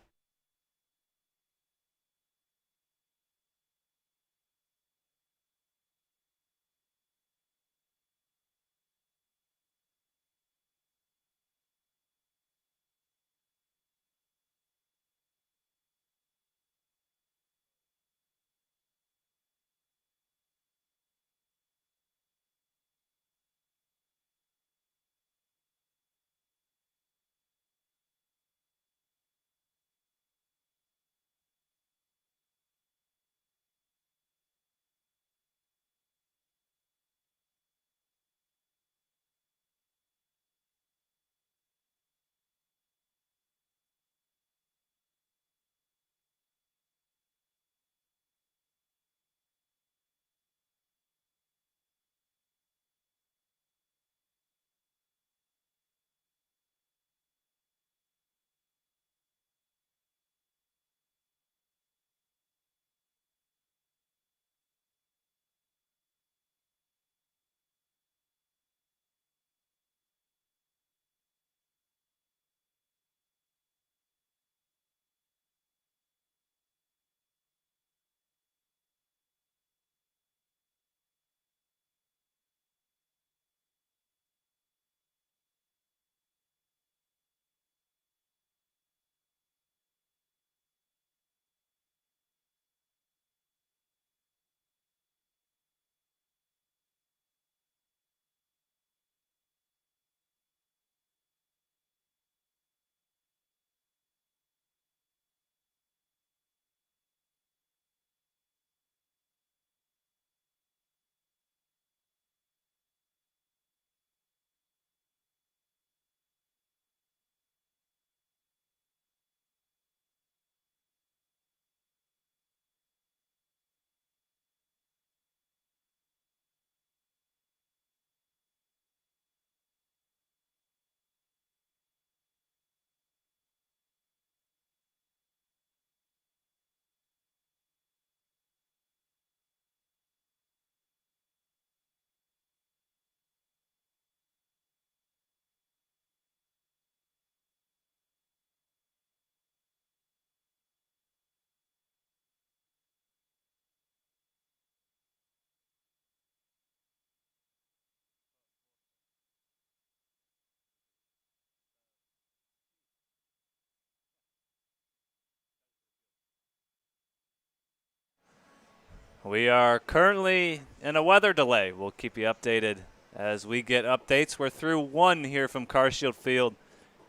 We are currently in a weather delay. We'll keep you updated as we get updates. We're through one here from Carshield Field.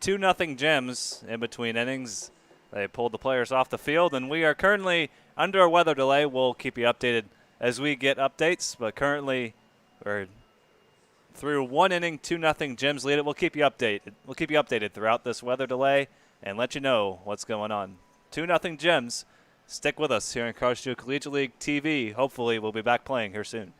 2-0 Gems in between innings. They pulled the players off the field, and we are currently under a weather delay. We'll keep you updated as we get updates, but currently we're through one inning, 2-0 Gems lead it. We'll keep you updated. We'll keep you updated throughout this weather delay and let you know what's going on. 2-0 Gems. Stick with us here in Carshield Collegiate League TV. Hopefully we'll be back playing here soon.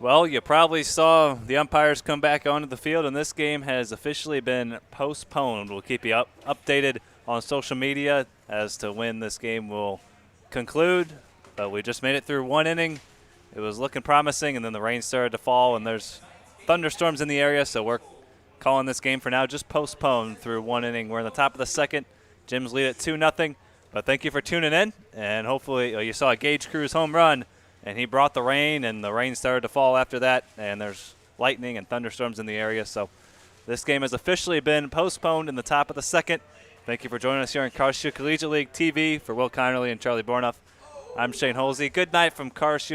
Well, you probably saw the umpires come back onto the field, and this game has officially been postponed. We'll keep you updated on social media as to when this game will conclude. But we just made it through one inning. It was looking promising, and then the rain started to fall, and there's thunderstorms in the area, so we're calling this game for now just postponed through one inning. We're in the top of the second. Gems lead at 2-0. But thank you for tuning in, and hopefully you saw a Gage Cruz home run, and he brought the rain, and the rain started to fall after that, and there's lightning and thunderstorms in the area. So this game has officially been postponed in the top of the second. Thank you for joining us here on Carshoe Collegiate League TV. For Will Connerly and Charlie Bornoff, I'm Shane Holsey. Good night from Carshoe.